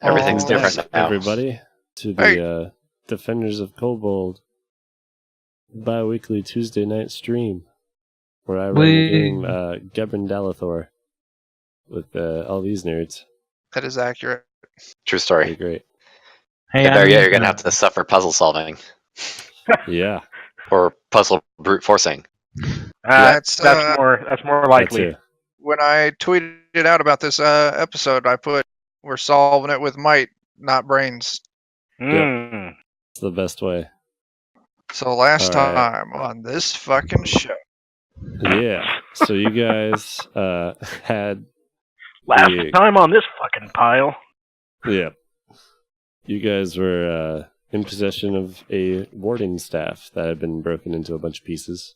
Everything's Welcome different back, now. everybody, to the Hey. Defenders of Kobold bi-weekly Tuesday night stream, where I run the game Gebrindalethor with all these nerds. That is accurate. True Pretty story. great. Hey, And better yet, you're going to have to suffer puzzle solving. Yeah. Or puzzle brute forcing. That's That's more likely. That too. When I tweeted out about this episode, I put, "We're solving it with might, not brains." It's the best way. So last All right. time on this fucking show, Yeah. So you guys had... Last the- time on this fucking pile. Yeah. You guys were in possession of a warding staff that had been broken into a bunch of pieces.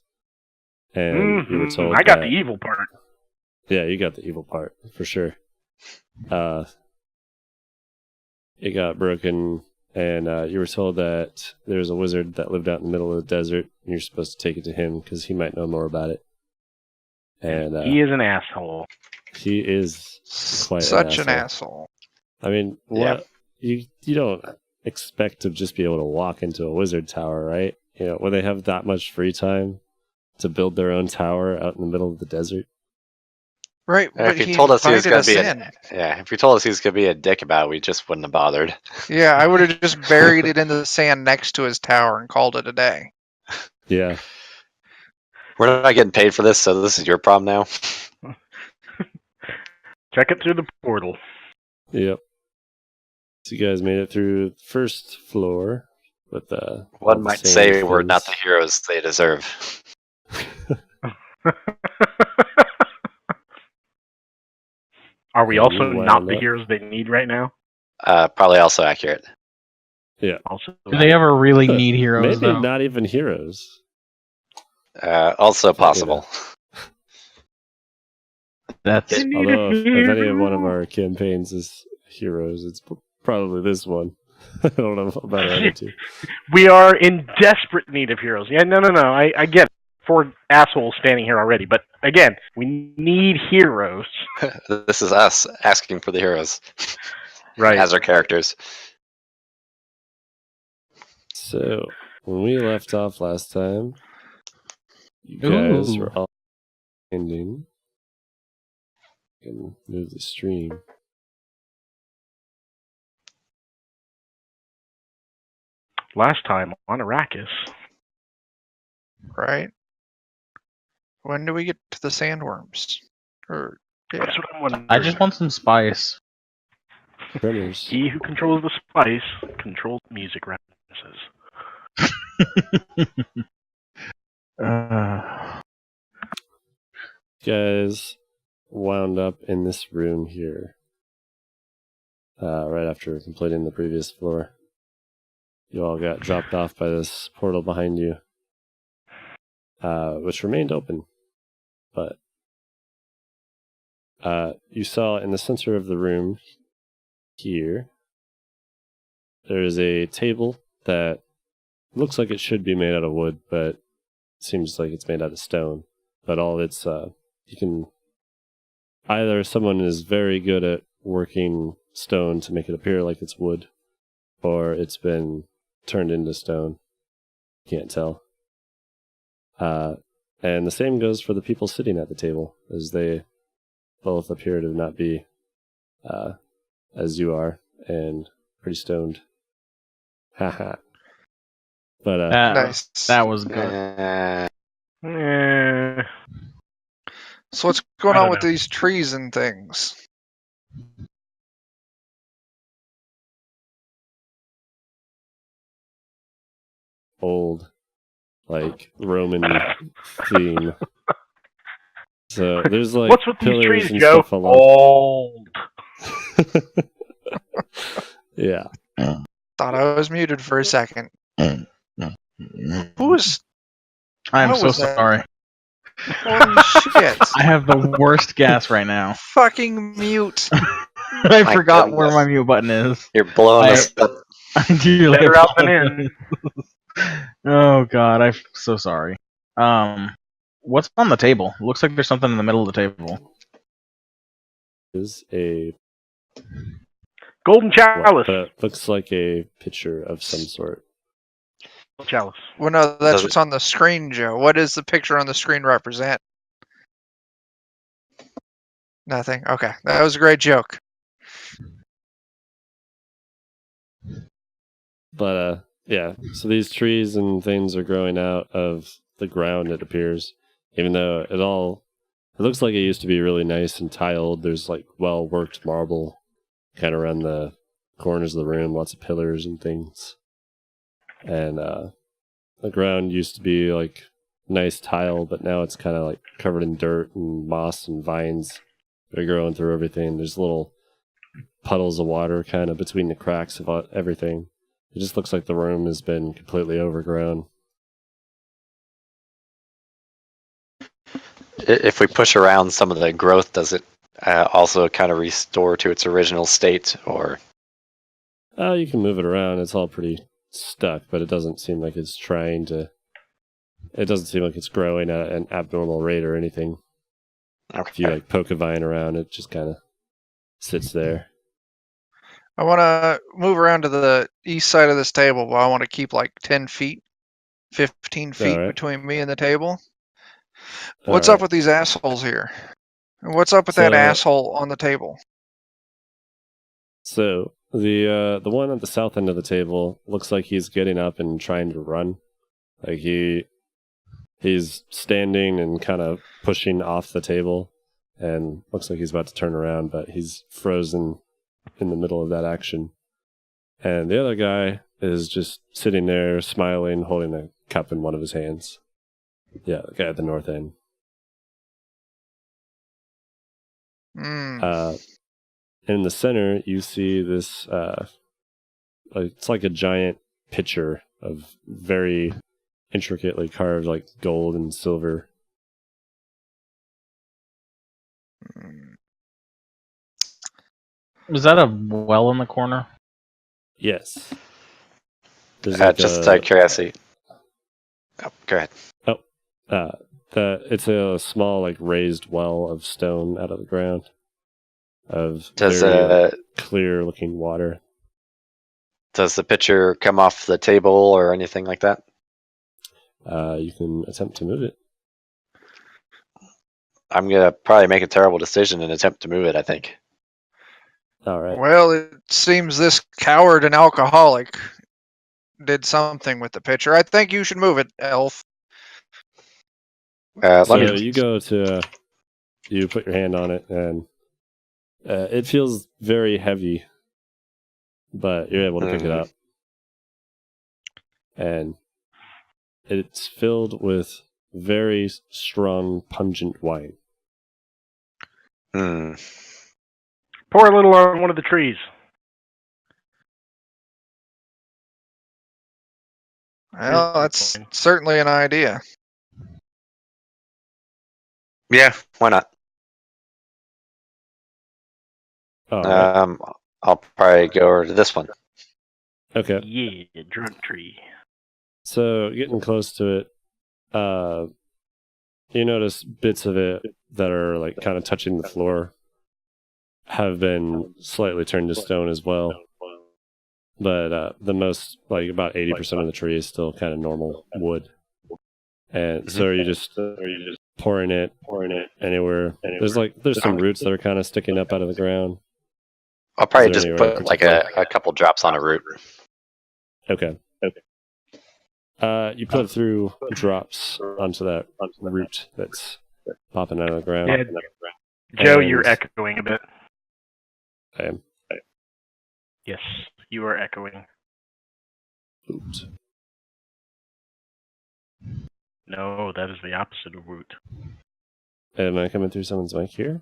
And you were told I got that- the evil part. Yeah, you got the evil part, for sure. It got broken, and you were told that there was a wizard that lived out in the middle of the desert, and you're supposed to take it to him, because he might know more about it. And He is an asshole. he is quite such an an asshole. asshole. I mean, what you don't expect to just be able to walk into a wizard tower, right? You know, when they have that much free time to build their own tower out in the middle of the desert. Right, but If he you told us he was invited going to us be in. if you told us he was going to be a dick about it, we just wouldn't have bothered. Yeah, I would have just buried it in the sand next to his tower and called it a day. Yeah. We're not getting paid for this, so this is your problem now. Check it through the portal. Yep. So you guys made it through the first floor with One might say we're not the heroes they deserve. Are we Yeah, also you not wound the up. heroes they need right now? Probably also accurate. Also, Do they ever really need heroes, Maybe though? not even heroes. Also possible. That's Although if any of one of our campaigns is heroes, it's probably this one. I don't know about the other two. we are in desperate need of heroes. Yeah, no. I get it. 4 assholes standing here already, but again, we need heroes. This is us asking for the heroes Right. as our characters. So, when we left off last time, you guys Ooh. were all ending. I can move the stream. Last time on Arrakis. Right? When do we get to the sandworms? Or yeah. That's what I'm wondering. I just want some spice. Tremors. He who controls the spice controls music references. You guys wound up in this room here. Right after completing the previous floor. You all got dropped off by this portal behind you. Which remained open. But you saw in the center of the room here, there is a table that looks like it should be made out of wood, but seems like it's made out of stone. But all of it's, you can, either someone is very good at working stone to make it appear like it's wood, or it's been turned into stone. Can't tell. And the same goes for the people sitting at the table, as they both appear to not be as you are, and pretty stoned. Haha. But Nice. That was good. So what's going I on don't with know. these trees and things? old, like Roman theme. So there's like What's with these pillars trees, and Joe? stuff along. Old. Yeah. Thought I was muted for a second. Who was? I am What so was that? sorry. Holy shit! I have the worst gas right now. Fucking mute. I My forgot where goodness. my mute button is. You're blowing I- us up. I dearly Better out than apologize. in. Oh god, I'm so sorry. What's on the table? Looks like there's something in the middle of the table. Is a Golden chalice. But looks like a picture of some sort. Chalice. Well, no, that's Does it- what's on the screen, Joe. What does the picture on the screen represent? Nothing. Okay, that was a great joke. But yeah, so these trees and things are growing out of the ground, it appears. Even though it looks like it used to be really nice and tiled. There's like well worked marble kind of around the corners of the room, lots of pillars and things. And the ground used to be like nice tile, but now it's kind of like covered in dirt and moss and vines that are growing through everything. There's little puddles of water kind of between the cracks of everything. It just looks like the room has been completely overgrown. If we push around some of the growth, does it also kind of restore to its original state? Or You can move it around. It's all pretty stuck, but it doesn't seem like it's trying to. It doesn't seem like it's growing at an abnormal rate or anything. If you okay. like poke a vine around, it just kind of sits there. I want to move around to the east side of this table, but I want to keep like 10 feet, 15 feet Alright. between me and the table. All What's right. up with these assholes here? And what's up with that So- asshole on the table? So the one at the south end of the table looks like he's getting up and trying to run. Like he's standing and kind of pushing off the table, and looks like he's about to turn around, but he's frozen in the middle of that action. And the other guy is just sitting there, smiling, holding a cup in one of his hands. Yeah, the guy at the north end. Hmm. In the center, you see this. It's like a giant pitcher of very intricately carved, like gold and silver. Was that a well in the corner? Yes. There's like Just out of curiosity. Oh, go ahead. it's a small, like raised well of stone out of the ground, of Does very clear-looking water. does the pitcher come off the table or anything like that? You can attempt to move it. I'm gonna probably make a terrible decision and attempt to move it. I think. All right. Well, it seems this coward and alcoholic did something with the pitcher. I think you should move it, Elf. Let So me. you go to, you put your hand on it, and it feels very heavy, but you're able to pick it up. And it's filled with very strong, pungent wine. Hmm. Pour a little on one of the trees. Well, that's certainly an idea. Yeah. Why not? All right. I'll probably go over to this one. Okay. Yeah, drunk tree. So getting close to it, you notice bits of it that are like kind of touching the floor have been slightly turned to stone as well. But the most, like about 80% of the tree is still kind of normal wood. And so are you just pouring it anywhere? There's some roots that are kind of sticking up out of the ground. I'll probably Is there just anywhere put like a couple drops on a root. Okay. You put through drops onto that root that's popping out of the ground. Yeah. Joe, And- you're echoing a bit. I am. Yes, you are echoing. Oops. No, that is the opposite of root. Am I coming through someone's mic here?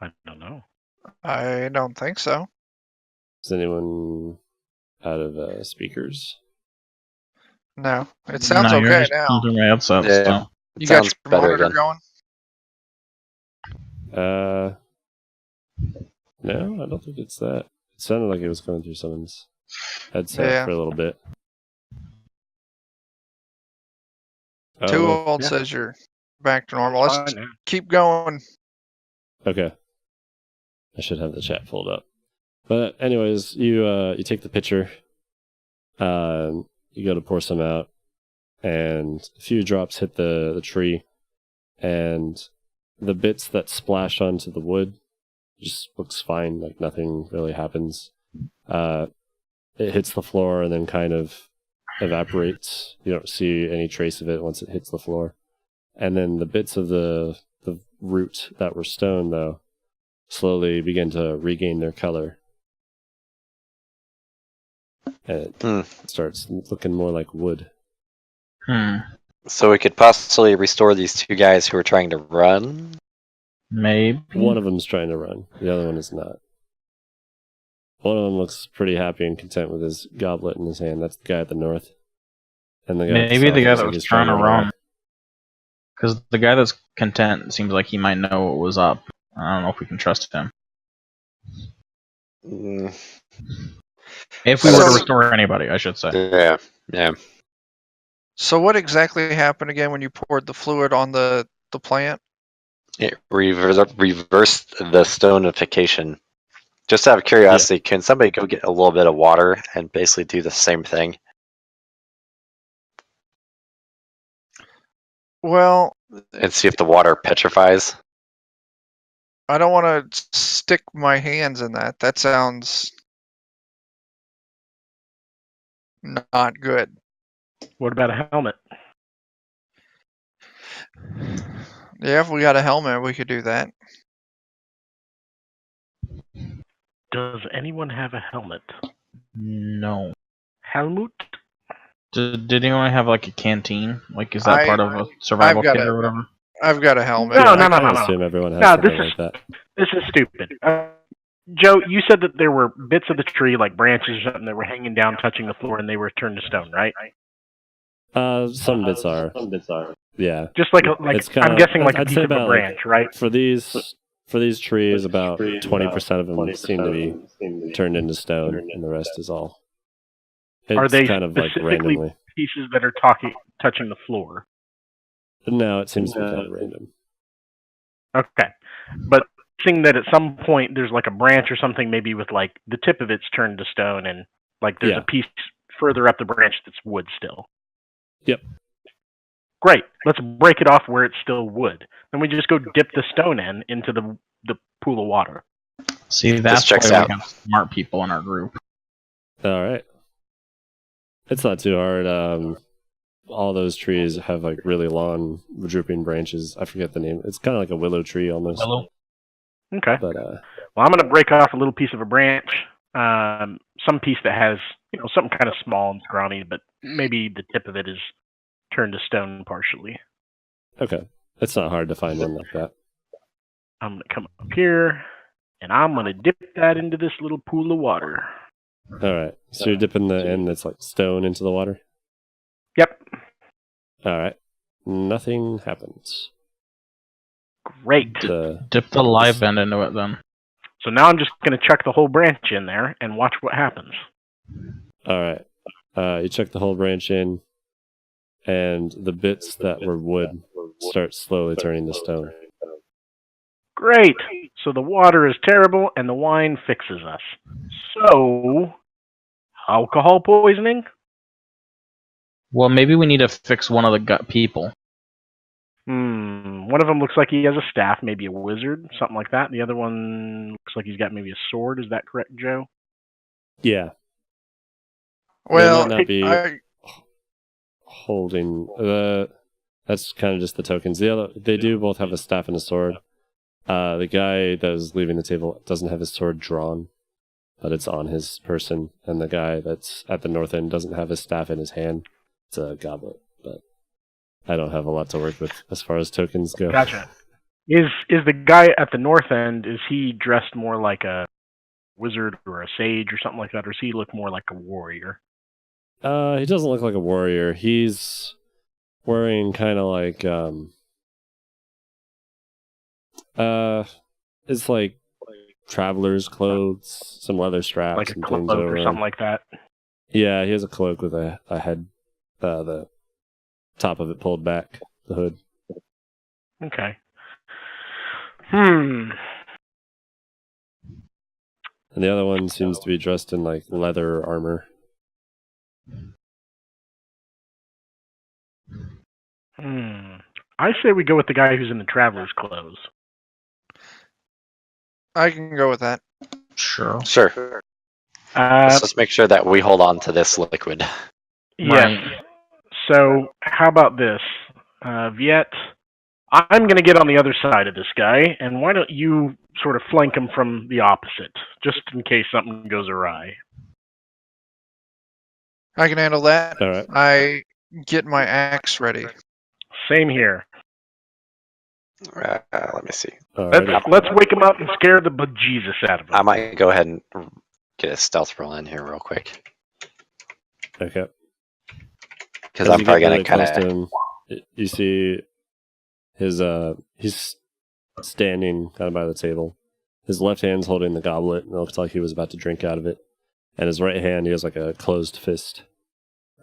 I don't know. I don't think so. Is anyone out of speakers? No, it sounds No, you're okay just now. coming through my headset Yeah. still. You got Sounds your better monitor again. going? No, I don't think it's that. It sounded like it was going through someone's headset Yeah. for a little bit. Too Oh, old yeah. says you're back to normal. Let's Fine now. keep going. okay. I should have the chat pulled up. But anyways, you take the pitcher, you go to pour some out, and a few drops hit the tree, and the bits that splash onto the wood just looks fine, like nothing really happens. It hits the floor and then kind of evaporates. You don't see any trace of it once it hits the floor. And then the bits of the root that were stone, though, slowly begin to regain their color. And it starts looking more like wood. So we could possibly restore these two guys who are trying to run? Maybe. One of them's trying to run. The other one is not. One of them looks pretty happy and content with his goblet in his hand. That's the guy at the north. And the guy Maybe the guy that was trying to run. run. Because the guy that's content seems like he might know what was up. I don't know if we can trust him. Mm, If we were to restore anybody, I should say. yeah. So what exactly happened again when you poured the fluid on the plant? It reversed the stonification. Just out of curiosity, can somebody go get a little bit of water and basically do the same thing? Well, And see if the water petrifies? I don't want to stick my hands in that. That sounds not good. What about a helmet? Yeah, if we got a helmet, we could do that. Does anyone have a helmet? No. Helmut? Did anyone have like a canteen? Like, is that part of a survival I've got kit a- or whatever? I've got a helmet. No, no, I no, no, assume no. everyone has No, something this like that. This is stupid. Joe, you said that there were bits of the tree, like branches or something, that were hanging down, touching the floor, and they were turned to stone, right? Some bits are. Yeah. Just like It's I'm kinda- guessing like a I'd piece say of a about, branch, right? For these trees, about 20% of them seem to be turned into stone, and the rest is all. It's Are they kind of like specifically randomly? pieces that are touching the floor? No, it seems to be kind of random. Okay, but seeing that at some point there's like a branch or something, maybe with like the tip of it's turned to stone, and like there's Yeah. a piece further up the branch that's wood still. Yep. Great. Let's break it off where it's still wood. Then we just go dip the stone into the pool of water. See, that's checks why out. we have smart people in our group. All right. It's not too hard. All those trees have like really long, drooping branches. I forget the name. It's kind of like a willow tree almost. Willow? Okay. But Well, I'm going to break off a little piece of a branch, some piece that has, something kind of small and scrawny, but maybe the tip of it is turned to stone partially. okay, it's not hard to find one like that. I'm going to come up here, and I'm going to dip that into this little pool of water. All right. So you're dipping the end that's like stone into the water. Yep. All right. Nothing happens. Great. Dip the live end into it then. So now I'm just going to chuck the whole branch in there and watch what happens. All right. You chuck the whole branch in, and the bits that were wood start slowly turning to stone. Great. So the water is terrible, and the wine fixes us. So, alcohol poisoning? Well, maybe we need to fix one of the gut people. One of them looks like he has a staff, maybe a wizard, something like that. The other one looks like he's got maybe a sword. Is that correct, Joe? Yeah. Well, They might not be I, holding. That's kind of just the tokens. They do both have a staff and a sword. The guy that was leaving the table doesn't have his sword drawn, but it's on his person. And the guy that's at the north end doesn't have his staff in his hand. It's a goblet, but I don't have a lot to work with as far as tokens go. Gotcha. Is the guy at the north end, is he dressed more like a wizard or a sage or something like that, or does he look more like a warrior? He doesn't look like a warrior. He's wearing kind of like it's like traveler's clothes, some leather straps, Like a and cloak things over or him. something like that? Yeah, he has a cloak with a head, the top of it pulled back, the hood. And the other one seems to be dressed in like leather armor. I say we go with the guy who's in the traveler's clothes. I can go with that. Sure. Sure. Uh, Let's make sure that we hold on to this liquid. yes. Right. So how about this? Viet, I'm going to get on the other side of this guy, and why don't you sort of flank him from the opposite, just in case something goes awry. I can handle that. All right. I get my axe ready. Same here. Let me see. Let's wake him up and scare the bejesus out of him. I might go ahead and get a stealth roll in here real quick. Okay. Because I'm probably going to kind of... You see his... he's standing kind of by the table. His left hand's holding the goblet, and it looks like he was about to drink out of it. And his right hand, he has like a closed fist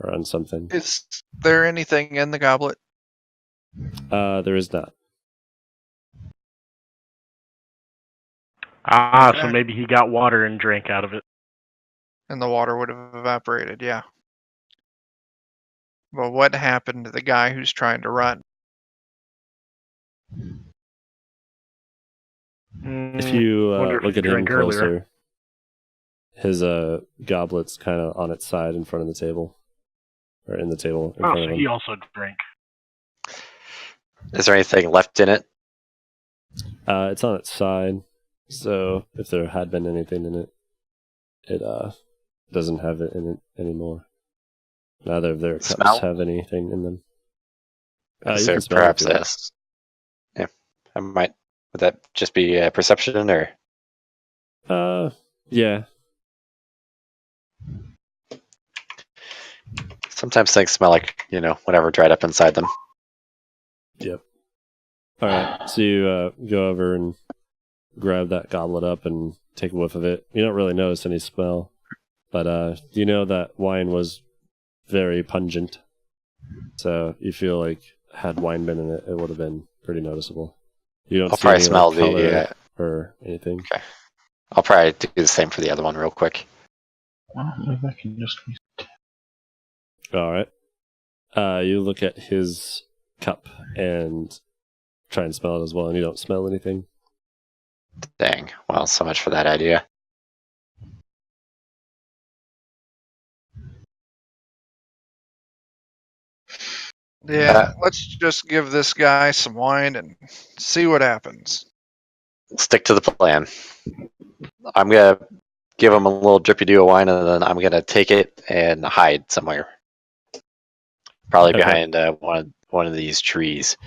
around something. Is there anything in the goblet? There is not. So maybe he got water and drank out of it. And the water would have evaporated, yeah. Well, what happened to the guy who's trying to run? If you look at him closer, his goblet's kind of on its side in front of the table. Or in the table in front of him. He also drank. Is there anything left in it? It's on its side, so if there had been anything in it, it doesn't have it in it anymore. Neither of their cups have anything in them. So perhaps yes. Yeah, I might. Would that just be a perception, or? Yeah. Sometimes things smell like, whatever dried up inside them. Yep. All right, so you go over and grab that goblet up and take a whiff of it. You don't really notice any smell, but you know that wine was very pungent. So you feel like had wine been in it, it would have been pretty noticeable. You don't see any smell color or anything. Okay. I'll probably do the same for the other one real quick. Well, maybe I can just... All right. You look at his cup and try and smell it as well, and you don't smell anything. Dang. Well, so much for that idea. Yeah, let's just give this guy some wine and see what happens. Stick to the plan. I'm going to give him a little drippy dew of wine, and then I'm going to take it and hide somewhere. Probably behind one of these trees.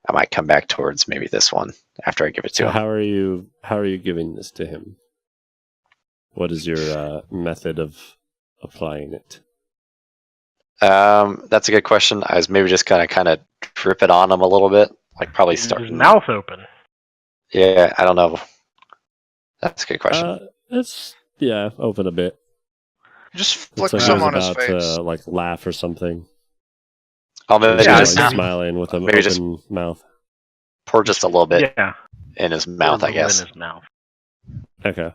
I might come back towards maybe this one after I give it to him. How are you giving this to him? What is your method of applying it? That's a good question. I was maybe just gonna kind of drip it on him a little bit, like probably start his mouth open. Yeah, I don't know. That's a good question. It's open a bit. Just flick like some on about his face. To like laugh or something. I'll maybe just just smiling with an maybe open just mouth. pour just a little bit Yeah. in his mouth, I guess. In his mouth. Okay.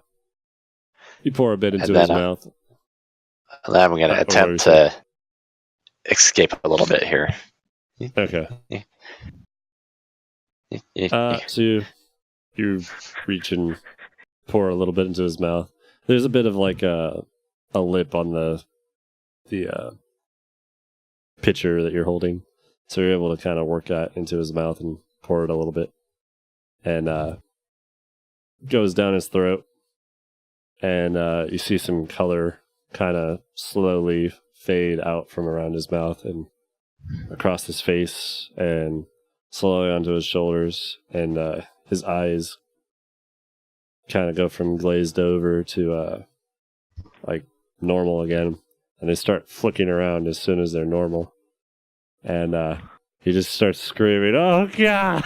You pour a bit into And then, his mouth. And then I'm going to attempt to escape a little bit here. Okay. So you reach and pour a little bit into his mouth. There's a bit of like a lip on the pitcher that you're holding, so you're able to kind of work that into his mouth and pour it a little bit, and goes down his throat, and you see some color kind of slowly fade out from around his mouth and across his face and slowly onto his shoulders, and his eyes kind of go from glazed over to like normal again, and they start flicking around as soon as they're normal, and he just starts screaming, "Oh God!"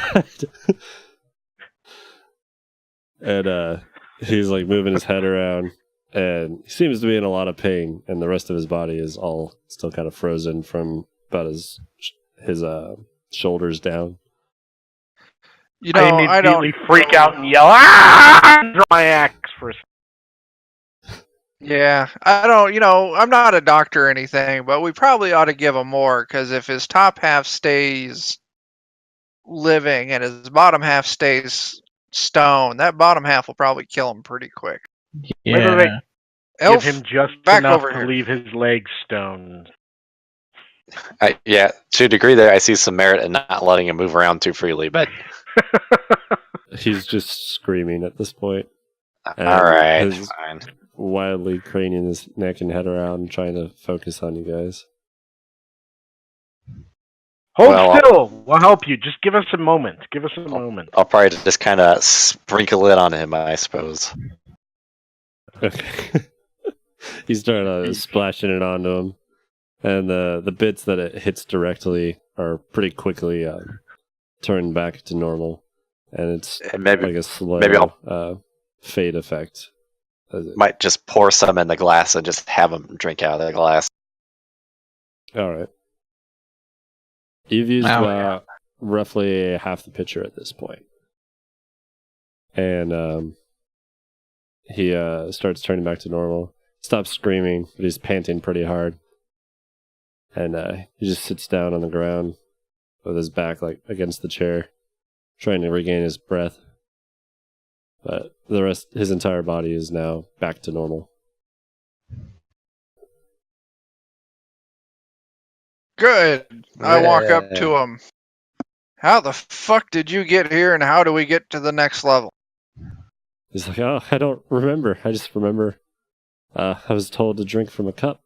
and he's like moving his head around, and he seems to be in a lot of pain, and the rest of his body is all still kind of frozen from about his shoulders down. I immediately freak out and yell, "Ah!" Draw my axe for a second. Yeah, I don't, I'm not a doctor or anything, but we probably ought to give him more, because if his top half stays living and his bottom half stays stone, that bottom half will probably kill him pretty quick. Wait. Yeah. Elf, Give him just back enough over to here. leave his legs stoned. Yeah, to a degree there, I see some merit in not letting him move around too freely, but He's just screaming at this point. And alright, his fine. wildly craning his neck and head around, trying to focus on you guys. Hold Well, still. We'll help you. Just give us a moment. Give us a moment. I'll probably just kind of sprinkle it on him, I suppose. Okay. He started splashing it onto him, and the bits that it hits directly are pretty quickly turned back to normal, and it's And maybe like a slow maybe I'll fade effect. might just pour some in the glass and just have him drink out of the glass. All right. You've used yeah. roughly half the pitcher at this point. And he starts turning back to normal. Stops screaming, but he's panting pretty hard. And he just sits down on the ground with his back like against the chair, trying to regain his breath. But his entire body is now back to normal. Good. I walk up Yeah. to him. How the fuck did you get here, and how do we get to the next level? He's like, oh, I don't remember. I just remember I was told to drink from a cup.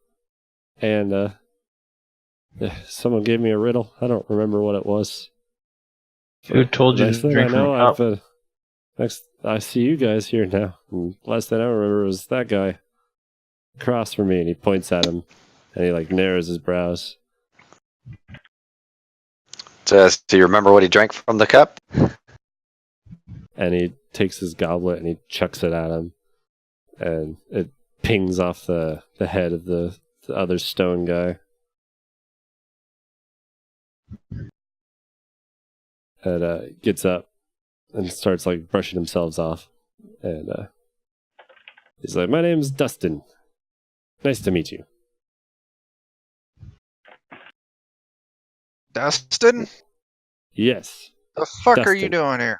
And someone gave me a riddle. I don't remember what it was. Who told you Next to thing drink I from know, a cup? I see you guys here now. And last thing I remember was that guy across from me, and he points at him, and he like narrows his brows. Do you remember what he drank from the cup? And he takes his goblet and he chucks it at him, and it pings off the head of the other stone guy. And gets up and starts like brushing himself off. And he's like, "My name's Dustin. Nice to meet you." Dustin? Yes, The fuck are you Dustin. doing here?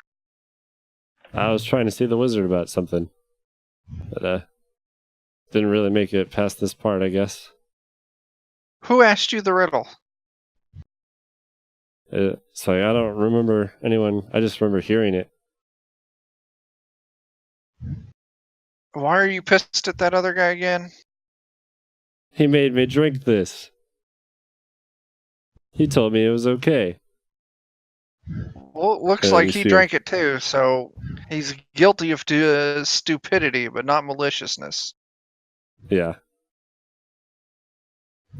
I was trying to see the wizard about something, but didn't really make it past this part, I guess. Who asked you the riddle? So I don't remember anyone. I just remember hearing it. Why are you pissed at that other guy again? He made me drink this. He told me it was okay. Well, it looks Yeah, like you he see- drank it too, so he's guilty of stupidity, but not maliciousness. Yeah.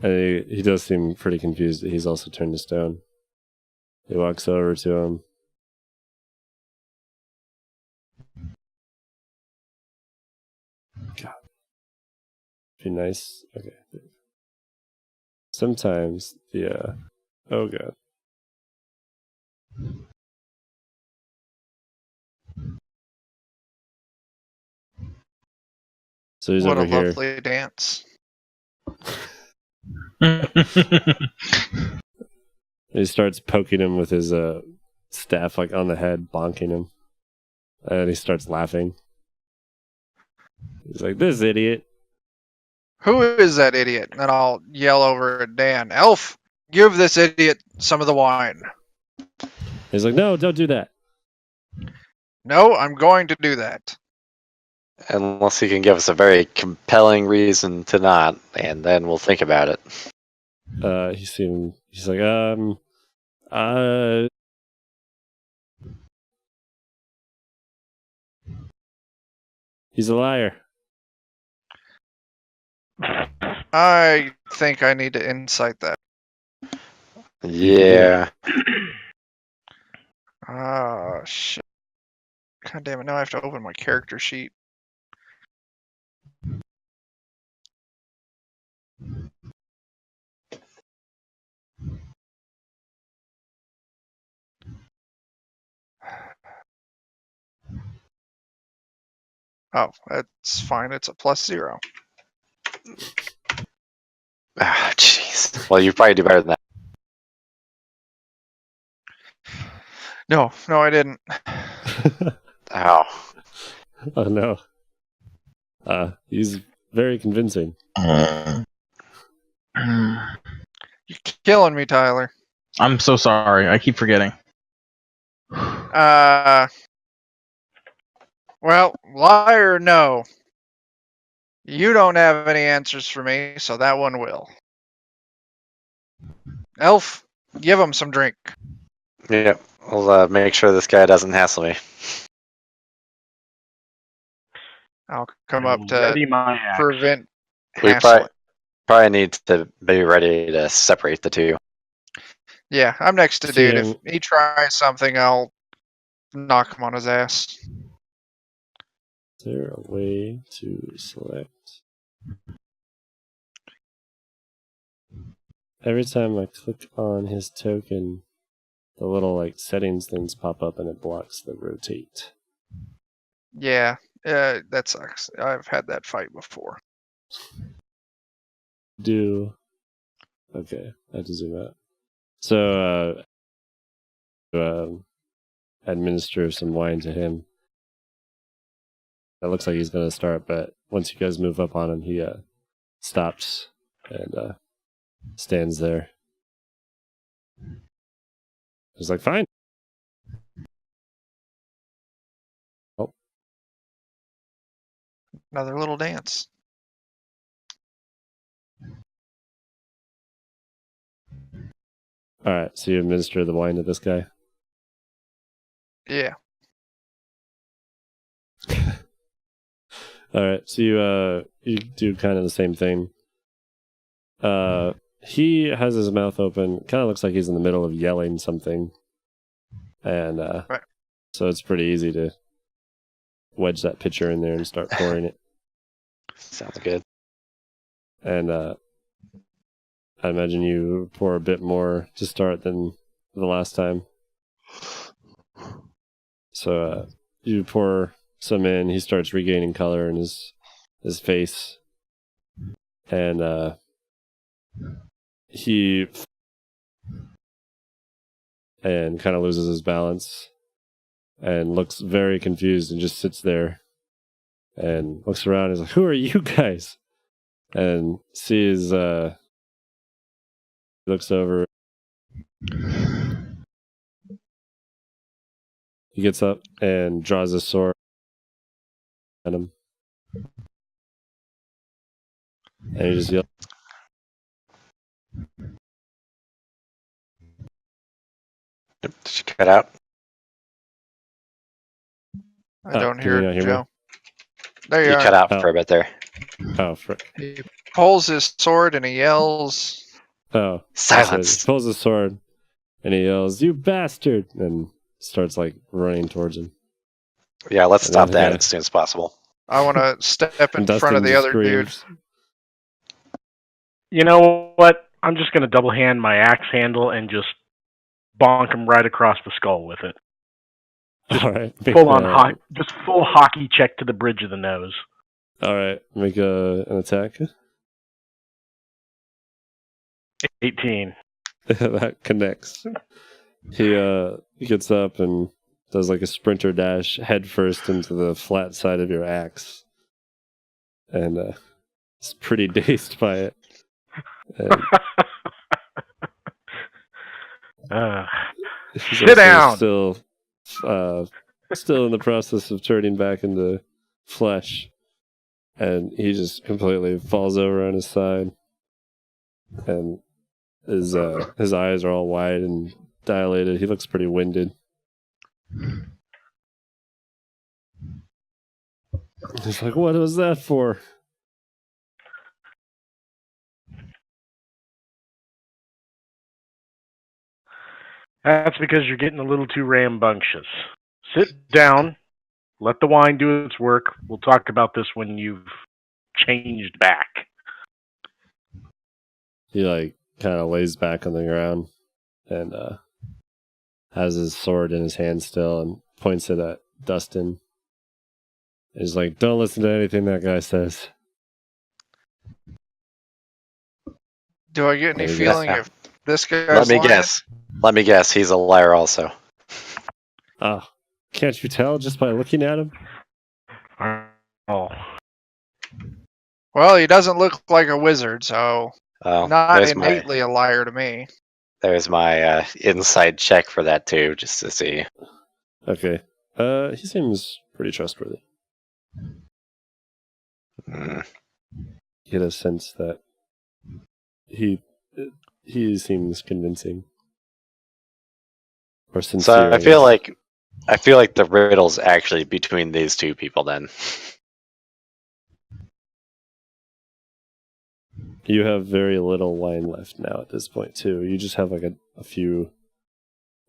And he does seem pretty confused that he's also turned to stone. He walks over to him. God. Be nice. Okay. Sometimes oh god. So he's What a over here. lovely dance. He starts poking him with his staff like on the head, bonking him. And he starts laughing. He's like, "This idiot." Who is that idiot? And I'll yell over at Dan. Elf, give this idiot some of the wine. He's like, "No, don't do that." No, I'm going to do that. Unless he can give us a very compelling reason to not, and then we'll think about it. He's like, uh he's a liar. I think I need to insight that. Yeah. Ah, shit. God damn it, now I have to open my character sheet. Oh, that's fine. It's a +0. Ah, jeez. Well, you probably do better than No, I didn't. that. Ow. Oh no. He's very convincing. I'm You're killing me, Tyler. so sorry. I keep forgetting. Well, liar or no, you don't have any answers for me, so that one will. Elf, give him some drink. Yep. I'll make sure this guy doesn't hassle me. I'll come up to Ready my axe. prevent We hassling. probably need to be ready to separate the two. Yeah, I'm next to See dude. him- If he tries something, I'll knock him on his ass. Is there a way to select? Every time I click on his token, the little like settings things pop up and it blocks the rotate. Yeah, that sucks. I've had that fight before. Okay, I have to zoom out. So administer some wine to him. It looks like he's gonna start, but once you guys move up on him, he stops and stands there. He's like, fine. Oh, Another little dance. all right. So you administer the wine to this guy. Yeah. All right. So you do kind of the same thing. He has his mouth open. Kind of looks like he's in the middle of yelling something, and Right. so it's pretty easy to wedge that pitcher in there and start pouring it. Sounds good. And I imagine you pour a bit more to start than the last time. So you pour some in. He starts regaining color in his face, and he and kind of loses his balance and looks very confused and just sits there and looks around. He's like, "Who are you guys?" And sees looks over. He gets up and draws his sword at him. And he just yells, Did you cut out? I Oh, don't can hear you not it, hear me? Joe. There you You are. cut out Oh. for a bit there. "Oh, frick." He pulls his sword and he yells. Oh, Silence. he pulls his sword and he yells, "You bastard!" and starts like running towards him. Yeah, let's And stop then, that yeah. as soon as possible. I want to step in And Dustin front of the just other dude. screams. You know what? I'm just going to double hand my axe handle and just bonk him right across the skull with it. All right, Just full hockey check to the bridge of the nose. All right, make an attack. 18. That connects. He gets up and does like a sprinter dash headfirst into the flat side of your axe, and is pretty dazed by it. And he's Sit also down. Still in the process of turning back into flesh, and he just completely falls over on his side, and his eyes are all wide and dilated. He looks pretty winded. He's like, "What was that for?" That's because you're getting a little too rambunctious. Sit down. Let the wine do its work. We'll talk about this when you've changed back. He like kind of lays back on the ground and has his sword in his hand still and points it at Dustin. He's like, "Don't listen to anything that guy says." Do I get any Let me feeling guess. if this guy's Let me lying? guess. Let me guess. He's a liar also. Can't you tell just by looking at him? Oh. Well, he doesn't look like a wizard, so Well, not innately a liar to me. there's my inside check for that too, just to see. Okay. He seems pretty trustworthy. Hmm. You get a sense that he seems convincing or sincere. So I feel guess. like the riddle's actually between these two people. Then You have very little wine left now at this point too. You just have like a few,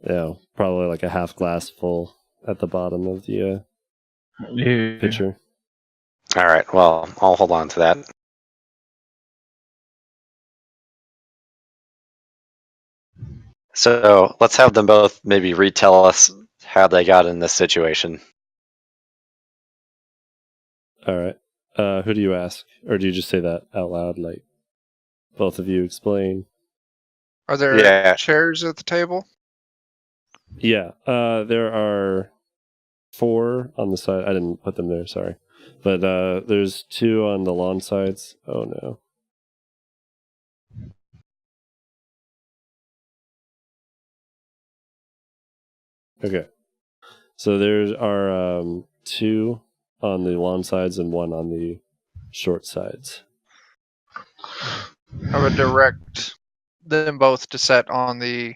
probably like a half glass full at the bottom of the pitcher. all right. Well, I'll hold on to that. So let's have them both maybe retell us how they got in this situation. All right. Who do you ask, or do you just say that out loud? Like both of you explain. Are there Yeah. chairs at the table? Yeah. There are 4 on the side. I didn't put them there. Sorry, but there's 2 on the lawn sides. Oh no. Okay. So there are 2 on the long sides and 1 on the short sides. I would direct them both to set on the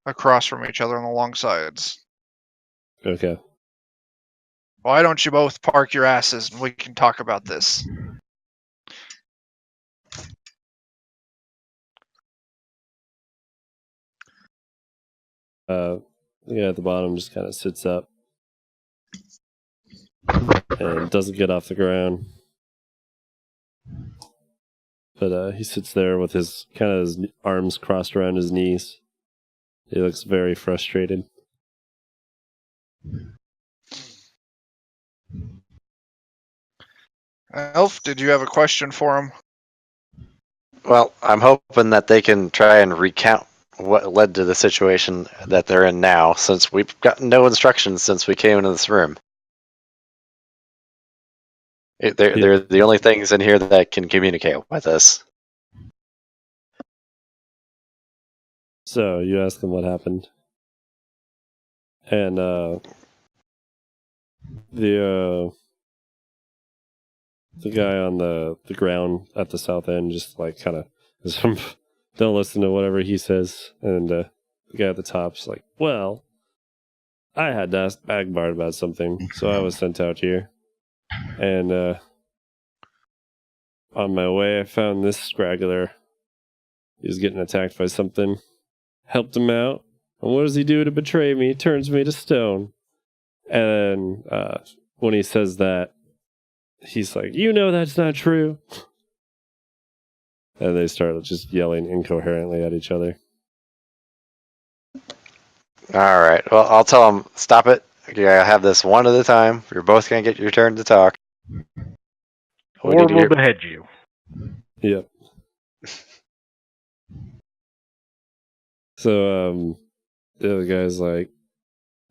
across from each other on the long sides. Okay. Why don't you both park your asses and we can talk about this? The guy at the bottom just kind of sits up and doesn't get off the ground. But he sits there with his arms crossed around his knees. He looks very frustrated. Elf, did you have a question for him? Well, I'm hoping that they can try and recount what led to the situation that they're in now, since we've gotten no instructions since we came into this room. They're the only things in here that can communicate with us. So you ask them what happened. And the guy on the ground at the south end just like kind of don't listen to whatever he says. And the guy at the top's like, well, I had to ask Bagbard about something, so I was sent out here. And on my way, I found this straggler. He was getting attacked by something. Helped him out. And what does he do to betray me? He turns me to stone. And when he says that, he's like, you know that's not true. And they start just yelling incoherently at each other. All right. Well, I'll tell them, stop it. You gotta have this one at a time. You're both gonna get your turn to talk. Or we'll behead you. Yep. So the other guy's like,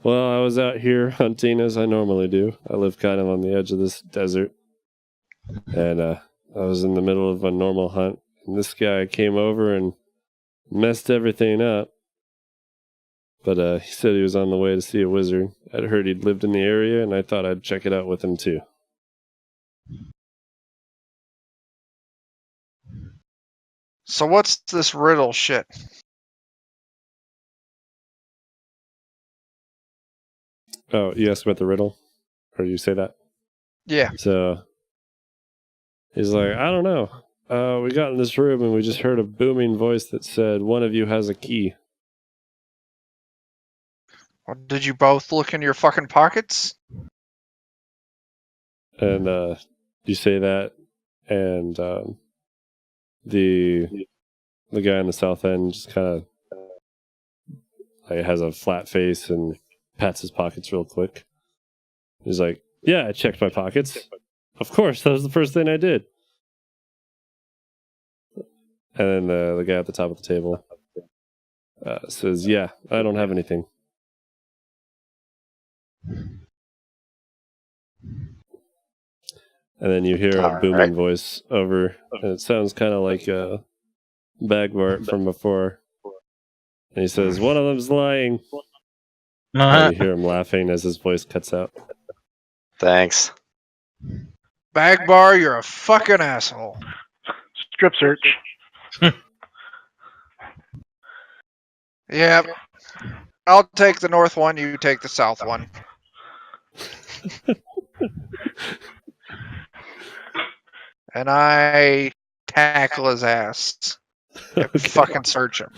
well, I was out here hunting as I normally do. I live kind of on the edge of this desert. And I was in the middle of a normal hunt. And this guy came over and messed everything up. But he said he was on the way to see a wizard. I'd heard he'd lived in the area, and I thought I'd check it out with him too. So what's this riddle shit? Oh, you asked about the riddle? Or you say that? Yeah. So he's like, I don't know. We got in this room and we just heard a booming voice that said, one of you has a key. Well, did you both look in your fucking pockets? And you say that, and the guy on the south end just kind of like has a flat face and pats his pockets real quick. He's like, yeah, I checked my pockets. Of course, that was the first thing I did. And then the guy at the top of the table says, "Yeah, I don't have anything." And then you hear a booming voice over, and it sounds kind of like Bagvart from before. And he says, "One of them's lying." And you hear him laughing as his voice cuts out. Thanks. Bagbar, you're a fucking asshole. Strip search. Yep. I'll take the north one, you take the south one. And I tackle his ass. Okay. Fucking search him.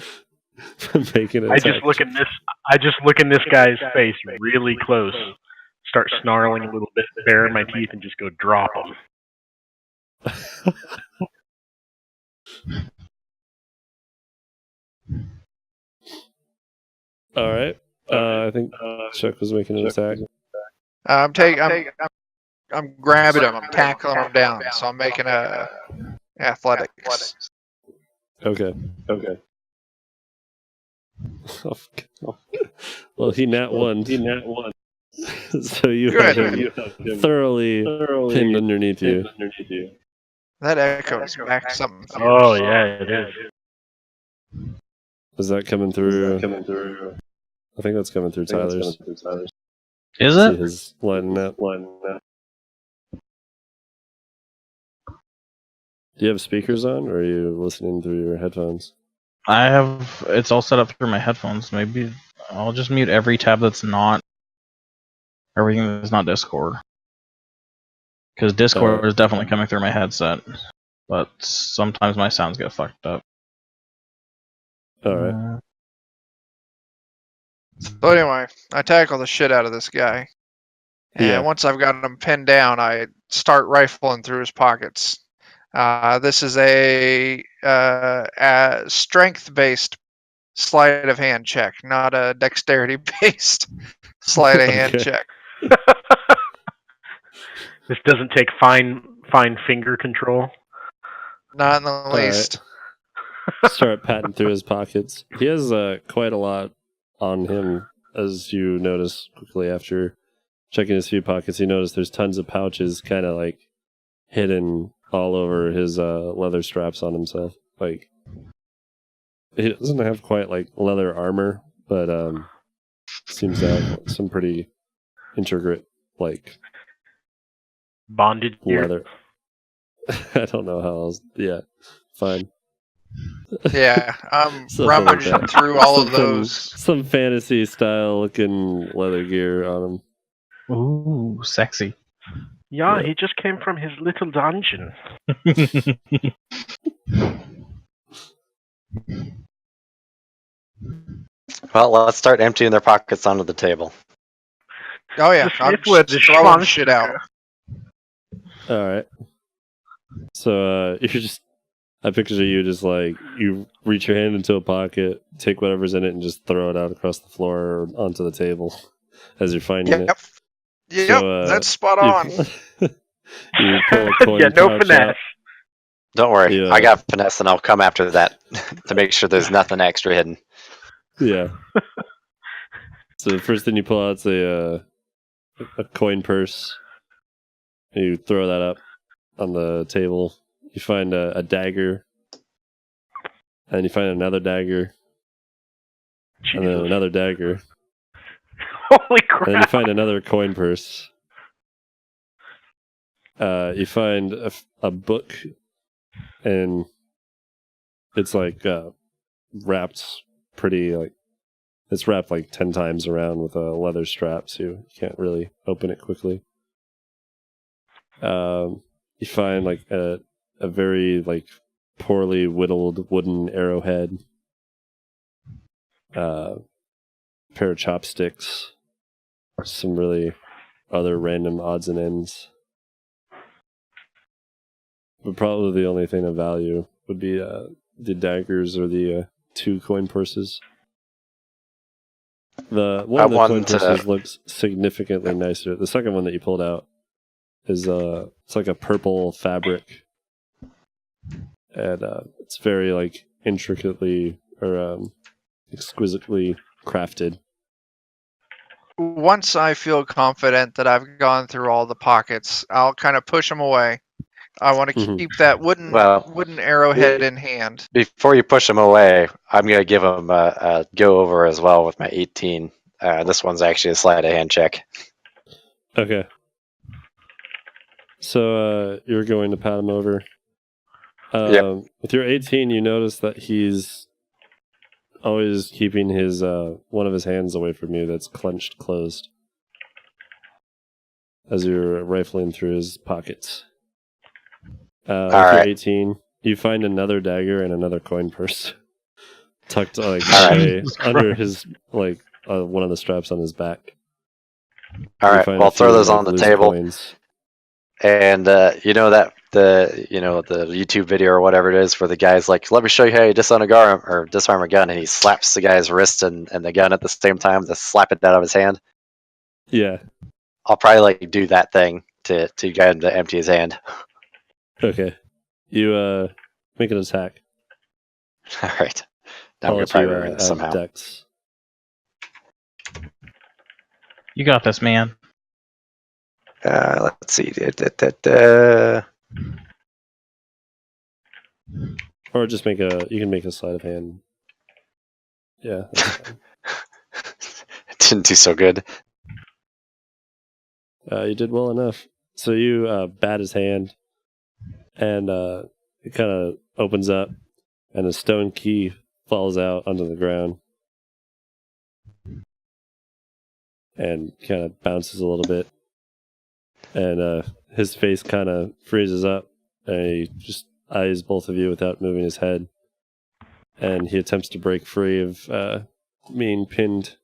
Making an I attack. just look in this guy's face really close. Start snarling a little bit, baring my teeth, and just go drop him. All right. I think Chuck was making an attack. I'm grabbing him. I'm tackling him down. So I'm making a athletics. Okay. Well, he nat one. So you have him thoroughly pinned underneath you. That echoes back something. Oh yeah, it is. Is that coming through? I think that's coming through Tyler's. Is See it? his lighting up. Do you have speakers on, or are you listening through your headphones? I have. It's all set up through my headphones. Maybe I'll just mute every tab that's not everything that's not Discord. Because Discord is definitely coming through my headset, but sometimes my sounds get fucked up. All right. So anyway, I tackle the shit out of this guy. And once I've got him pinned down, I start rifling through his pockets. This is a strength-based sleight of hand check, not a dexterity-based sleight of hand check. This doesn't take fine finger control. Not in the least. Start patting through his pockets. He has quite a lot on him, as you notice quickly after checking his few pockets. You notice there's tons of pouches kind of like hidden all over his leather straps on himself. Like, he doesn't have quite like leather armor, but seems to have some pretty intricate like bonded gear. leather. I don't know how else. Yeah, fine. Yeah, I'm Something rummaging like that. through all of those. Some fantasy style looking leather gear on him. Ooh, sexy. Yeah, he just came from his little dungeon. Well, let's start emptying their pockets onto the table. Oh yeah, I'm just throwing shit out. All right. So you're just. I picture you just like you reach your hand into a pocket, take whatever's in it, and just throw it out across the floor or onto the table as you're finding it. Yep, So, that's spot on. You pull a coin Yeah, no pouch finesse. out. Don't worry, Yeah. I got finesse, and I'll come after that to make sure there's nothing extra hidden. Yeah. So the first thing you pull out is a coin purse. You throw that up on the table. You find a dagger, and you find another dagger, and then another dagger, Holy crap! and then you find another coin purse. You find a book, and it's like wrapped pretty like it's wrapped like 10 times around with a leather strap, so you can't really open it quickly. You find like a very like poorly whittled wooden arrowhead, pair of chopsticks, some really other random odds and ends. But probably the only thing of value would be the daggers or the 2 coin purses. The one of the coin purses looks significantly nicer. The second one that you pulled out is it's like a purple fabric, and it's very like intricately or exquisitely crafted. Once I feel confident that I've gone through all the pockets, I'll kind of push them away. I want to Mhm. keep that wooden arrowhead in hand. Before you push him away, I'm going to give him a go over as well with my 18. This one's actually a sleight of hand check. Okay. So you're going to pat him over. Yep. With your 18, you notice that he's always keeping his one of his hands away from you that's clenched closed as you're rifling through his pockets. With your right. 18, you find another dagger and another coin purse tucked like All right. away Jesus under Christ. his like one of the straps on his back. All You right. find Well, a few, throw those like, on the loose table. coins. And you know that the YouTube video or whatever it is where the guy's like, "Let me show you how you disarm a gun," and he slaps the guy's wrist and the gun at the same time to slap it out of his hand. Yeah. I'll probably like do that thing to get him to empty his hand. Okay. You make an attack. All right. Now I'll I'm gonna let probably you ruin this add somehow. dex. You got this, man. Let's see. Or just you can make a sleight of hand. Yeah, that's fine. It didn't do so good. You did well enough. So you bat his hand, and it kind of opens up, and a stone key falls out onto the ground, and kind of bounces a little bit, and his face kind of freezes up, and he just eyes both of you without moving his head, and he attempts to break free of being pinned.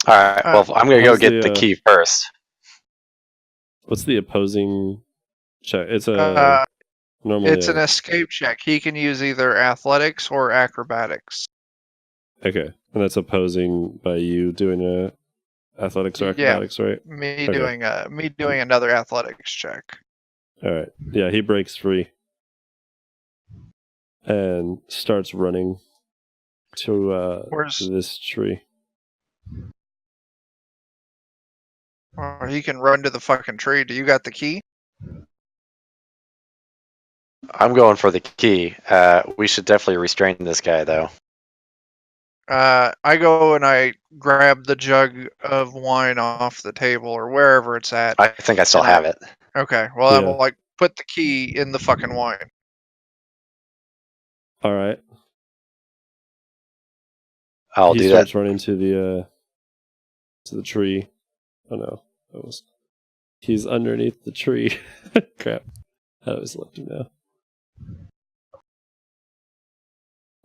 All right. Well, I'm gonna go how's get the key first. What's the opposing check? It's a normally It's an escape check. He can use either athletics or acrobatics. okay, and that's opposing by you doing a athletics or Yeah. acrobatics, right? Me Okay. doing another athletics check. All right. Yeah, he breaks free and starts running to this tree. Or he can run to the fucking tree. Do you got the key? I'm going for the key. We should definitely restrain this guy, though. I go and I grab the jug of wine off the table or wherever it's at. I think I still And have it. Okay, well, Yeah. I will like put the key in the fucking wine. All right. I'll He do starts that. running to the tree. Oh no, he's underneath the tree. Crap! I always left him now.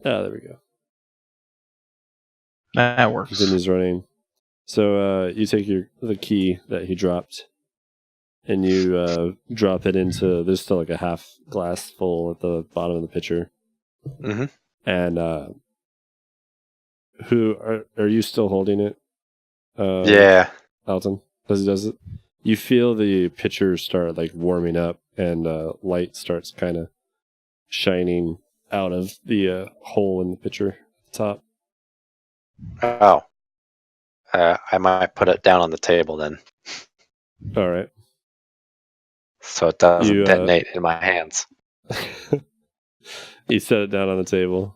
Ah, there we go. That works. Continues running. So you take the key that he dropped, and you drop it into. There's still like a half glass full at the bottom of the pitcher. Mm-hmm. And who are you still holding it? Yeah. Alton, as he does it, you feel the pitcher start like warming up, and light starts kind of shining out of the hole in the pitcher at the top. Oh. I might put it down on the table then, All right. so it doesn't You, detonate in my hands. You set it down on the table.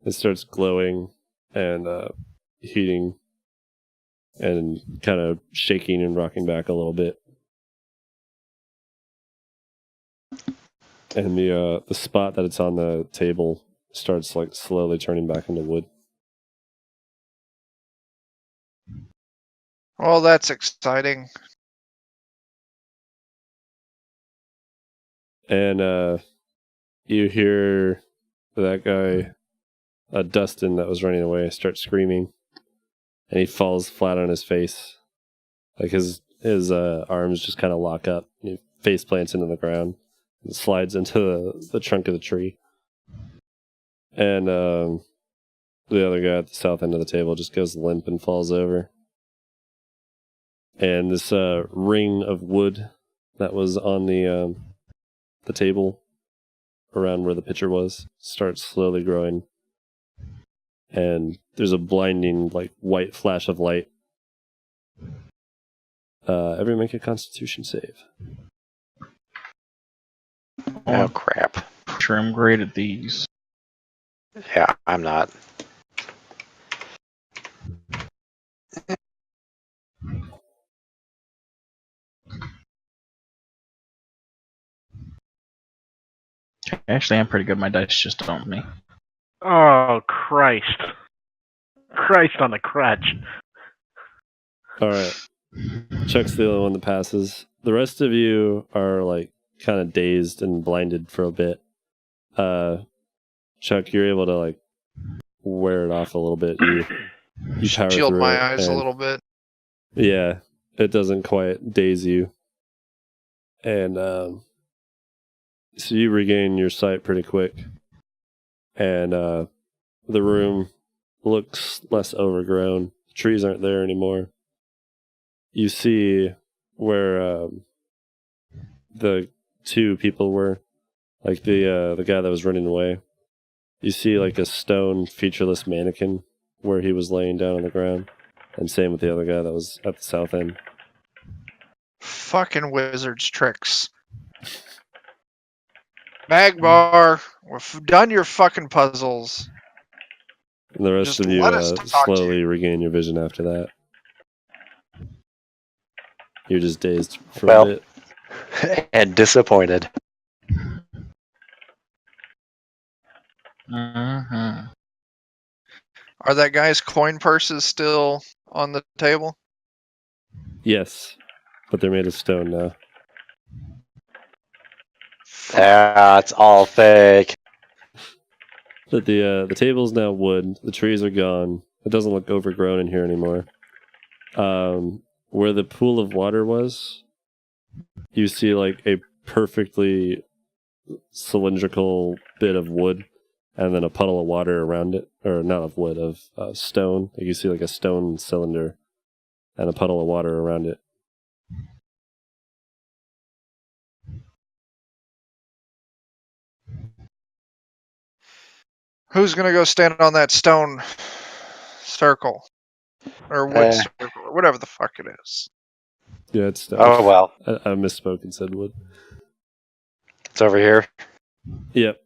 It starts glowing and heating and kind of shaking and rocking back a little bit. And the spot that it's on the table starts like slowly turning back into wood. Well, that's exciting. And you hear that guy, Dustin, that was running away, start screaming, and he falls flat on his face. Like his arms just kind of lock up, and he face plants into the ground and slides into the trunk of the tree. And the other guy at the south end of the table just goes limp and falls over. And this ring of wood that was on the the table around where the pitcher was starts slowly growing. And there's a blinding, like, white flash of light. Everyone make a Constitution save. Oh, crap. Sure, I'm great at these. Yeah, I'm not. Actually, I'm pretty good. My dice just don't me. Oh, Christ. Christ on the crutch. All right. Chuck's the only one that passes. The rest of you are, like, kind of dazed and blinded for a bit. Chuck, you're able to, like, wear it off a little bit. You power Shield through my it, eyes a and- little bit. Yeah, it doesn't quite daze you. And so you regain your sight pretty quick. And the room looks less overgrown. The trees aren't there anymore. You see where the two people were, like the guy that was running away. You see like a stone featureless mannequin where he was laying down on the ground. And same with the other guy that was at the south end. Fucking wizard's tricks. Magbar, we've done your fucking puzzles. And the rest Just of you let us talk to slowly regain your vision after that. You're just dazed for Well. a bit. And disappointed. Mm-hmm. Are that guy's coin purses still on the table? Yes, but they're made of stone now. That's all fake. But the table's now wood. The trees are gone. It doesn't look overgrown in here anymore. Where the pool of water was, you see like a perfectly cylindrical bit of wood, and then a puddle of water around it, or not of wood, of stone. Like you see like a stone cylinder, and a puddle of water around it. Who's gonna go stand on that stone circle? Or wood circle, or whatever the fuck it is. Yeah, it's stone. Oh, well. I misspoke and said wood. It's over here. Yep.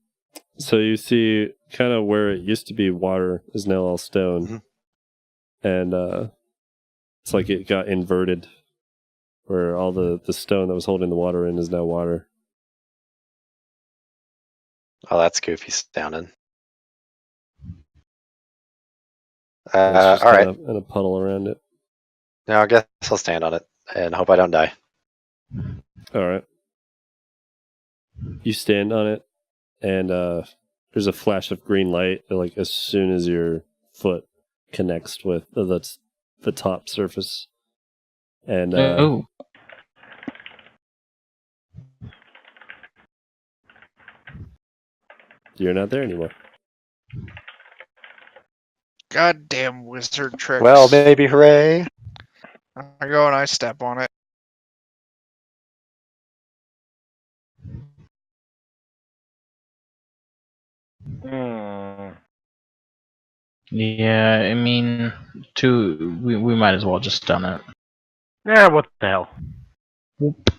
So you see kind of where it used to be water is now all stone. Mhm. And it's like it got inverted, where all the stone that was holding the water in is now water. Oh, that's goofy sounding. And it's just All right. kind of in a puddle around it. Now I guess I'll stand on it and hope I don't die. All right. You stand on it, and there's a flash of green light, like as soon as your foot connects with the top surface. And Oh. you're not there anymore. Goddamn wizard tricks. Well, maybe hooray. I go and I step on it. Yeah, I mean, we might as well just done it. Yeah, what the hell? Whoop.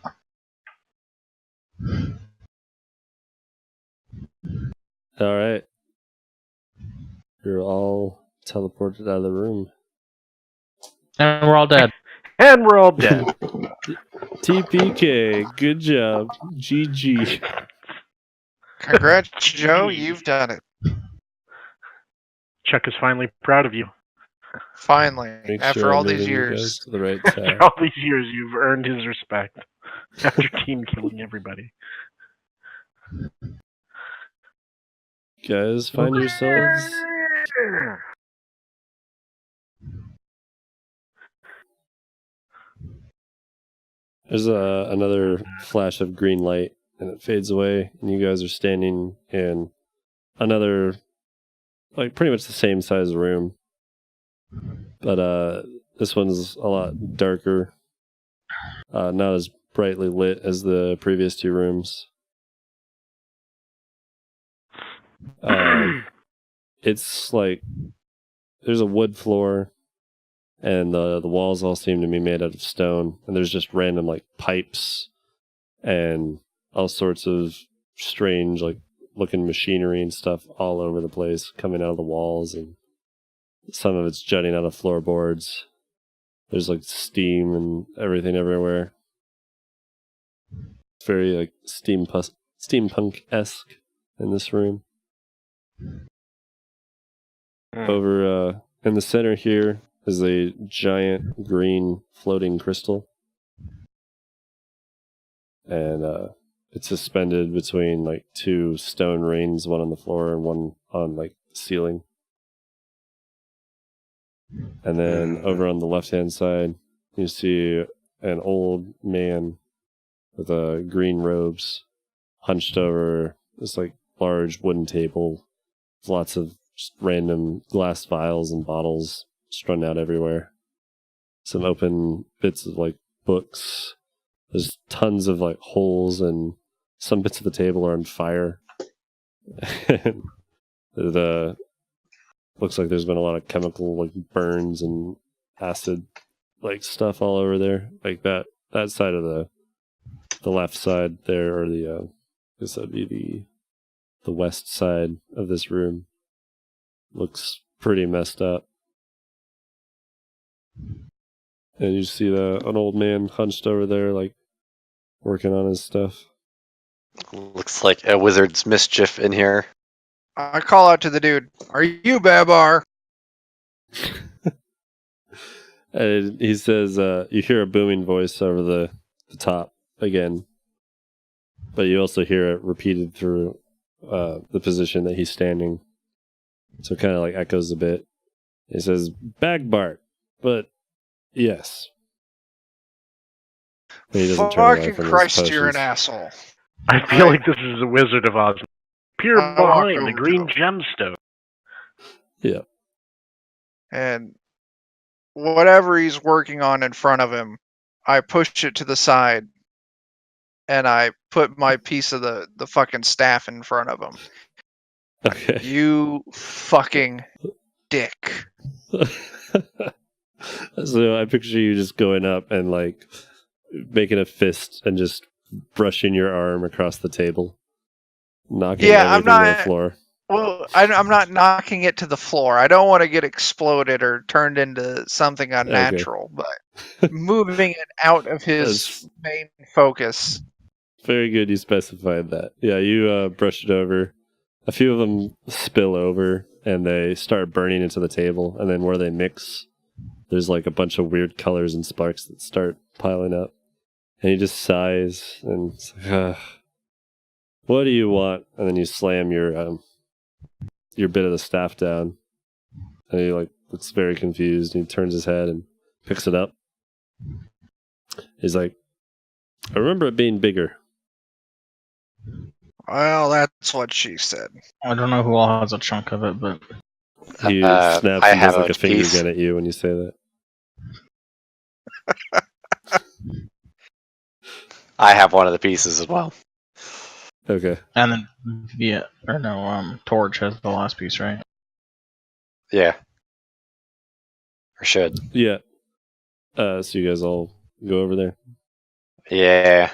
All right. You're all teleported out of the room. And we're all dead. And we're all dead. TPK, good job. GG. Congrats, Joe, you've done it. Chuck is finally proud of you. Finally. Make After sure I'm all these moving you guys years. to the right After tab. all these years, you've earned his respect. After team killing everybody. Guys, find yourselves. There's another flash of green light, and it fades away, and you guys are standing in another, like, pretty much the same size room. But this one's a lot darker, not as brightly lit as the previous two rooms. It's like there's a wood floor, and the walls all seem to be made out of stone, and there's just random like pipes and all sorts of strange like looking machinery and stuff all over the place coming out of the walls, and some of it's jutting out of floorboards. There's like steam and everything everywhere. It's very like steampunk-esque in this room. Over in the center here is a giant green floating crystal. And it's suspended between like two stone rings, one on the floor and one on like the ceiling. And then over on the left-hand side, you see an old man with green robes hunched over this like large wooden table with lots of just random glass vials and bottles strung out everywhere. Some open bits of like books. There's tons of like holes, and some bits of the table are on fire. And the looks like there's been a lot of chemical like burns and acid like stuff all over there. Like that side of the left side there, or the I guess that'd be the west side of this room, looks pretty messed up. And you see an old man hunched over there, like working on his stuff. Looks like a wizard's mischief in here. I call out to the dude, "Are you Babar?" And he says, you hear a booming voice over the top again, but you also hear it repeated through the position that he's standing. So it kind of like echoes a bit. He says, "Bagbart, but yes." And he doesn't turn away Fucking from his Christ, you're an potions. asshole. I feel like this is the Wizard of Oz. Peer I walk behind the over green to gemstone. Yeah. And whatever he's working on in front of him, I push it to the side, and I put my piece of the fucking staff in front of him. Okay. You fucking dick. So I picture you just going up and like making a fist and just brushing your arm across the table, knocking everything to the floor. Well, I'm not knocking it to the floor. I don't want to get exploded or turned into something unnatural, but moving it out of his main focus. Very good you specified that. Yeah, you brush it over. A few of them spill over and they start burning into the table, and then where they mix, there's like a bunch of weird colors and sparks that start piling up. And he just sighs and it's like, what do you want? And then you slam your bit of the staff down. And he like looks very confused, and he turns his head and picks it up. He's like, "I remember it being bigger." Well, that's what she said. I don't know who all has a chunk of it, but He snaps I and have does like a finger piece. gun at you when you say that. I have one of the pieces as well. Okay. and then Torch has the last piece, right? Yeah. Or should. Yeah. So you guys all go over there? Yeah.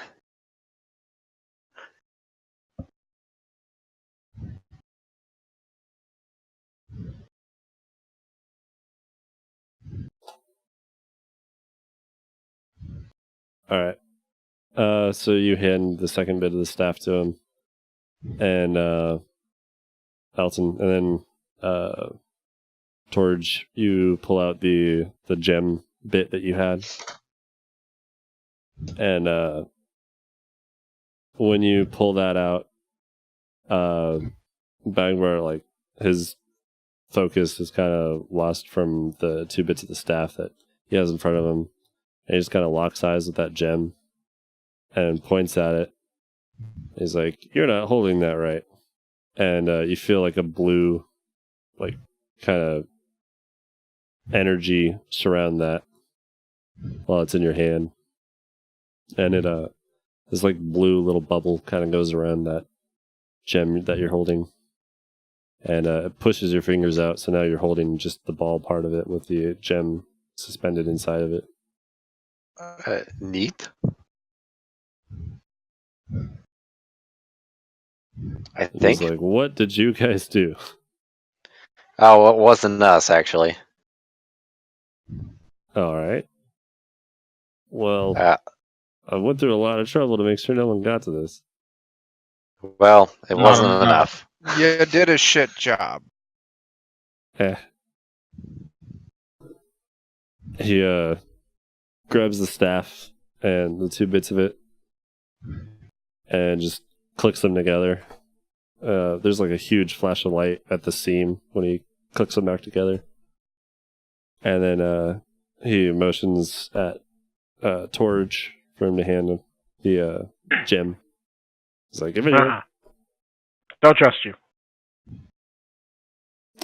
All right. So you hand the second bit of the staff to him, and Alton, and then Torge, you pull out the gem bit that you had, and when you pull that out, Bagbar, like his focus is kind of lost from the two bits of the staff that he has in front of him, and he just kind of locks eyes with that gem and points at it. He's like, "You're not holding that right." And you feel like a blue, like, kind of energy surround that while it's in your hand. And it, this, like, blue little bubble kind of goes around that gem that you're holding. and it pushes your fingers out, so now you're holding just the ball part of it with the gem suspended inside of it. Neat. I He's think. like, "What did you guys do?" Oh, it wasn't us, actually. All right. Well, Uh, I went through a lot of trouble to make sure no one got to this. well, it Not wasn't enough. enough. You did a shit job. He grabs the staff and the two bits of it and just clicks them together. There's like a huge flash of light at the seam when he clicks them back together. And then he motions at Torge for him to hand him the gem. He's like, "Give it here." Don't trust you.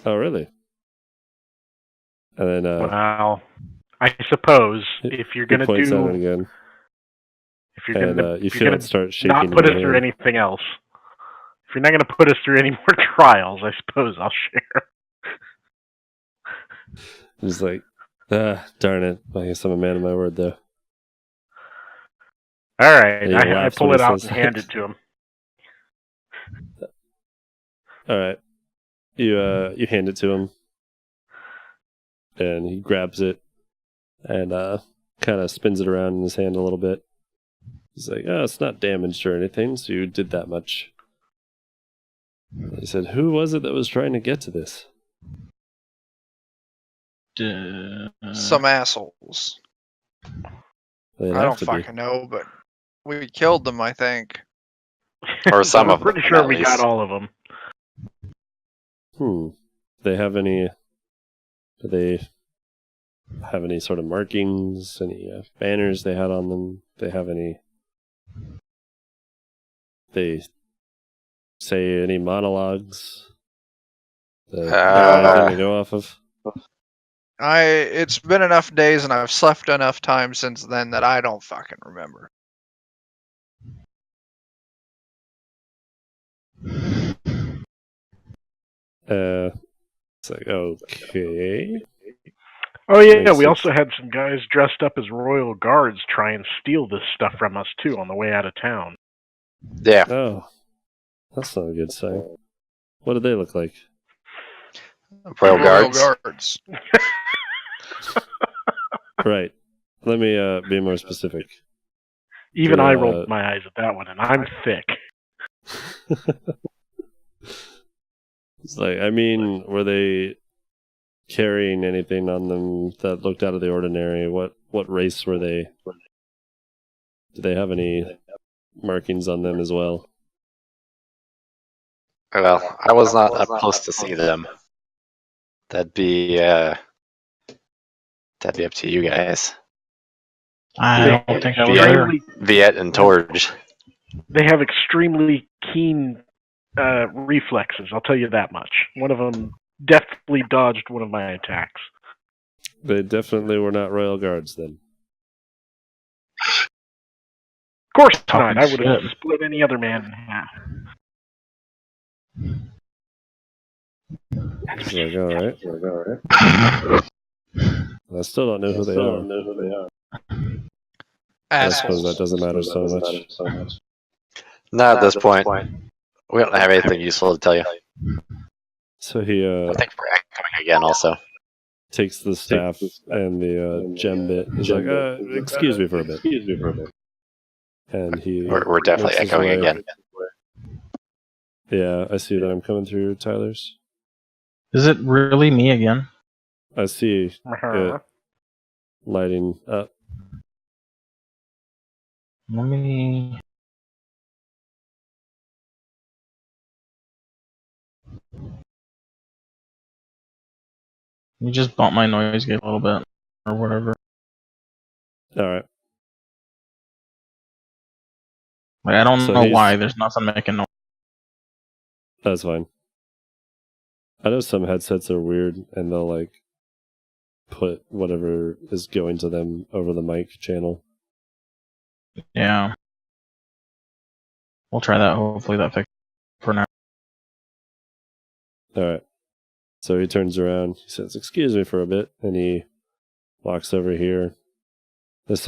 Oh, really? And then Well, I suppose if you're he gonna points at it do, again, if you're and gonna, you if feel you're it gonna start shaking. not put in us your through hand. anything else, if you're not gonna put us through any more trials, I suppose I'll share. He's like, darn it. I guess I'm a man of my word, though. All right, And he I laughs pull when it he out says and that. hand it to him. All right. You hand it to him, and he grabs it and kind of spins it around in his hand a little bit. He's like, "Oh, it's not damaged or anything, so you did that much." He said, "Who was it that was trying to get to this?" Some assholes. They'd I have don't to be. fucking know, but we killed them, I think. Or some I'm of them, pretty sure at we got least. all of them. They have any? Do they have any sort of markings? Any banners they had on them? They have any? They say any monologues? Anything to go off of? It's been enough days and I've slept enough time since then that I don't fucking remember. It's like, okay. Oh yeah, Makes we sense. also had some guys dressed up as royal guards try and steal this stuff from us too on the way out of town. Yeah. Oh, that's not a good sign. What do they look like? Royal Guards. Guards. Right. Let me be more specific. Even Do, I rolled my eyes at that one, and I'm thick. It's like, I mean, were they carrying anything on them that looked out of the ordinary? What race were they? Do they have any markings on them as well? Well, I was not up close to see them. That'd be up to you guys. I don't think I was Yeah. there. Viet and Torge. They have extremely keen reflexes, I'll tell you that much. One of them deftly dodged one of my attacks. They definitely were not royal guards then. Of course Talking not. I would have shit. split any other man in half. It's like, all right. I still don't know who they are. I suppose that doesn't matter so much. Not at this point. We don't have anything useful to tell you. So he I think we're echoing again also. takes the staff and the gem bit. He's like, excuse me for a bit. And he We're definitely makes his echoing way- again. Yeah, I see that I'm coming through Tyler's. Is it really me again? I see it lighting up. Let me. You just bump my noise gate a little bit, or whatever. All right. Like, I don't So know he's- why. There's nothing making noise. That's fine. I know some headsets are weird and they'll like put whatever is going to them over the mic channel. Yeah. We'll try that. Hopefully that fixes for now. Alright. So he turns around, he says, "Excuse me for a bit," and he walks over here. This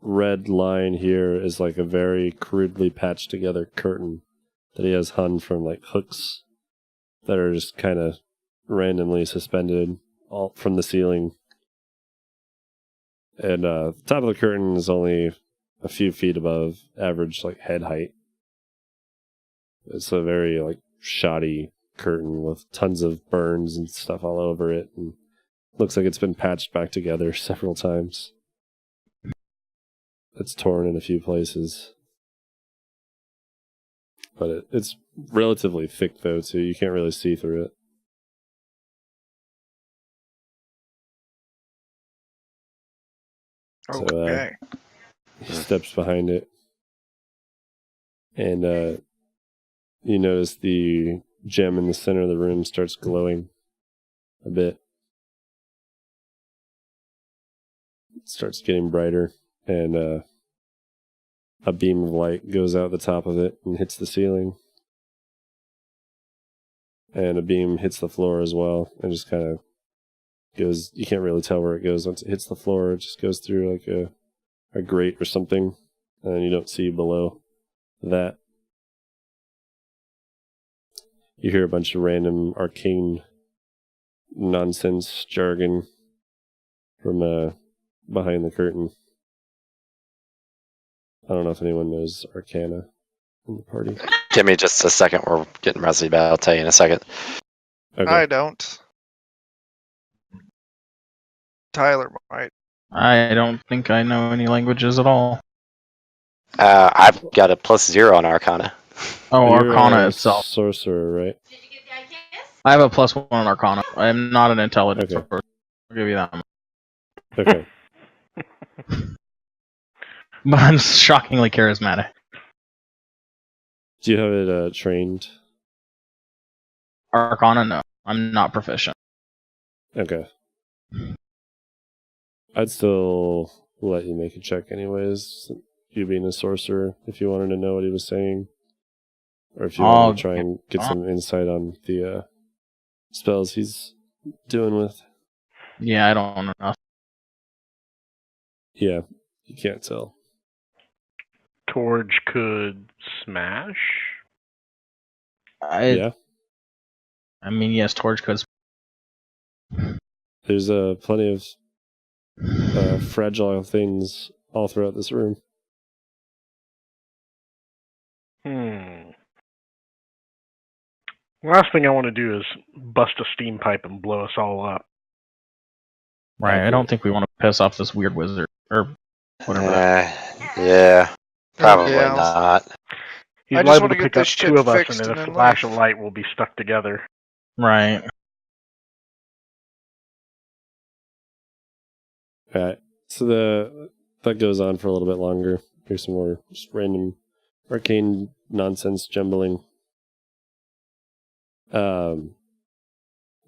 red line here is like a very crudely patched together curtain that he has hung from like hooks that are just kind of randomly suspended all from the ceiling. And the top of the curtain is only a few feet above average like head height. It's a very like shoddy curtain with tons of burns and stuff all over it, and looks like it's been patched back together several times. It's torn in a few places. But it's relatively thick, though, so you can't really see through it. So, Okay. he steps behind it. And you notice the gem in the center of the room starts glowing a bit. It starts getting brighter, and a beam of light goes out the top of it and hits the ceiling. And a beam hits the floor as well, and just kind of goes. You can't really tell where it goes. Once it hits the floor, it just goes through like a grate or something, and you don't see below that. You hear a bunch of random arcane nonsense jargon from behind the curtain. I don't know if anyone knows Arcana in the party. Give me just a second. We're getting rusty, but I'll tell you in a second. Okay. I don't. Tyler might. I don't think I know any languages at all. I've got a +0 on Arcana. Oh, You're Arcana a itself. sorcerer, right? I have a +1 on Arcana. I am not an intelligence Okay. sorcerer. I'll give you that much. Okay. But I'm shockingly charismatic. Do you have it trained? Arcana, no. I'm not proficient. Okay. I'd still let you make a check anyways, you being a sorcerer, if you wanted to know what he was saying. Or if you wanted to try and get some insight on the spells he's doing with. Yeah, I don't know enough. Yeah, you can't tell. Torch could smash. Yeah. I mean, yes, Torch could. There's plenty of fragile things all throughout this room. Last thing I want to do is bust a steam pipe and blow us all up. Right, I don't think we want to piss off this weird wizard. Or whatever. Yeah, probably Yeah. not. He's I just liable wanna to get pick up this shit two of us, fixed and in and a then flash leave. of light, we'll be stuck together. Right. Alright, so that goes on for a little bit longer. Here's some more just random arcane nonsense jumbling.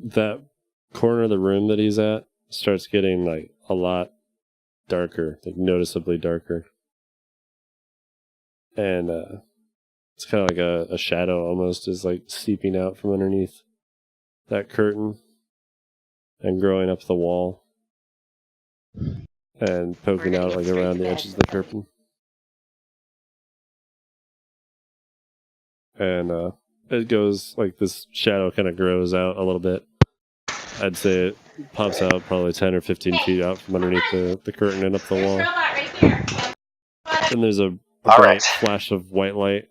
That corner of the room that he's at starts getting like a lot darker, like noticeably darker. And it's kind of like a shadow almost is like seeping out from underneath that curtain and growing up the wall and poking out like around the edges of the curtain. And it goes like this shadow kind of grows out a little bit. I'd say it pops out probably 10 or 15 feet out from underneath the curtain and up the wall. And there's a bright flash of white light,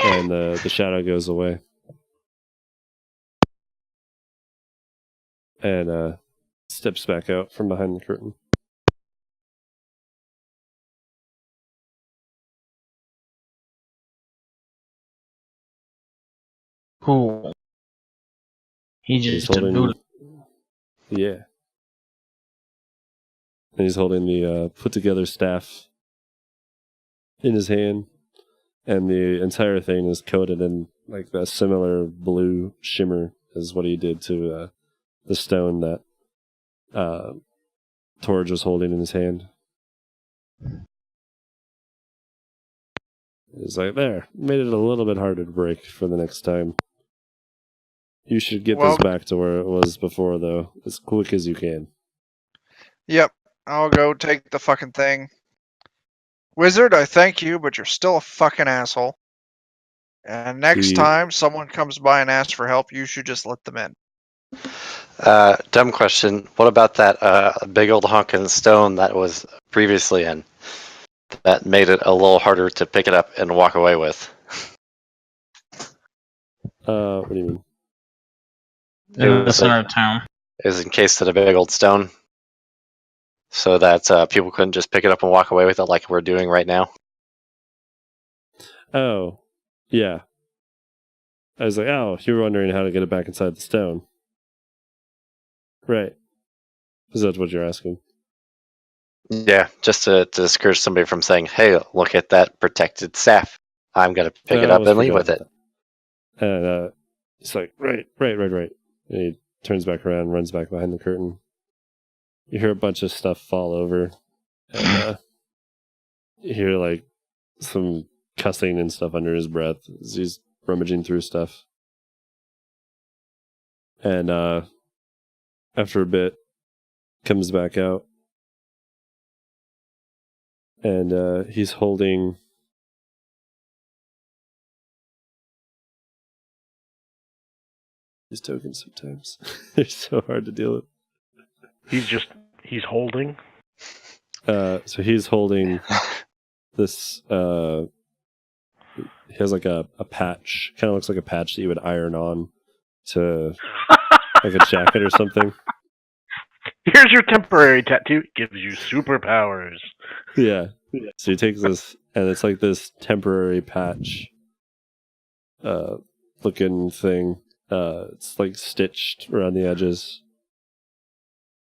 and the shadow goes away. And steps back out from behind the curtain. Cool. He just holding, yeah. And he's holding the put together staff in his hand, and the entire thing is coated in like that similar blue shimmer as what he did to the stone that Torge was holding in his hand. It's like, there, made it a little bit harder to break for the next time. You should get Well- this back to where it was before, though, as quick as you can. Yep, I'll go take the fucking thing. Wizard, I thank you, but you're still a fucking asshole. And next The- time someone comes by and asks for help, you should just let them in. Dumb question. What about that big old hunk of stone that was previously in? That made it a little harder to pick it up and walk away with. What do you mean? In the was center of town. Is encased in a big old stone, so that people couldn't just pick it up and walk away with it like we're doing right now. Oh, yeah. I was like, oh, you were wondering how to get it back inside the stone. Right. Is that what you're asking? Yeah, just to discourage somebody from saying, "Hey, look at that protected staff. I'm gonna pick it I up almost and leave forgot with it." about that. And it's like, right. And he turns back around, runs back behind the curtain. You hear a bunch of stuff fall over, and you hear like some cussing and stuff under his breath as he's rummaging through stuff. And after a bit, comes back out, and he's holding these tokens. Sometimes they're so hard to deal with. He's holding. So he's holding this. He has like a patch. Kind of looks like a patch that you would iron on to like a jacket or something. Here's your temporary tattoo. Gives you superpowers. Yeah. So he takes this, and it's like this temporary patch looking thing. It's like stitched around the edges.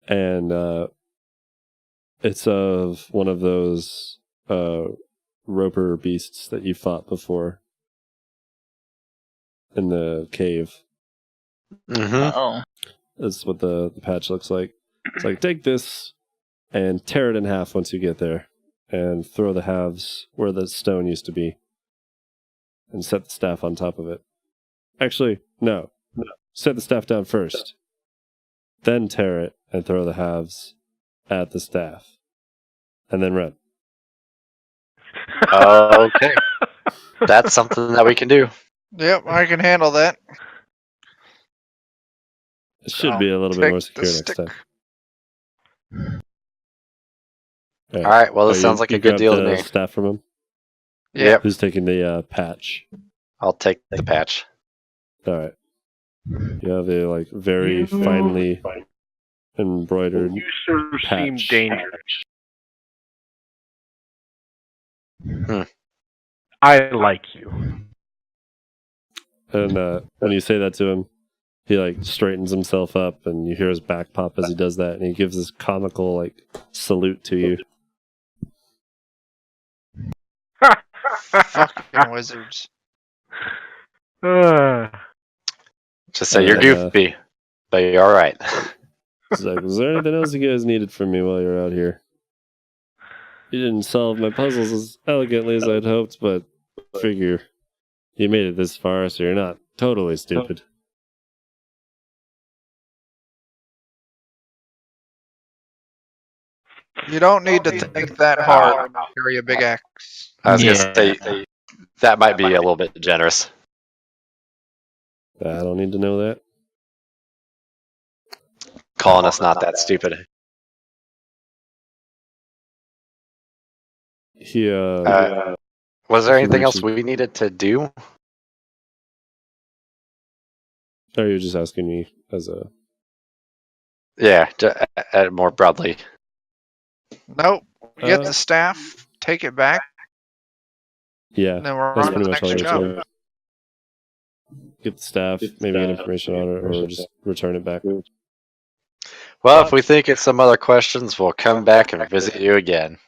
And it's of one of those roper beasts that you fought before in the cave. Mm-hmm. Oh. That's what the patch looks like. It's like, take this and tear it in half once you get there, and throw the halves where the stone used to be, and set the staff on top of it. Actually, no. Set the staff down first, then tear it and throw the halves at the staff, and then run. Okay, that's something that we can do. Yep, I can handle that. It should I'll be a little bit take more the secure next stick. time. All right. Well, this Oh, sounds like you a good grabbed deal to the me. staff from him. Yep. Who's taking the patch? I'll take the patch. All right. You have a like very You- finely embroidered You sort of seem patch. dangerous. Hmm. I like you. And when you say that to him, he like straightens himself up, and you hear his back pop as he does that, and he gives this comical like salute to you. Fucking wizards. Just say you're And, goofy, but you're all right. He's like, "Was there anything else you guys needed from me while you're out here? You didn't solve my puzzles as elegantly as I'd hoped, but figure you made it this far, so you're not totally stupid." You don't need to think that hard when you carry a big axe. I was Yeah. gonna say that might be a little bit generous. I don't need to know that. Calling us not that stupid. He Was there anything else we needed to do? Or you're just asking me as a... Yeah, more broadly. Nope. Get Uh, the staff, take it back, Yeah, and then we're that's on to the pretty much all next you're job. doing. Get the staff, maybe get information on it, or just return it back. Well, if we think of some other questions, we'll come back and visit you again.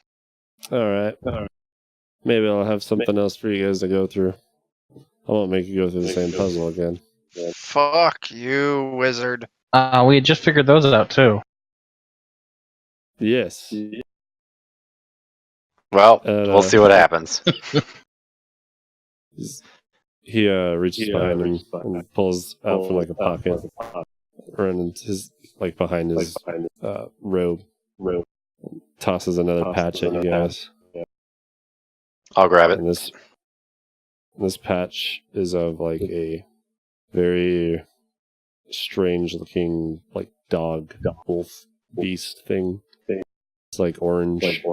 All right. Maybe I'll have something else for you guys to go through. I won't make you go through the same puzzle again. Fuck you, wizard. We had just figured those out too. Yes. Well, And, we'll see what happens. He's He reaches behind him and pulls out from like a pocket around his behind his robe. Tosses another patch at you guys. I'll grab it. And this patch is of like a very strange looking dog, wolf, beast thing. It's like orange.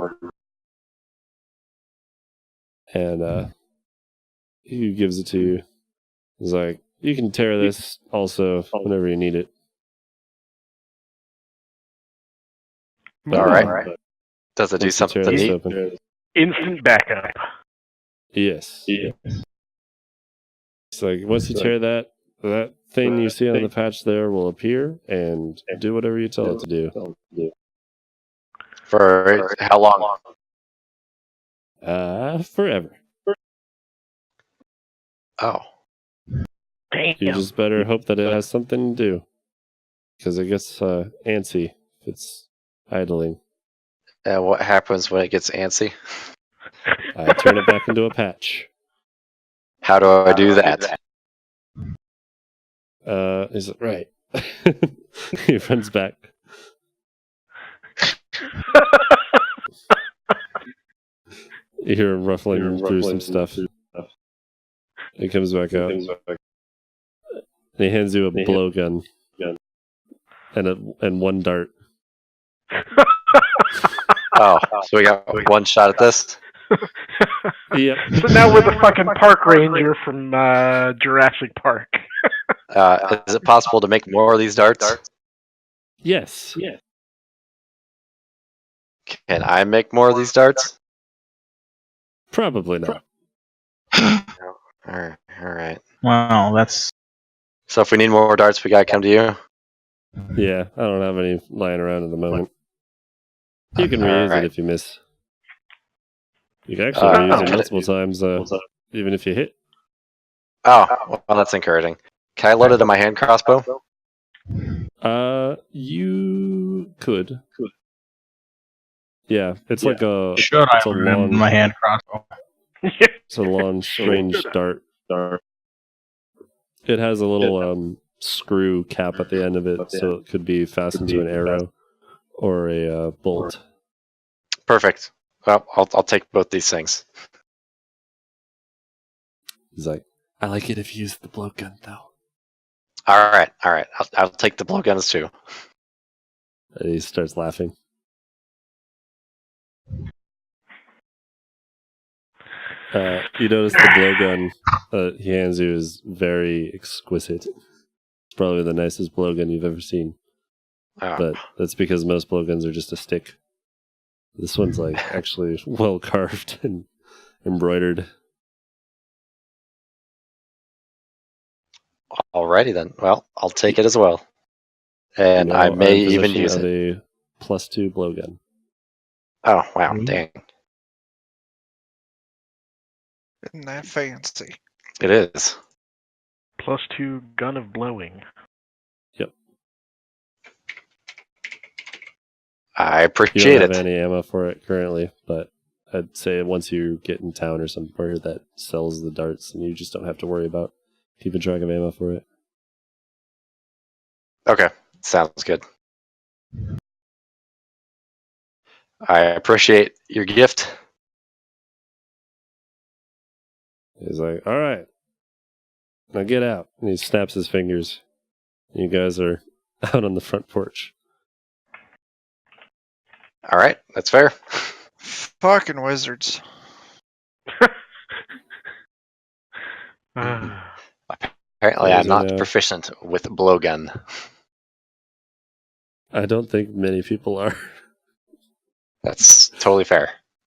And he gives it to you. He's like, you can tear this also whenever you need it. All right. Does it do Once you something tear this neat? open. Instant backup. Yes. It's like once you tear that thing you see on the patch there will appear and do whatever you tell it to do. For how long? Forever. Oh. Damn. You just better hope that it has something to do. Because it gets antsy if it's idling. And what happens when it gets antsy? I turn it back into a patch. How do I do that? Is it right? He runs back. You hear him ruffling through some stuff. He comes back out. And he hands you a blowgun. And one dart. Oh, so we got one shot at this? Yep. So now we're the fucking park ranger from Jurassic Park. Is it possible to make more of these darts? Yes. Can I make more of these darts? Probably not. All right. Wow, that's So if we need more darts, we gotta come to you. Yeah, I don't have any lying around at the moment. You can reuse it if you miss. You can actually reuse it multiple times, even if you hit. Oh, well, that's encouraging. Can I load it in my hand crossbow? You could. Yeah, it's like a. should I It's a remember long. my hand crossbow? It's a long, strange dart. It has a little screw cap at the end of it, so it could be fastened to an arrow or a bolt. Perfect. Well, I'll take both these things. He's like, I like it if you use the blowgun, though. All right. I'll take the blowguns too. And he starts laughing. You notice the blowgun he hands you is very exquisite. It's probably the nicest blowgun you've ever seen. Oh. But that's because most blowguns are just a stick. This one's actually well carved and embroidered. Alrighty then. Well, I'll take it as well. And You I now may are in even possession use of it. a +2 blowgun. Oh, wow. Dang. Isn't that fancy? It is. +2 gun of blowing. Yep. I You appreciate don't have it. any ammo for it currently, but I'd say once you get in town or somewhere that sells the darts, and you just don't have to worry about keeping track of ammo for it. Okay. Sounds good. I appreciate your gift. He's like, all right, now get out. And he snaps his fingers. You guys are out on the front porch. All right. That's fair. Fucking wizards. Apparently, I'm not proficient with blowgun. I don't think many people are. That's totally fair.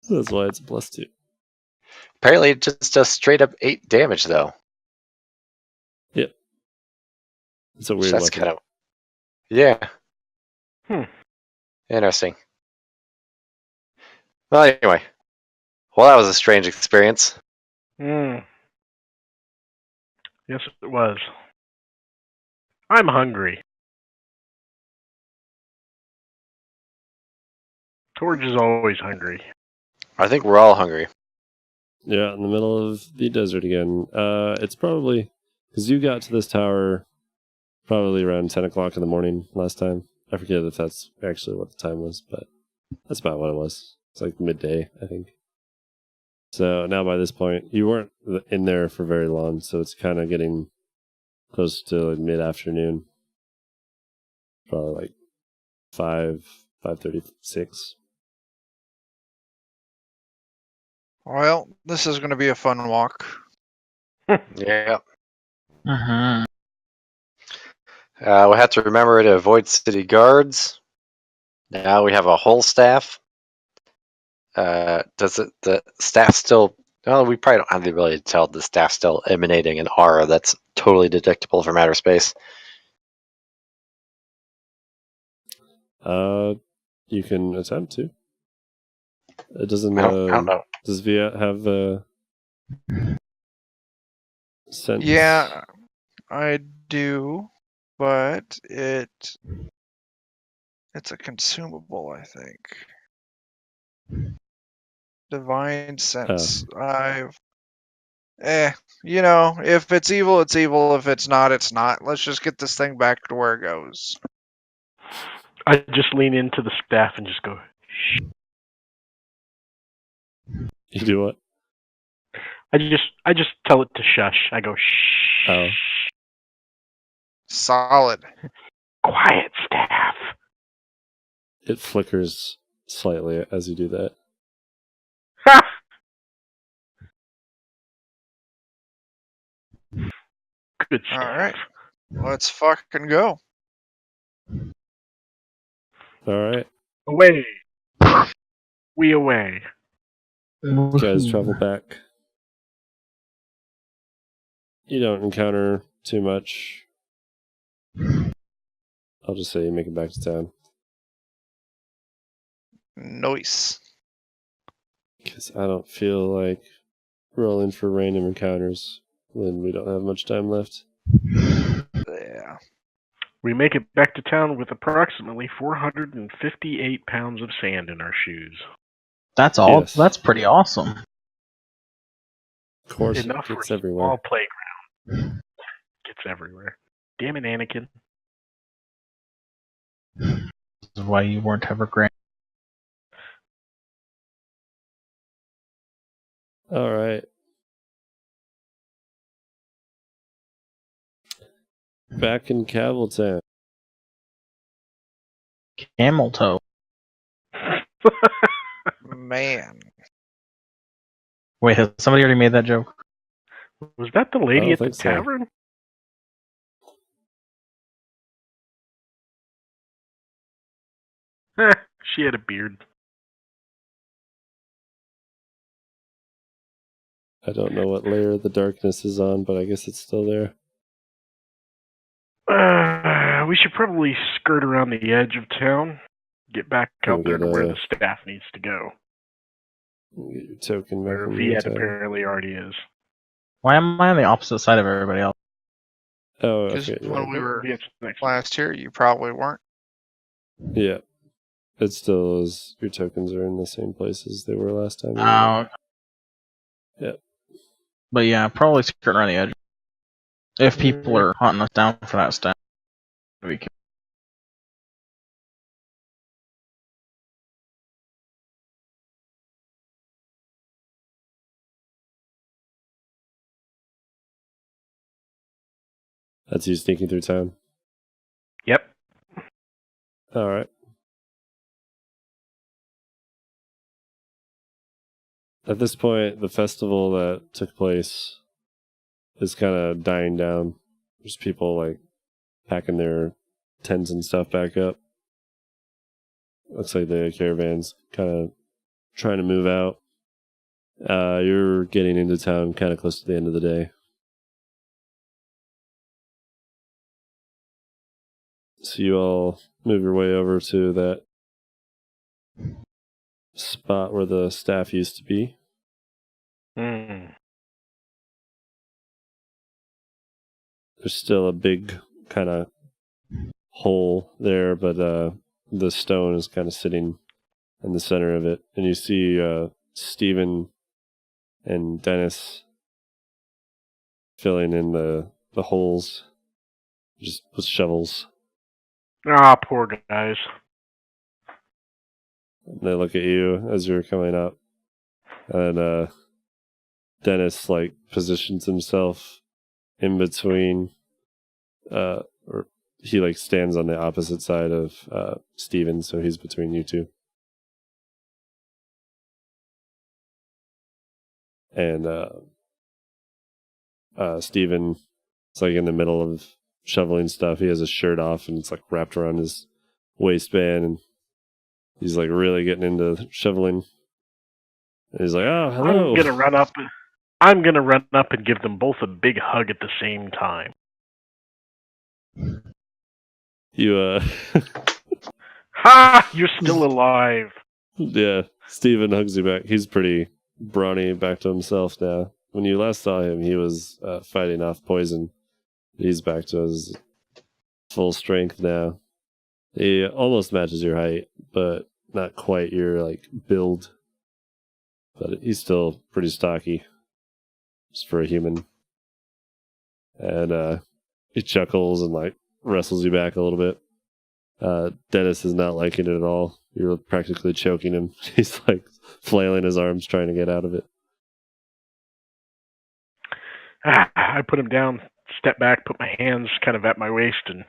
That's why it's a +2. Apparently, it just does straight up 8 damage, though. Yep. It's a weird That's weapon. kind of... Yeah. Hmm. Interesting. Well, anyway. Well, that was a strange experience. Yes, it was. I'm hungry. Torge is always hungry. I think we're all hungry. You're out in the middle of the desert again. It's probably because you got to this tower probably around 10 o'clock in the morning last time. I forget if that's actually what the time was, but that's about what it was. It's like midday, I think. So now by this point, you weren't in there for very long, so it's kind of getting close to like mid-afternoon. Probably like 5:36. Well, this is going to be a fun walk. Yeah. Mm-hmm. We have to remember to avoid city guards. Now we have a whole staff. Does the staff still? Well, we probably don't have the ability to tell the staff still emanating an aura that's totally detectable from outer space. You can attempt to. It doesn't. I don't know. Does Viet have sense? Yeah, I do, but it's a consumable, I think. Divine sense. If it's evil, it's evil. If it's not, it's not. Let's just get this thing back to where it goes. I just lean into the staff and just go, shh. You do what? I just tell it to shush. I go, shh. Oh. Solid. Quiet, staff. It flickers slightly as you do that. Ha! Good staff. All right. Let's fucking go. All right. Away. We away. You guys travel back. You don't encounter too much. I'll just say you make it back to town. Nice. Because I don't feel like rolling for random encounters when we don't have much time left. Yeah. We make it back to town with approximately 458 pounds of sand in our shoes. That's all. Yes. That's pretty awesome. Of course, Enough it for gets a everywhere. small playground. Gets everywhere. Damn it, Anakin. This is why you weren't ever grand. All right. Back in Cavaltown. Camel toe. Man. Wait, has somebody already made that joke? Was that the I lady don't at the think so. tavern? She had a beard. I don't know what layer the darkness is on, but I guess it's still there. We should probably skirt around the edge of town. Get back out We'll there to get where a- the staff needs to go. Get your token back Where from Viet the town. apparently already is. Why am I on the opposite side of everybody else? Oh, Because okay. You're when right. we were Viet's next. last here, you probably weren't. Yeah. It still is. Your tokens are in the same place as they were last time. Yep. But yeah, probably skirting around the edge. If people are hunting us down for that stuff, we can. That's you sneaking through town. Yep. All right. At this point, the festival that took place is kind of dying down. There's people like packing their tents and stuff back up. Looks like the caravan's kind of trying to move out. You're getting into town kind of close to the end of the day. So you all move your way over to that spot where the staff used to be. Mm. There's still a big kind of hole there, but the stone is kind of sitting in the center of it. And you see Stephen and Dennis filling in the holes just with shovels. Ah, poor guys. And they look at you as you're coming up, and Dennis like positions himself in between, or he like stands on the opposite side of Steven, so he's between you two. And Steven is like in the middle of shoveling stuff. He has his shirt off and it's like wrapped around his waistband, and he's like really getting into shoveling. And he's like, "Oh, hello." I'm gonna run up and give them both a big hug at the same time. You Ha! You're still alive. yeah, Steven hugs you back. He's pretty brawny back to himself now. When you last saw him, he was fighting off poison. He's back to his full strength now. He almost matches your height, but not quite your like build. But he's still pretty stocky, just for a human. And he chuckles and like wrestles you back a little bit. Dennis is not liking it at all. You're practically choking him. He's like flailing his arms trying to get out of it. I put him down, step back, put my hands kind of at my waist, and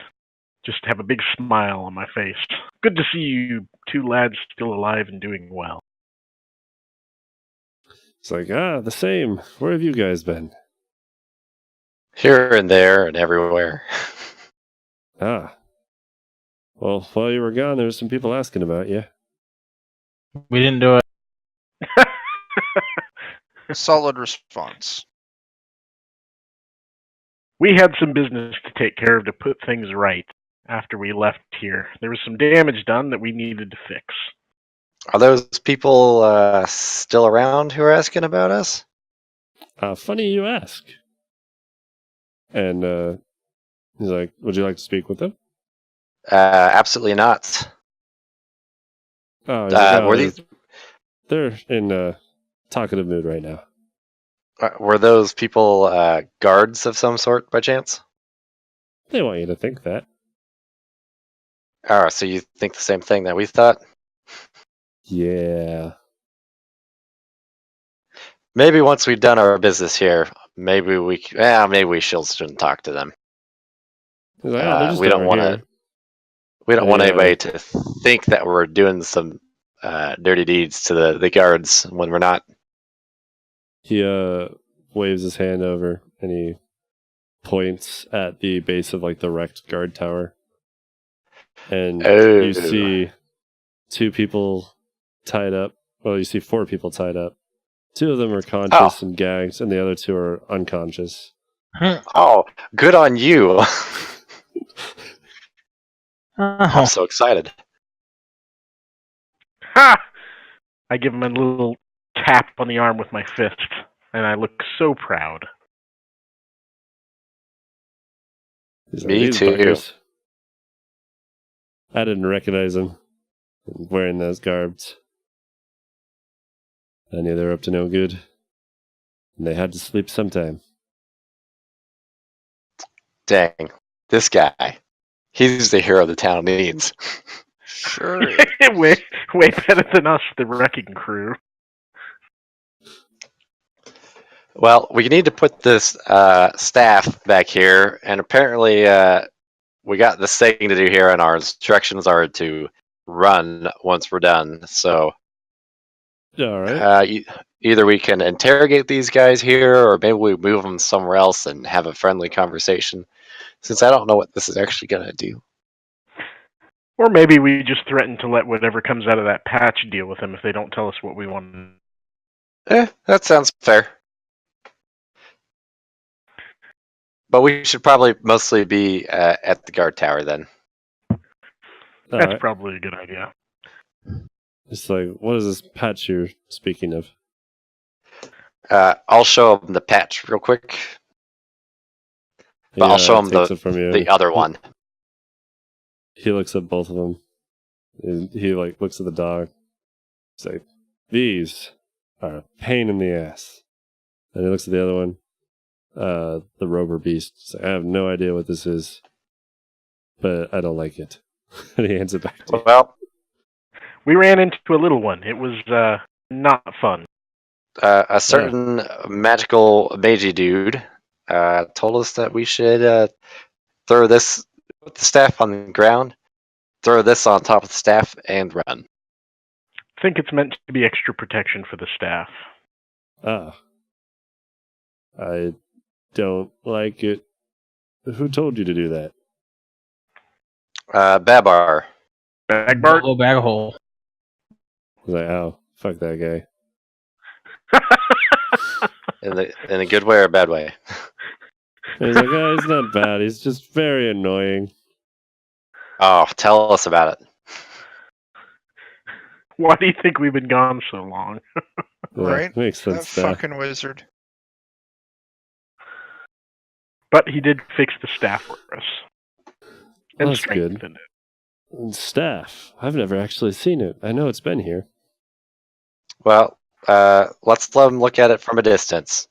just have a big smile on my face. Good to see you two lads still alive and doing well. It's like, the same. Where have you guys been? Here and there and everywhere. Well, while you were gone, there were some people asking about you. We didn't do it. Solid response. We had some business to take care of to put things right after we left here. There was some damage done that we needed to fix. Are those people still around who are asking about us? Funny you ask. And he's like, would you like to speak with them? Absolutely not. Oh, he's like, Were these they're in a talkative mood right now. were those people guards of some sort by chance? They want you to think that. Oh, so you think the same thing that we thought? Yeah. Maybe once we've done our business here, maybe we shouldn't talk to them. He's like, they're just we don't over want here. to. We don't want Yeah. anybody to think that we're doing some dirty deeds to the guards when we're not. He waves his hand over and he points at the base of like the wrecked guard tower. And you see two people tied up. Well, you see four people tied up. Two of them are conscious and gagged, and the other two are unconscious. Oh, good on you. I'm Oh, so excited. Ha! I give him a little tap on the arm with my fist, and I look so proud. He's Me "These too." buggers." I didn't recognize him wearing those garbs. I knew they were up to no good. And they had to sleep sometime. Dang, this guy. He's the hero the town needs. Sure. way better than us, the wrecking crew. Well, we need to put this staff back here, and apparently we got this thing to do here, and our instructions are to run once we're done. So, All right. either we can interrogate these guys here, or maybe we move them somewhere else and have a friendly conversation, since I don't know what this is actually going to do. Or maybe we just threaten to let whatever comes out of that patch deal with them if they don't tell us what we want. That sounds fair. But we should probably mostly be at the guard tower then. That's probably a good idea. It's like, what is this patch you're speaking of? I'll show them the patch real quick. But I'll show them takes it from you. the other one. He looks at both of them. And he like looks at the dog. He's like, these are a pain in the ass. And he looks at the other one, the rover beast. He's like, I have no idea what this is, but I don't like it. And he hands it back to you. Well, We ran into a little one. It was not fun. a certain magical magey dude told us that we should throw this with the staff on the ground, throw this on top of the staff, and run. I think it's meant to be extra protection for the staff. Ah. I don't like it. Who told you to do that? Babar. Bagbart? Hello, bag of hole. I was like, oh, fuck that guy. In a good way or a bad way? And he's like, oh, he's not bad. He's just very annoying. Oh, tell us about it. Why do you think we've been gone so long? Yeah, Right? makes That sense. That fucking wizard. But he did fix the staff for us. And That's good. strengthened And staff. I've never actually seen it. I know it's been here. Well, let's let him look at it from a distance.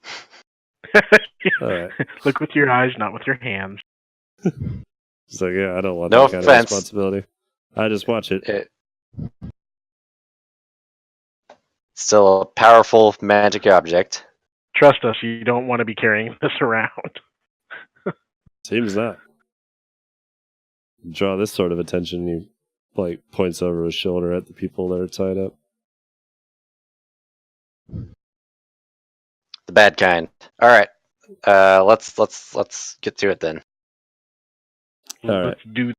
it. All right. Look with your eyes, not with your hands. It's like, yeah, I don't want No that kind of offense. responsibility. I just watch it. Still a powerful magic object. Trust us, you don't want to be carrying this around. Seems not. Draw this sort of attention, he like points over his shoulder at the people that are tied up. The bad kind. All right. Let's get to it then. All right. Let's do.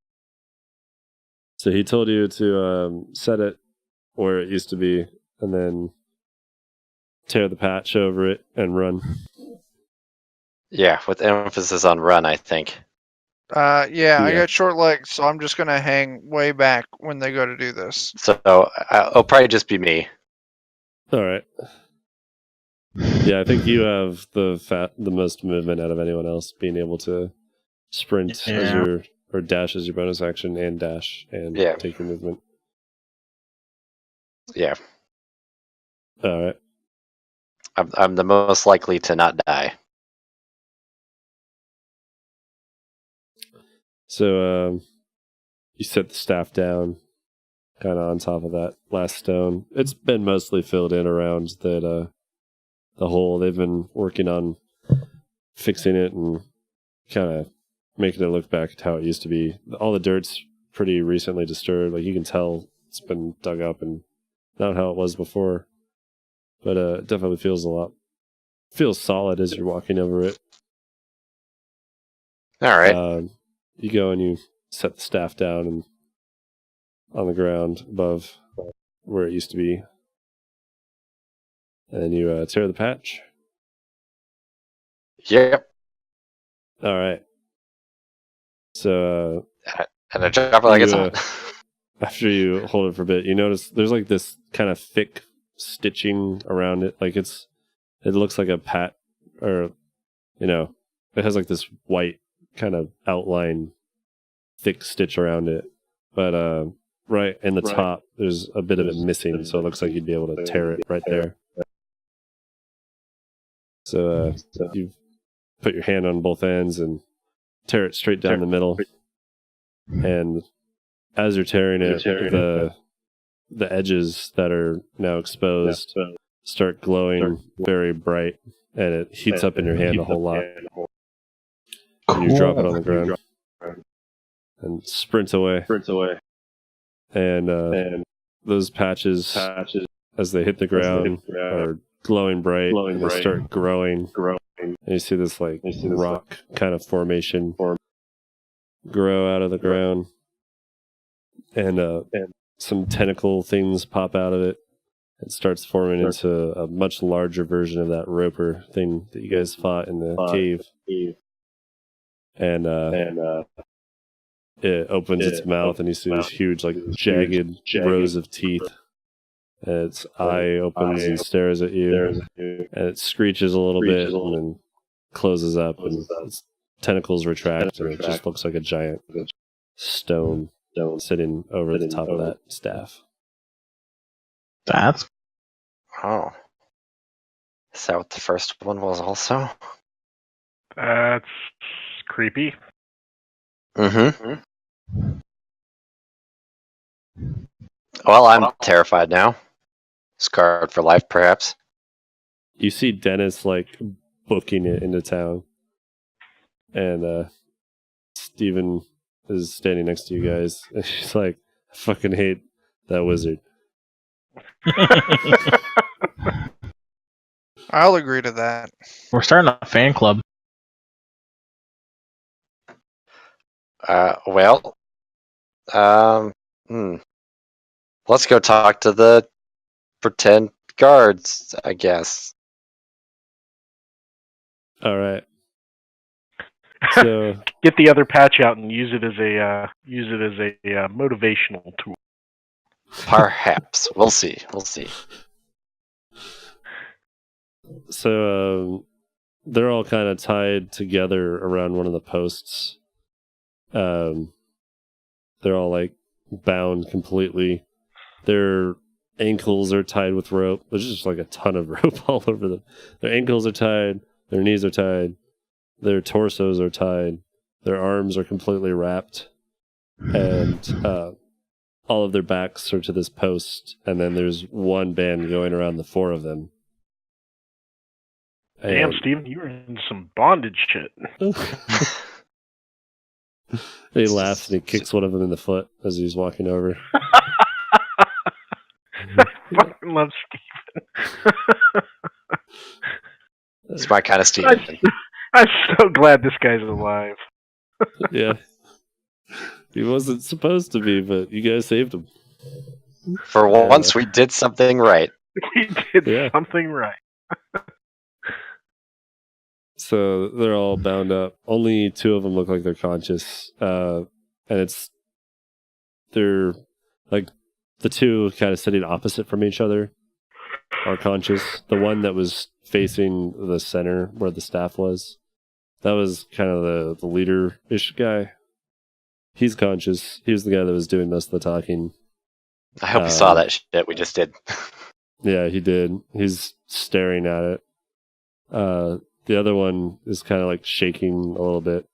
So he told you to set it where it used to be, and then tear the patch over it and run. Yeah, with emphasis on run, I think. Yeah, I Yeah. got short legs, so I'm just gonna hang way back when they go to do this. So it'll probably just be me. All right. Yeah, I think you have the most movement out of anyone else, being able to sprint as Yeah. your or dash as your bonus action, and dash and Yeah. take your movement. Yeah, All right. I'm the most likely to not die. So you set the staff down, kind of on top of that last stone. It's been mostly filled in around that the hole. They've been working on fixing it and kind of making it look back at how it used to be. All the dirt's pretty recently disturbed. Like, you can tell it's been dug up and not how it was before. But it definitely feels solid as you're walking over it. All right. You go and you set the staff down and on the ground above where it used to be. And then you tear the patch. Yep. All right. So And I drop it like it's You, hot. after you hold it for a bit, you notice there's like this kind of thick stitching around it. Like, it looks like a pat, or, it has like this white kind of outline, thick stitch around it. But right in the top, there's a bit of it missing, so it looks like you'd be able to tear it right there. So you put your hand on both ends and tear it straight down the middle. And as you're tearing it, the edges that are now exposed start glowing very bright, and it heats up in your hand a whole lot. And you drop it on the ground and sprint away. And those patches, as they hit the ground, are glowing bright, and they start growing. And you see this like rock kind of formation grow out of the ground, and some tentacle things pop out of it. It starts forming into a much larger version of that roper thing that you guys fought in the cave. And it opens its mouth, and you see these huge, like, jagged rows of teeth. And its eye opens and stares at you, and it screeches a little bit and then closes up, and its tentacles retract, and it just looks like a giant stone sitting over the top of that staff. That's Oh. Is that what the first one was also? That's creepy. Mm-hmm. Well, I'm terrified now. Scarred for life, perhaps. You see Dennis like booking it into town, and Steven is standing next to you guys, and she's like, "I fucking hate that wizard." I'll agree to that. We're starting a fan club. Well, let's go talk to the pretend guards, I guess. All right. So Get the other patch out and use it as a motivational tool. Perhaps. We'll see. We'll see. So they're all kind of tied together around one of the posts. They're all like bound completely. Their ankles are tied with rope. There's just like a ton of rope all over them. Their ankles are tied. Their knees are tied. Their torsos are tied. Their arms are completely wrapped. And all of their backs are to this post. And then there's one band going around the four of them. Damn, And Steven, you were in some bondage shit. he laughs and he kicks one of them in the foot as he's walking over. I fucking love Steven. It's my kind of Steven. I'm so glad this guy's alive. Yeah. He wasn't supposed to be, but you guys saved him. For once, we did something right. We did Yeah. something right. So they're all bound up. Only two of them look like they're conscious. And they're like the two kind of sitting opposite from each other are conscious. The one that was facing the center where the staff was, that was kind of the leader-ish guy. He's conscious. He was the guy that was doing most of the talking. I hope you saw that shit we just did. Yeah, he did. He's staring at it. The other one is kind of like shaking a little bit.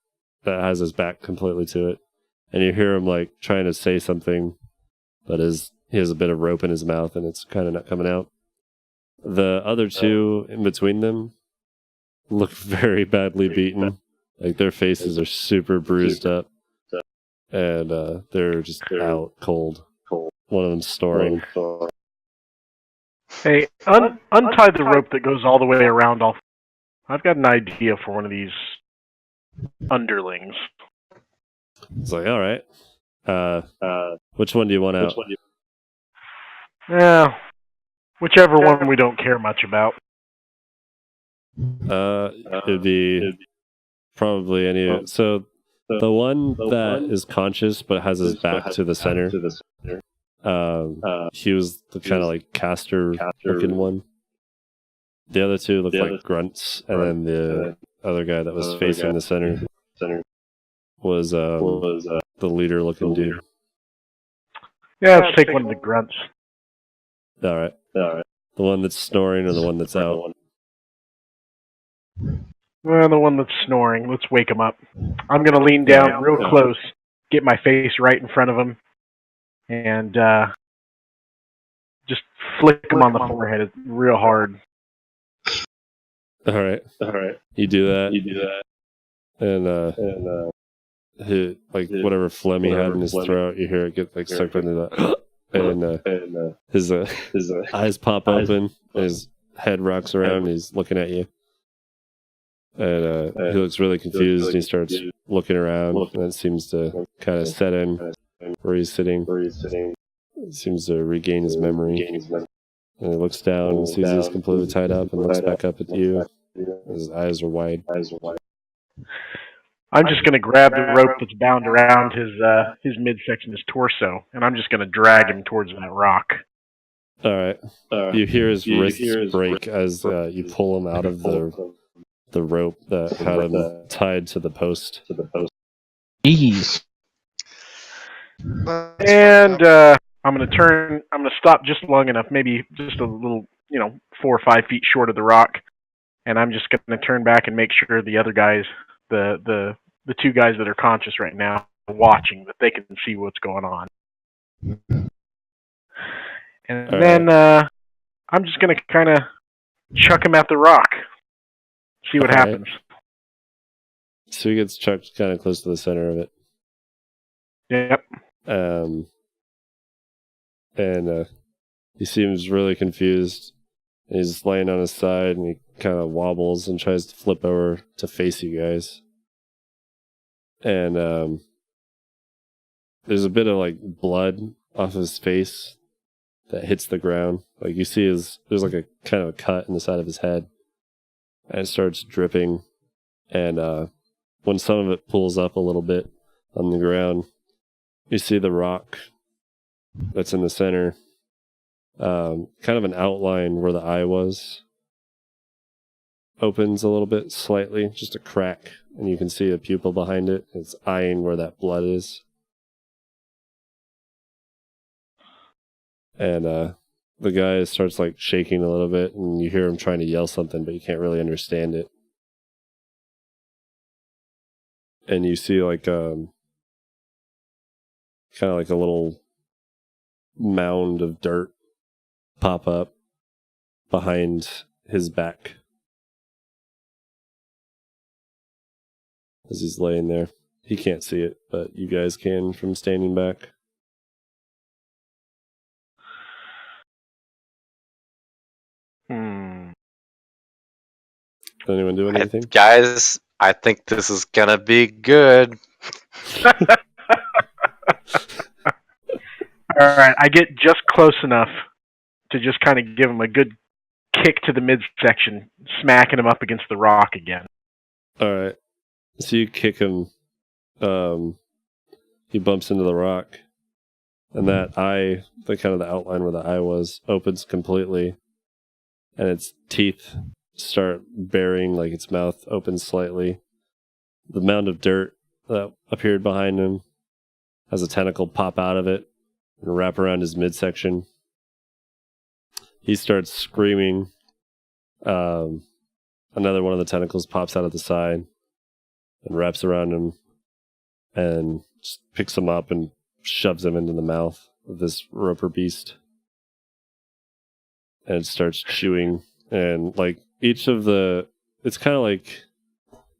That has his back completely to it. And you hear him like trying to say something, but he has a bit of rope in his mouth and it's kind of not coming out. The other two in between them look very badly beaten. Like their faces are super bruised up. And they're just out cold. One of them's snoring. Hey, untie the rope that goes all the way around. I've got an idea for one of these underlings. It's like, all right. Which one do you want out? Yeah, whichever one we don't care much about. It'd be probably any. So the one that is conscious but has his back to the center. He was the kind of like caster looking one. The other two look like grunts, and then the other guy that was facing the center was the leader looking dude. Yeah, let's take one of the grunts. All right. The one that's snoring or the one that's out? Well, the one that's snoring. Let's wake him up. I'm going to lean down real close, get my face right in front of him, and just flick him on the forehead real hard. All right. You do that. And he, like whatever phlegm he had in his throat, you hear it get like sucked into that. And his eyes pop open, his head rocks around, and he's looking at you. And he looks really confused, and he starts looking around, and it seems to kind of set in where he's sitting. It seems to regain his memory. And he looks down and sees he's completely tied up and looks back up at you. His eyes are wide. I'm just going to grab the rope that's bound around his midsection, his torso, and I'm just going to drag him towards that rock. All right. You hear his wrists break as you pull him out of the rope that had him tied to the post. Ease. And I'm going to stop just long enough, maybe just a little 4 or 5 feet short of the rock, and I'm just going to turn back and make sure the other guys, the 2 guys that are conscious right now, are watching, that they can see what's going on. And then I'm just going to kind of chuck him at the rock, see what happens. So he gets chucked kind of close to the center of it. Yep. And he seems really confused. He's laying on his side, and he kind of wobbles and tries to flip over to face you guys. And there's a bit of like blood off his face that hits the ground. Like you see there's like a kind of a cut in the side of his head, and it starts dripping. And when some of it pulls up a little bit on the ground, you see the rock that's in the center, kind of an outline where the eye was, opens a little bit slightly, just a crack, and you can see a pupil behind it. It's eyeing where that blood is. And the guy starts like shaking a little bit, and you hear him trying to yell something, but you can't really understand it. And you see like kind of like a little mound of dirt pop up behind his back as he's laying there. He can't see it, but you guys can from standing back. Anyone doing anything? Guys, I think this is gonna be good. Alright, I get just close enough to just kind of give him a good kick to the midsection, smacking him up against the rock again. Alright. So you kick him. He bumps into the rock. And that eye, the kind of the outline where the eye was, opens completely. And its teeth start baring, like its mouth opens slightly. The mound of dirt that appeared behind him has a tentacle pop out of it and wrap around his midsection. He starts screaming. Another one of the tentacles pops out of the side and wraps around him and just picks him up and shoves him into the mouth of this roper beast. And it starts chewing. And like each of it's kind of like,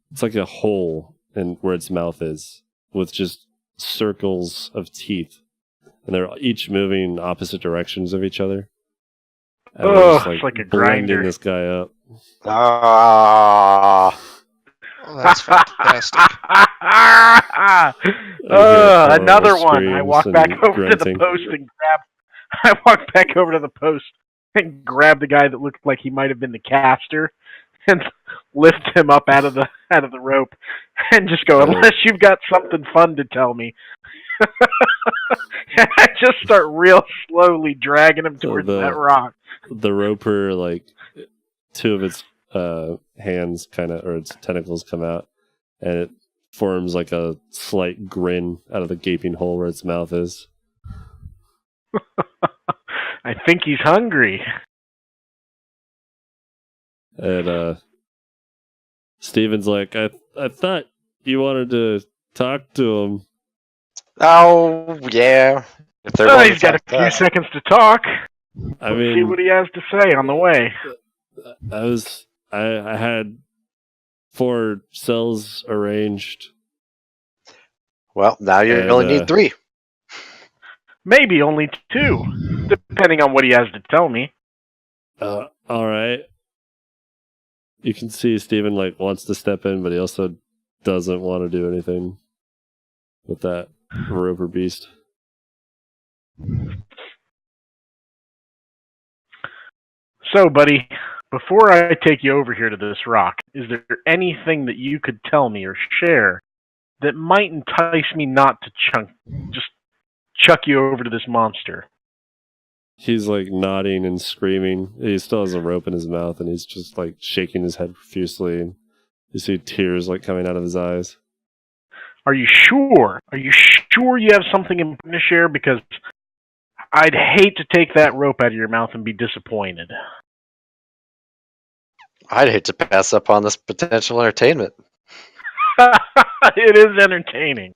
it's like a hole in where its mouth is with just circles of teeth. And they're each moving in opposite directions of each other. And it's like a blending grinder. this guy up. Ah, Oh, that's fantastic. Another one. I walk back over to the grunting. post and grab. I walk back over to the post and grab the guy that looked like he might have been the caster, and lift him up out of the rope, and just go, unless you've got something fun to tell me. And I just start real slowly dragging him towards that rock. The roper, like, two of its hands kind of, or its tentacles come out, and it forms like a slight grin out of the gaping hole where its mouth is. I think he's hungry. And Steven's like, I thought you wanted to talk to him. oh yeah. If they're going He's to got a talk few that. seconds to talk. I Let's see mean, what he has to say on the way. I had 4 cells arranged. Well, now you And, only need 3. Maybe only 2, depending on what he has to tell me. All right. You can see Steven like wants to step in, but he also doesn't want to do anything with that roper beast. So, buddy, before I take you over here to this rock, is there anything that you could tell me or share that might entice me not to just chuck you over to this monster? He's like nodding and screaming. He still has a rope in his mouth, and he's just like shaking his head profusely. And you see tears like coming out of his eyes. Are you sure? Are you sure you have something important to share? Because I'd hate to take that rope out of your mouth and be disappointed. I'd hate to pass up on this potential entertainment. It is entertaining.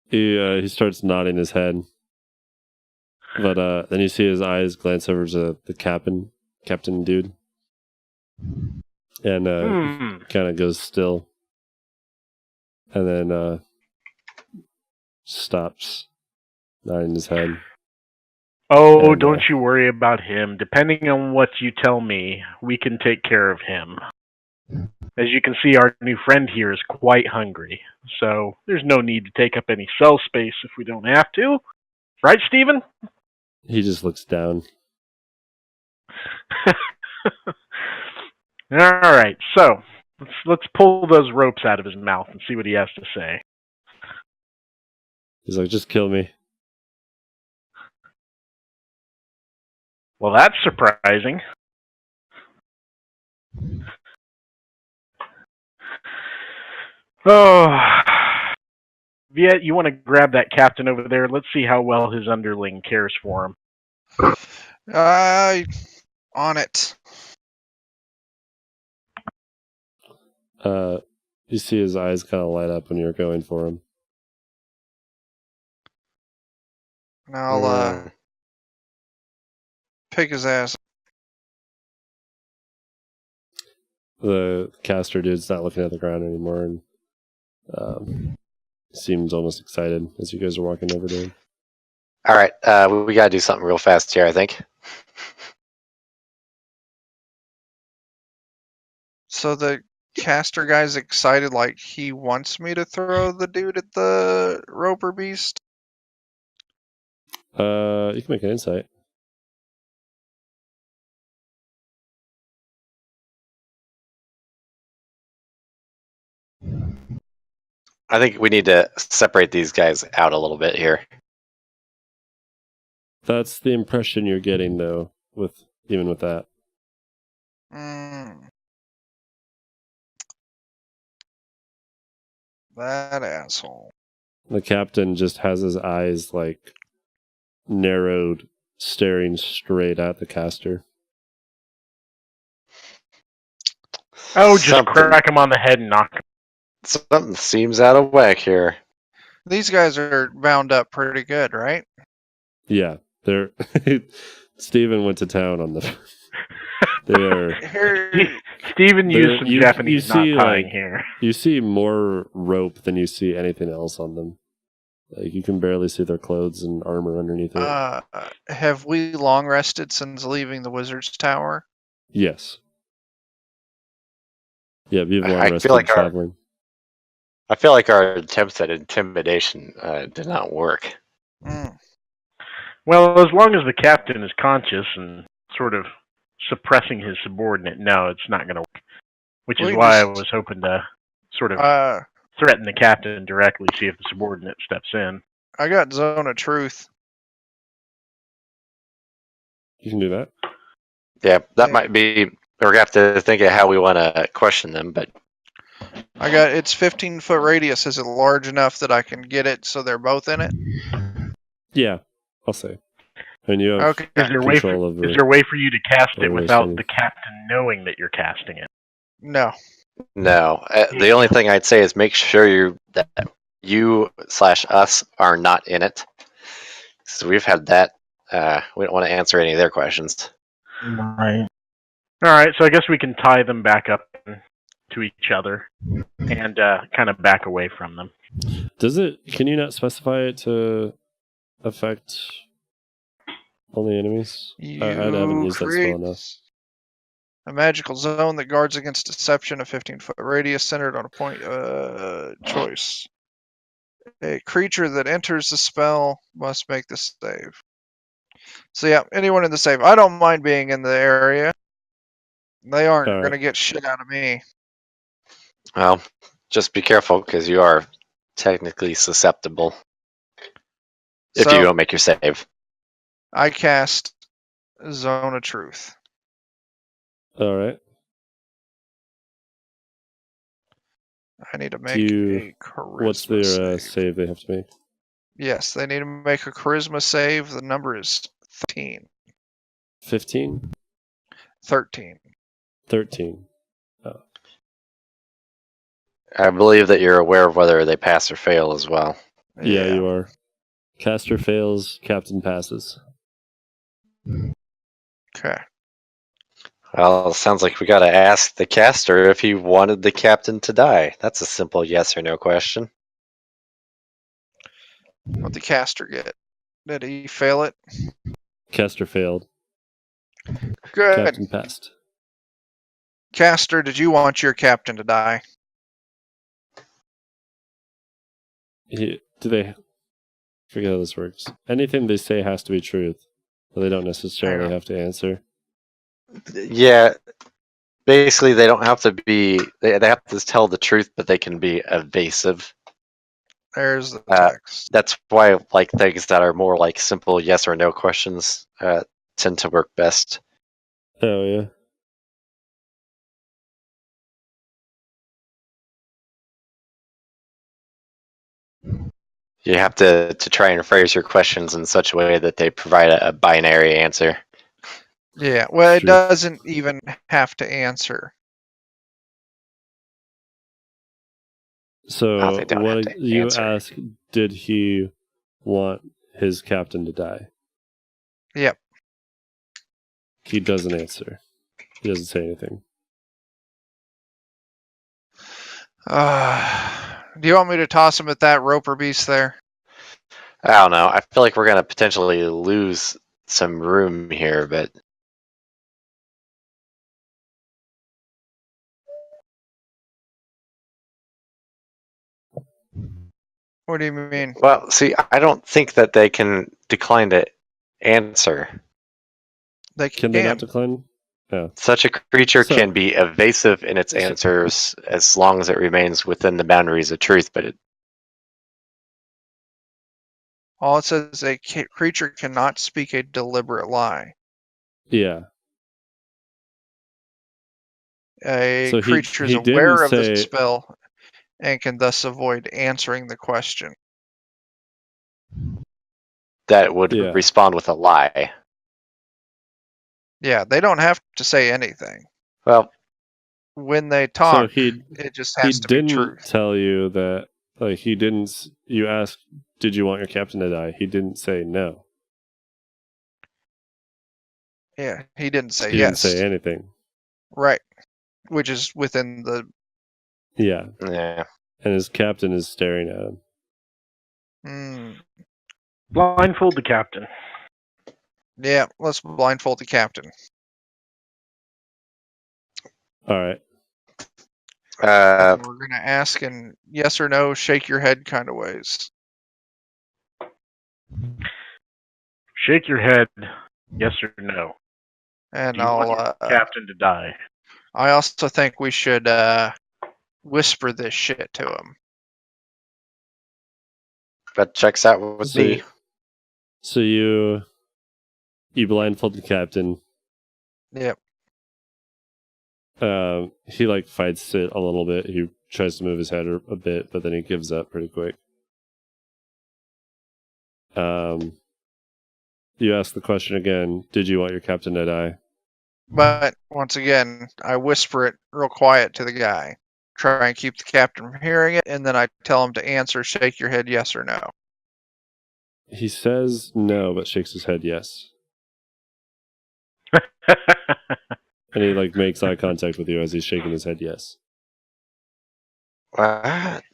He starts nodding his head, but then you see his eyes glance over to the captain dude, and kind of goes still, and then stops nodding his head. Oh, And, don't you worry about him. Depending on what you tell me, we can take care of him. As you can see, our new friend here is quite hungry, so there's no need to take up any cell space if we don't have to. Right, Stephen? He just looks down. All right, so let's pull those ropes out of his mouth and see what he has to say. He's like, just kill me. Well, that's surprising. Oh, Viet, you want to grab that captain over there? Let's see how well his underling cares for him. On it. You see his eyes kind of light up when you're going for him. And I'll pick his ass. The caster dude's not looking at the ground anymore, and seems almost excited as you guys are walking over to him. All right, we gotta do something real fast here, I think. So the caster guy's excited, like he wants me to throw the dude at the roper beast. You can make an insight. I think we need to separate these guys out a little bit here. That's the impression you're getting, though, even with that. That asshole. The captain just has his eyes, like, narrowed, staring straight at the caster. Oh, just crack him on the head and knock him. Something seems out of whack here. These guys are bound up pretty good, right? Yeah, they're... Steven went to town on them. They are... Steven used some Japanese knot tying here. You see more rope than you see anything else on them. Like, you can barely see their clothes and armor underneath it. Have we long rested since leaving the Wizard's Tower? Yes. Yeah, we've long rested feel like traveling. I feel like our attempts at intimidation did not work. Well, as long as the captain is conscious and sort of suppressing his subordinate, no, it's not going to work. Which is why I was hoping to sort of threaten the captain directly, see if the subordinate steps in. I got Zone of Truth. You can do that. Yeah, that might be... We're going to have to think of how we want to question them, but... It's 15-foot radius. Is it large enough that I can get it so they're both in it? Yeah, I'll say. And you have Is there a way for you to cast it without the captain knowing that you're casting it? No. No. The only thing I'd say is make sure that you/us are not in it. So we've had that. We don't want to answer any of their questions. Right. All right, so I guess we can tie them back up to each other and kind of back away from them. Can you not specify it to affect only enemies? I haven't used that spell enough. A magical zone that guards against deception, a 15-foot radius centered on a point choice. A creature that enters the spell must make the save. So yeah, anyone in the save. I don't mind being in the area. They aren't going to get shit out of me. Well, just be careful because you are technically susceptible if you don't make your save. I cast Zone of Truth. All right. I need to make a charisma What's their save they have to make? Yes, they need to make a charisma save. The number is 13. 15? 13. 13. I believe that you're aware of whether they pass or fail as well. Yeah, you are. Caster fails, captain passes. Okay. Well, it sounds like we gotta ask the caster if he wanted the captain to die. That's a simple yes or no question. What'd the caster get? Did he fail it? Caster failed, Good. captain passed. Caster, did you want your captain to die? Do they... Forget how this works. Anything they say has to be truth, but they don't necessarily have to answer. Yeah, basically they don't have to be. They have to tell the truth, but they can be evasive. There's the text. That's why like things that are more like simple yes or no questions tend to work best. Oh, yeah. You have to try and phrase your questions in such a way that they provide a binary answer. Yeah, well, it True. doesn't even have to answer. So, Oh, they don't have what to you answer. ask, did he want his captain to die? Yep. He doesn't answer. He doesn't say anything. Do you want me to toss him at that roper beast there? I don't know. I feel like we're gonna potentially lose some room here, but What do you mean? well, see, I don't think that they can decline to answer. They Can they not decline? No. Such a creature So- can be evasive in its answers as long as it remains within the boundaries of truth, but All it says is a creature cannot speak a deliberate lie. Yeah. A So creature is he didn't aware of the say- spell and can thus avoid answering the question. that would Yeah. respond with a lie. Yeah, they don't have to say anything. Well, When they So talk, he it just he has to be didn't truth. tell you that, like, he didn't... You asked, did you want your captain to die? He didn't say no. Yeah, he didn't say He yes. didn't say anything. Right. Which is within the... Yeah. yeah. And his captain is staring at him. Blindfold the captain. Yeah, let's blindfold the captain. All right. And we're going to ask in yes or no, shake your head kind of ways. Shake your head, yes or no. And Do you want I'll... your captain to die? I also think we should whisper this shit to him. That checks out with me. So you blindfold the captain. Yep. He like fights it a little bit. He tries to move his head a bit, but then he gives up pretty quick. You ask the question again, did you want your captain to die? But once again, I whisper it real quiet to the guy. Try and keep the captain from hearing it, and then I tell him to answer, shake your head yes or no. He says no, but shakes his head yes. And he like makes eye contact with you as he's shaking his head yes.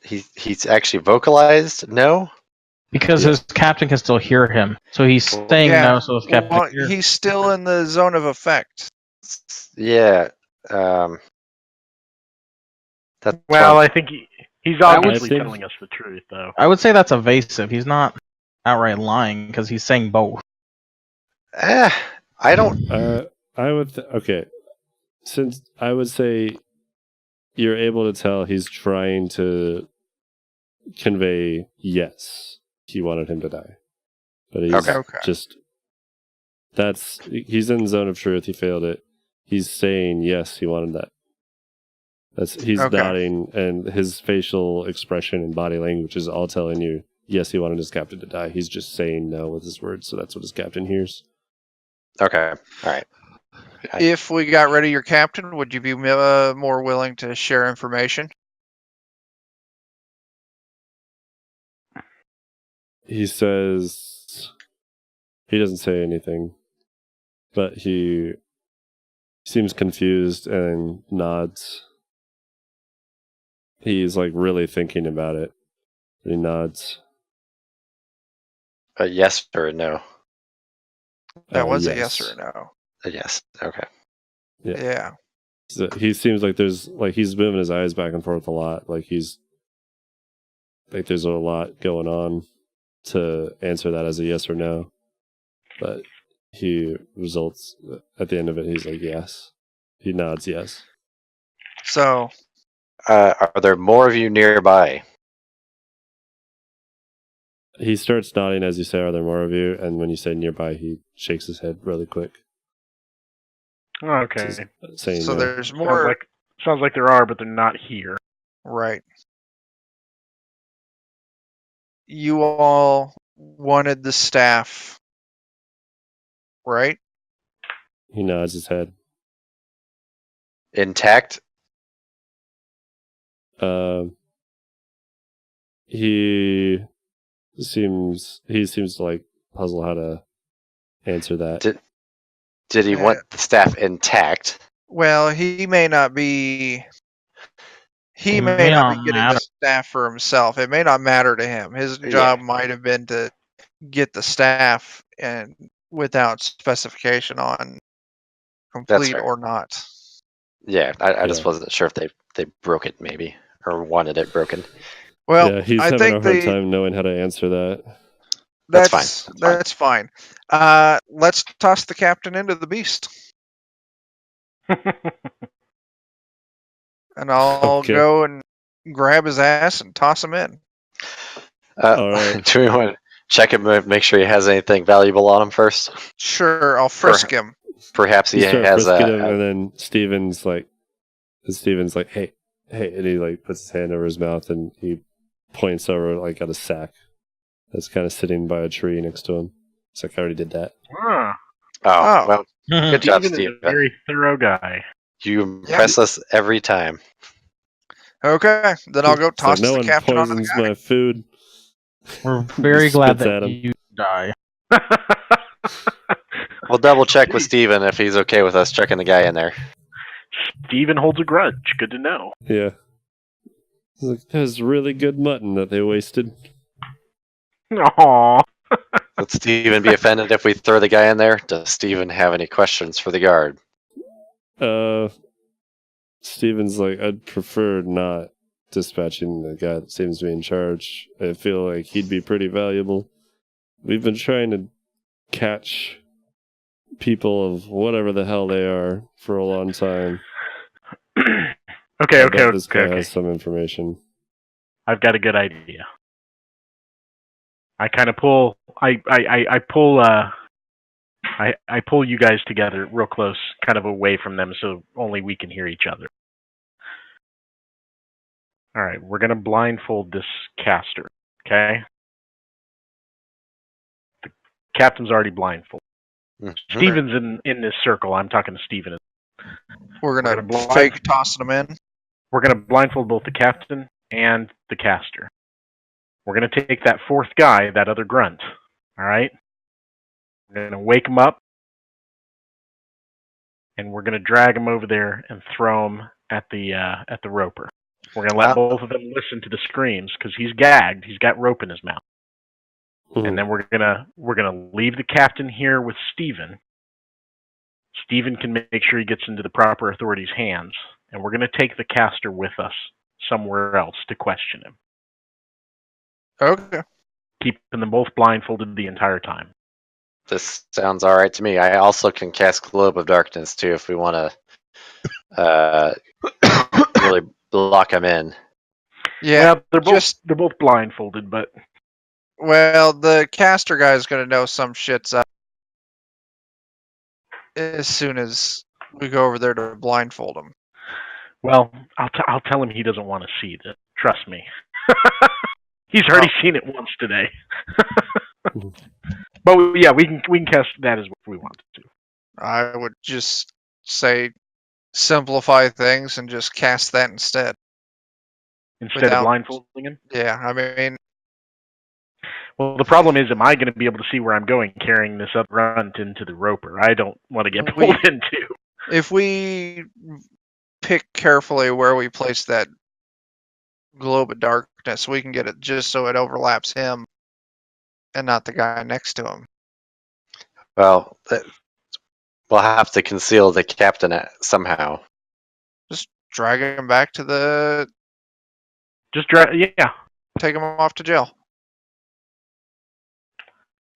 He's actually vocalized no? Because his captain can still hear him. So he's saying Yeah, no, so his captain Well, can hear. he's still in the zone of effect. Yeah. That's Well, fine. I think he's I would obviously think- telling us the truth, though. I would say that's evasive. He's not outright lying because he's saying both. I don't. I would okay. Since I would say you're able to tell he's trying to convey yes, he wanted him to die. But he's Okay. just he's in zone of truth, he failed it. He's saying yes, he wanted that. He's Okay. nodding, and his facial expression and body language is all telling you yes, he wanted his captain to die. He's just saying no with his words, so that's what his captain hears. Okay. All right. If we got rid of your captain, would you be more willing to share information? He says he doesn't say anything, but he seems confused and nods. He's like really thinking about it. He nods. A yes or a no? That was yes. a yes or a no. A yes. Okay. Yeah. So he seems like he's moving his eyes back and forth a lot. Like there's a lot going on to answer that as a yes or no. But he results at the end of it. He's like yes. He nods yes. So, Are there more of you nearby? He starts nodding as you say, "Are there more of you?" And when you say nearby, he shakes his head really quick. Okay. Saying so no. there's more. Sounds like there are, but they're not here. Right. You all wanted the staff, right? He nods his head. Intact? He seems to like puzzle how to answer that. Did he want the staff intact? Well, he may not be. He It may may not not be getting matter. the staff for himself. It may not matter to him. His job might have been to get the staff and without specification on complete fair. or not. Yeah, I just Yeah. wasn't sure if they broke it maybe or wanted it broken. Well, yeah, he's I having think a hard time knowing how to answer that. That's fine. That's fine. Let's toss the captain into the beast, and I'll Okay. go and grab his ass and toss him in. All right. Do we want to check him, make sure he has anything valuable on him first? Sure, I'll frisk him. Perhaps he You start has frisking him, a and then Steven's like, hey, and he like puts his hand over his mouth and he points over like at a sack that's kind of sitting by a tree next to him. It's like I already did that. Ah, Oh, well, good job, Steven is Steve. a very thorough guy. You impress us every time. Okay, then I'll go It's like, toss no the one captain onto the poisons guy. my food. We're very He glad spits at that him. you die. We'll double check with Jeez. Steven if he's okay with us checking the guy in there. Steven holds a grudge. Good to know. Yeah. It's like, that's really good mutton that they wasted. Aww. Would Steven be offended if we throw the guy in there? Does Steven have any questions for the guard? Steven's like, I'd prefer not dispatching the guy that seems to be in charge. I feel like he'd be pretty valuable. We've been trying to catch people of whatever the hell they are for a long time. I bet this guy has some information. I've got a good idea. I kind of pull. I pull you guys together real close, kind of away from them, so only we can hear each other. All right, we're gonna blindfold this caster. Okay. The captain's already blindfolded. Mm-hmm. Steven's in this circle. I'm talking to Steven. We're gonna fake tossing him in. We're gonna blindfold both the captain and the caster. We're gonna take that fourth guy, that other grunt. All right. We're gonna wake him up, and we're gonna drag him over there and throw him at the roper. We're gonna let both of them listen to the screams because he's gagged. He's got rope in his mouth. Mm-hmm. And then we're gonna leave the captain here with Steven. Steven can make sure he gets into the proper authorities' hands, and we're gonna take the caster with us somewhere else to question him. Okay. Keeping them both blindfolded the entire time. This sounds all right to me. I also can cast Globe of Darkness too if we want to really lock him in. Yeah, well, they're both blindfolded, but well, the caster guy's gonna know some shit's up as soon as we go over there to blindfold him. Well, I'll tell him he doesn't want to see that. Trust me. He's already seen it once today. But yeah, we can cast that as we want to. I would just say simplify things and just cast that instead. Instead Without- of blindfolding him? Yeah, I mean, Well, the problem is, am I going to be able to see where I'm going carrying this up runt into the roper? I don't want to get pulled into. if we pick carefully where we place that globe of darkness, we can get it just so it overlaps him and not the guy next to him. Well, we'll have to conceal the captain somehow. Just drag him back to the... Yeah. Take him off to jail.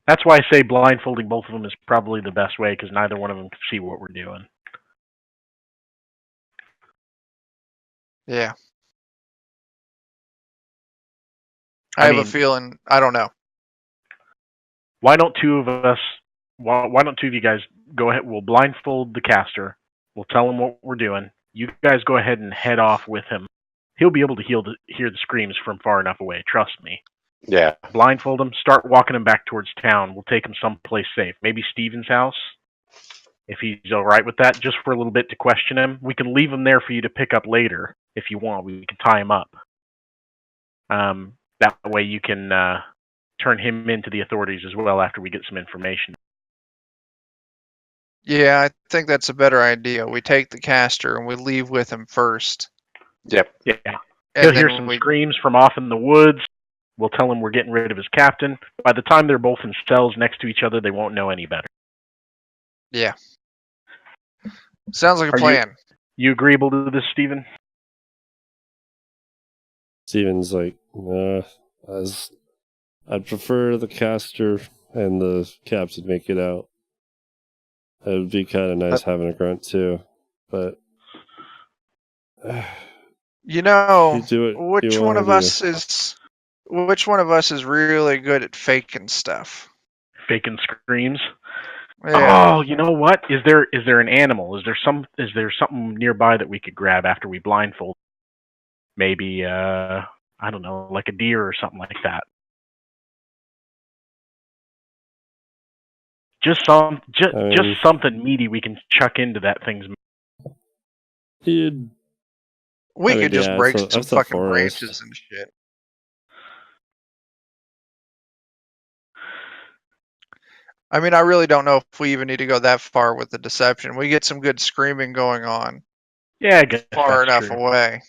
That's why I say blindfolding both of them is probably the best way, because neither one of them can see what we're doing. Yeah. I have a feeling... I don't know. Why don't two of you guys go ahead? We'll blindfold the caster. We'll tell him what we're doing. You guys go ahead and head off with him. He'll be able to hear the screams from far enough away. Trust me. Yeah. Blindfold him. Start walking him back towards town. We'll take him someplace safe. Maybe Steven's house, if he's all right with that, just for a little bit to question him. We can leave him there for you to pick up later if you want. We can tie him up. That way you can turn him into the authorities as well after we get some information. Yeah, I think that's a better idea. We take the caster and we leave with him first. Yep. Yeah. And He'll hear then some screams from off in the woods. We'll tell him we're getting rid of his captain. By the time they're both in cells next to each other, they won't know any better. Yeah. Sounds like a Are plan. You agreeable to this, Steven? Steven's like, I'd prefer the caster and the captain make it out. It would be kind of nice having a grunt too, but You know, you do it, which one of us is really good at faking stuff? Faking screams. Yeah. Oh, you know what? Is there an animal? Is there something nearby that we could grab after we blindfold? Maybe I don't know, like a deer or something like that. Just something meaty we can chuck into that thing's. Dude, We could just break some that's a fucking forest. branches and shit. I mean, I really don't know if we even need to go that far with the deception. We get some good screaming going on. Yeah, I guess far that's enough true. away.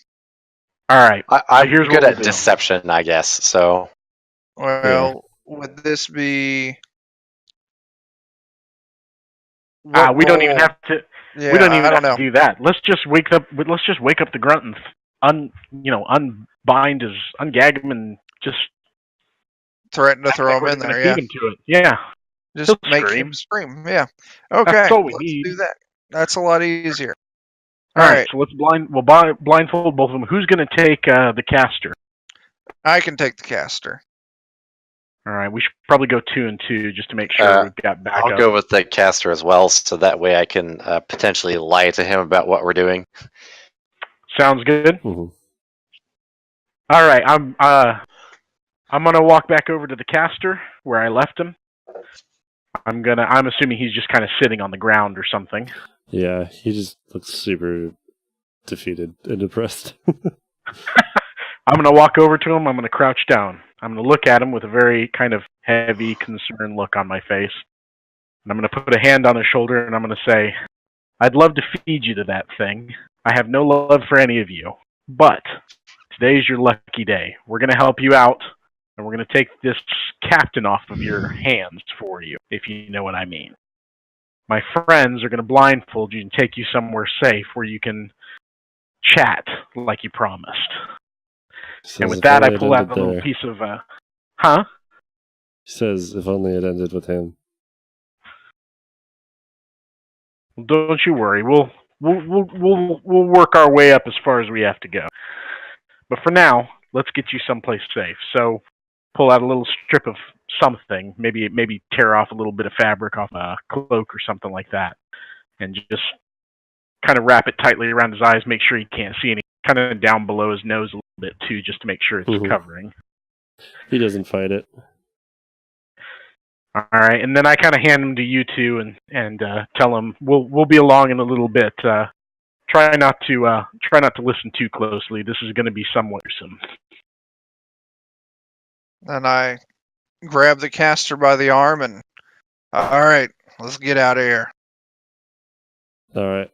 All right. I'm Here's good what at we'll do. deception, I guess. So Well, would this be? We don't even have to. Yeah, we don't even I don't have to know. do that. Let's just wake up the grunt and ungag him and just Threaten to act throw like him we're in gonna there. feed Yeah, him to it. Yeah. just He'll make scream. him scream. Yeah. Okay. That's all we let's need. do that. That's a lot easier. All right. So we'll blindfold both of them. Who's gonna take the caster? I can take the caster. All right. We should probably go 2 and 2 just to make sure we've got backup. I'll go with the caster as well, so that way I can potentially lie to him about what we're doing. Sounds good. Mm-hmm. All right. I'm gonna walk back over to the caster where I left him. I'm assuming he's just kind of sitting on the ground or something. Yeah, he just looks super defeated and depressed. I'm going to walk over to him. I'm going to crouch down. I'm going to look at him with a very kind of heavy, concerned look on my face. And I'm going to put a hand on his shoulder and I'm going to say, I'd love to feed you to that thing. I have no love for any of you. But today's your lucky day. We're going to help you out. And we're going to take this captain off of your hands for you, if you know what I mean. My friends are going to blindfold you and take you somewhere safe where you can chat like you promised. And with that, I pull out a little piece of, He says, if only it ended with him. Don't you worry. We'll work our way up as far as we have to go. But for now, let's get you someplace safe. So, pull out a little strip of something, maybe tear off a little bit of fabric off a cloak or something like that, and just kind of wrap it tightly around his eyes, make sure he can't see any, kind of down below his nose a little bit too, just to make sure it's covering. He doesn't fight it. All right, and then I kind of hand him to you two and tell him we'll be along in a little bit. Try not to listen too closely. This is going to be somewhat gruesome. And I grab the caster by the arm and, all right, let's get out of here. All right.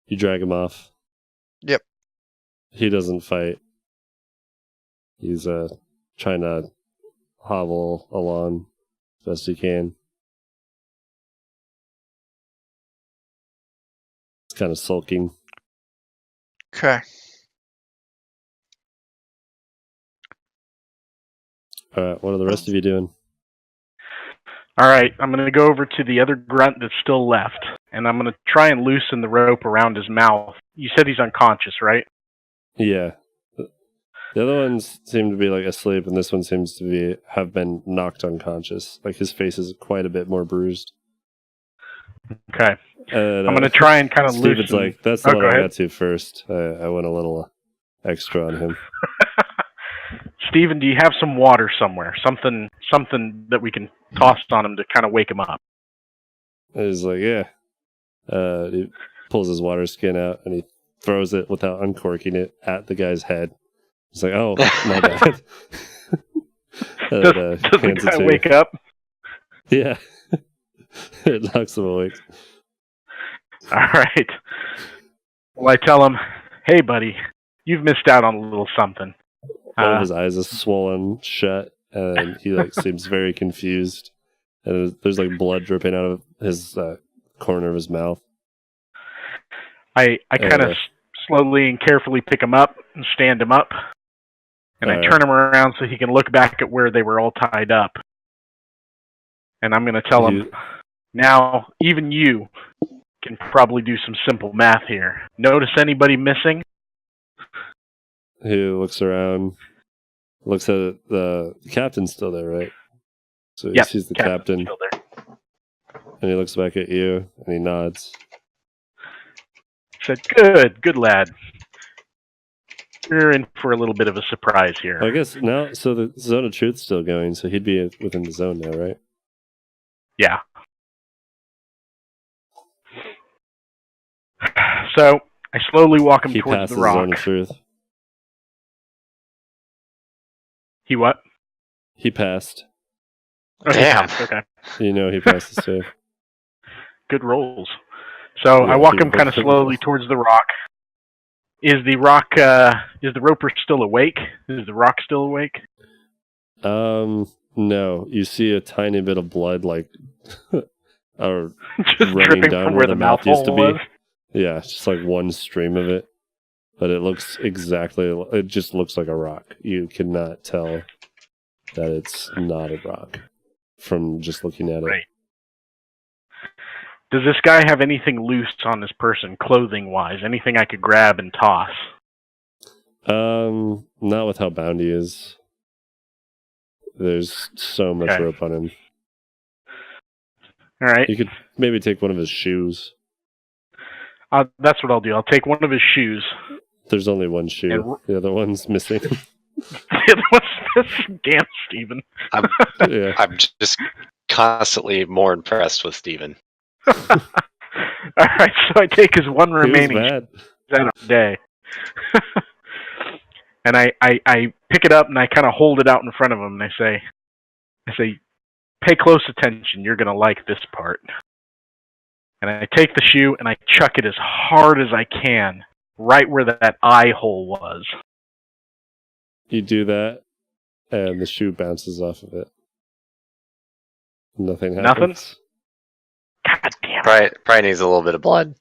You drag him off. Yep. He doesn't fight. He's trying to hobble along as best he can. He's kind of sulking. Okay. All right. What are the rest of you doing? All right, I'm going to go over to the other grunt that's still left, and I'm going to try and loosen the rope around his mouth. You said he's unconscious, right? Yeah. The other ones seem to be like asleep, and this one seems to have been knocked unconscious. Like his face is quite a bit more bruised. Okay. And, I'm going to try and kind of loosen. Steven's like, that's the one go I ahead. got to first. I went a little extra on him. Steven, do you have some water somewhere? Something that we can toss on him to kind of wake him up? He's like, yeah. He pulls his water skin out, and he throws it without uncorking it at the guy's head. He's like, oh, my bad. Does the guy wake up? Yeah. It knocks him awake. All right. Well, I tell him, hey, buddy, you've missed out on a little something. One of his eyes is swollen shut, and he like seems very confused. And there's like blood dripping out of his corner of his mouth. I kind of slowly and carefully pick him up and stand him up. And I turn him around so he can look back at where they were all tied up. And I'm going to tell him, now, even you can probably do some simple math here. Notice anybody missing? He looks around, looks at the captain's still there, right? So he sees the captain, still there. And he looks back at you, and he nods. Said, good lad. You're in for a little bit of a surprise here. I guess now, so the zone of truth's still going, so he'd be within the zone now, right? Yeah. So I slowly walk him He towards passes the rock. zone of truth. He what? He passed. Oh, he Damn. passed, okay. You know he passes too. Good rolls. So Yeah, I walk he him kind of rolled slowly towards the rock. Is the roper still awake? Is the rock still awake? No. You see a tiny bit of blood, like, or Just running dripping down from where where the mouth used to be. was? Yeah, it's just like one stream of it. But it looks it just looks like a rock. You cannot tell that it's not a rock from just looking at it. Right. Does this guy have anything loose on this person, clothing-wise? Anything I could grab and toss? Not with how bound he is. There's so much Okay. rope on him. All right. You could maybe take one of his shoes. That's what I'll do. I'll take one of his shoes. There's only one shoe. And- The other one's missing. The other one's missing. Damn, Steven. Yeah. I'm just constantly more impressed with Steven. All right, so I take his one He was remaining mad. that day. And I pick it up and I kind of hold it out in front of him and I say, pay close attention. You're going to like this part. And I take the shoe and I chuck it as hard as I can right where that eye hole was. You do that, and the shoe bounces off of it. Nothing happens. Nothing? God damn it. Probably needs a little bit of blood.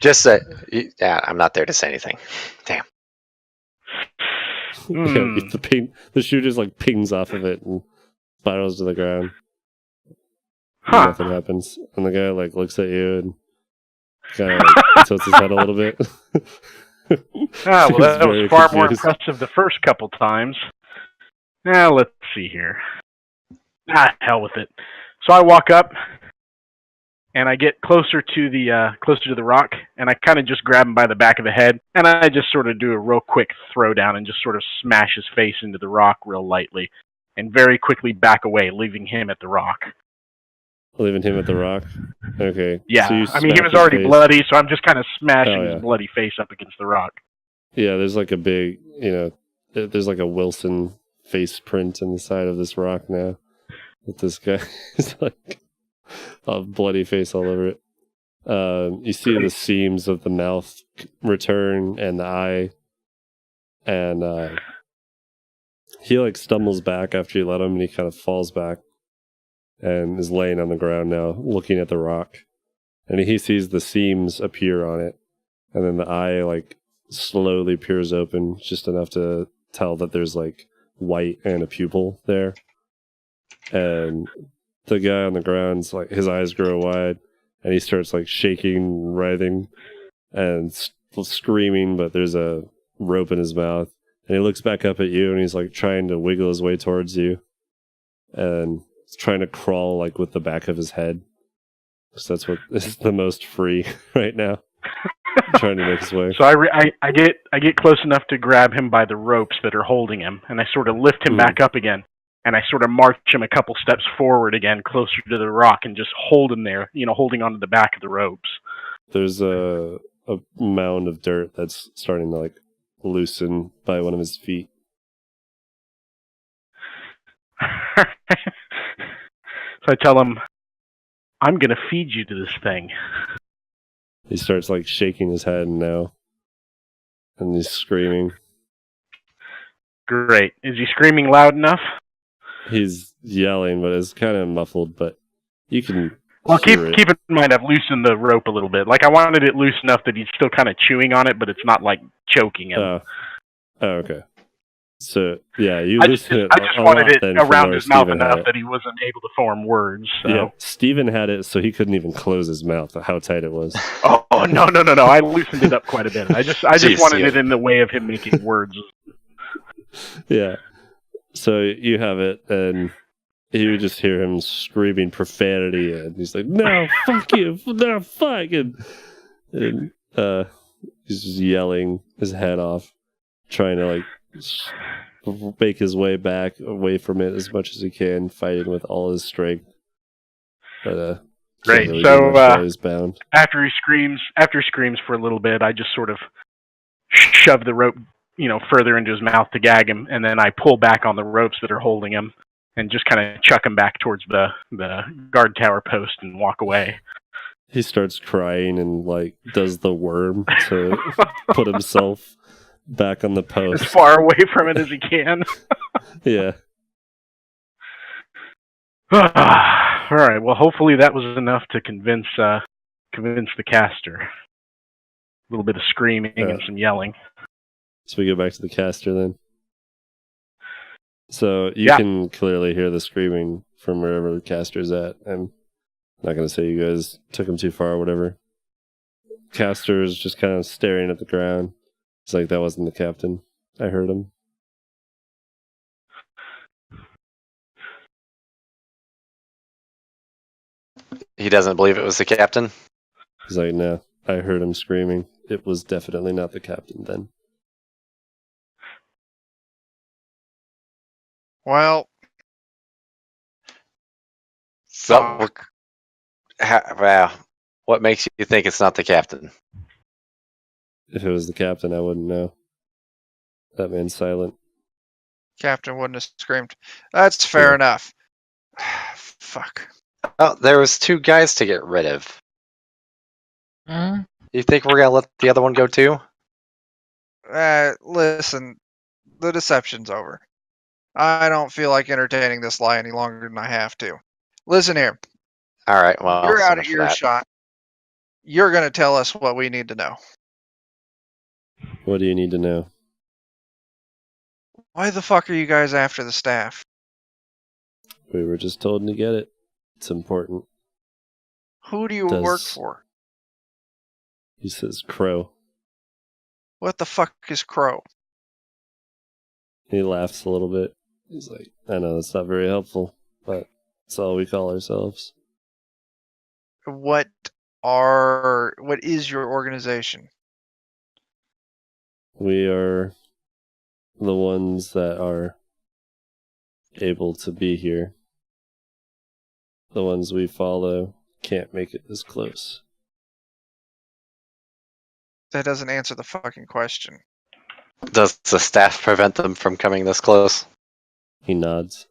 Just yeah, I'm not there to say anything. Damn. Yeah, the shoe just like pings off of it and spirals to the ground. Huh. Nothing happens, and the guy like looks at you and kind of like tilts his head a little bit. Ah, well, Seems that very was far more confused. impressive the first couple times. Now, let's see here. Hell with it. So I walk up, and I get closer to the rock, and I kind of just grab him by the back of the head, and I just sort of do a real quick throw down and just sort of smash his face into the rock real lightly. and very quickly back away, leaving him at the rock. Leaving him at the rock? Okay. Yeah, So you I mean, he smack was his already face. bloody, so I'm just kind of smashing Oh, yeah. his bloody face up against the rock. Yeah, there's like a big, there's like a Wilson face print in the side of this rock now. With this guy is like a bloody face all over it. You see the seams of the mouth return and the eye. And he like stumbles back after you let him, and he kind of falls back and is laying on the ground now, looking at the rock. And he sees the seams appear on it, and then the eye like slowly peers open, just enough to tell that there's like white and a pupil there. And the guy on the ground's like, his eyes grow wide, and he starts like shaking, writhing, and screaming. But there's a rope in his mouth, and he looks back up at you, and he's like trying to wiggle his way towards you, and he's trying to crawl like with the back of his head. So that's what is the most free right now. Trying to make his way. So I get close enough to grab him by the ropes that are holding him, and I sort of lift him back up again, and I sort of march him a couple steps forward again, closer to the rock, and just hold him there, holding onto the back of the ropes. There's a mound of dirt that's starting to like loosen by one of his feet. So I tell him, I'm going to feed you to this thing. He starts like shaking his head now, and he's screaming. Great. Is he screaming loud enough? He's yelling, but it's kind of muffled, but you can Well, keep hear it. in mind I've loosened the rope a little bit. Like, I wanted it loose enough that he's still kind of chewing on it, but it's not like choking him. Oh, okay. So, yeah, you I loosen it just a wanted lot it then from around where his mouth Steven enough had it. that he wasn't able to form words. So. Yeah, Steven had it so he couldn't even close his mouth, how tight it was. Oh, no. I loosened it up quite a bit. I just Jeez, wanted yeah. it in the way of him making words. Yeah. So you have it, and you just hear him screaming profanity, and he's like, "No, fuck you, no, fuck!" And he's just yelling his head off, trying to like make his way back away from it as much as he can, fighting with all his strength. But Great. can't really So, do much while he's bound. After he screams for a little bit, I just sort of shove the rope, further into his mouth to gag him, and then I pull back on the ropes that are holding him and just kind of chuck him back towards the guard tower post and walk away. He starts crying and like does the worm to put himself back on the post. As far away from it as he can. Yeah. All right. Well, hopefully that was enough to convince the caster. A little bit of screaming and some yelling. So we go back to the caster then. So you can clearly hear the screaming from wherever the caster's at. I'm not going to say you guys took him too far or whatever. Caster's just kind of staring at the ground. It's like, that wasn't the captain. I heard him. He doesn't believe it was the captain. He's like, no, I heard him screaming. It was definitely not the captain then. Well, So, what makes you think it's not the captain? If it was the captain, I wouldn't know. That man's silent. Captain wouldn't have screamed. That's fair Yeah. enough. Fuck. Oh, there was 2 guys to get rid of. You think we're gonna let the other one go too? Listen, the deception's over. I don't feel like entertaining this lie any longer than I have to. Listen here. All right. Well, You're so out much of for that. earshot. You're going to tell us what we need to know. What do you need to know? Why the fuck are you guys after the staff? We were just told to get it. It's important. Who do you work for? He says Crow. What the fuck is Crow? He laughs a little bit. He's like, I know that's not very helpful, but it's all we call ourselves. What is your organization? We are the ones that are able to be here. The ones we follow can't make it this close. That doesn't answer the fucking question. Does the staff prevent them from coming this close? He nods.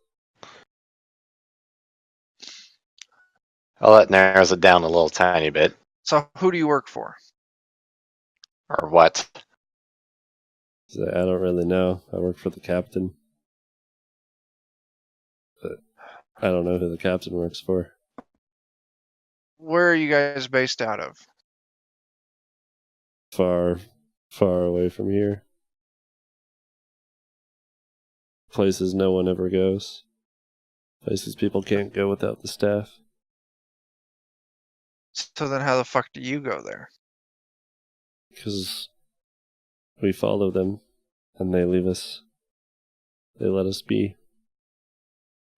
Well, that narrows it down a little tiny bit. So who do you work for? Or what? So I don't really know. I work for the captain. But I don't know who the captain works for. Where are you guys based out of? Far, far away from here. Places no one ever goes. Places people can't go without the staff. So then how the fuck do you go there? Because we follow them, and they leave us. They let us be.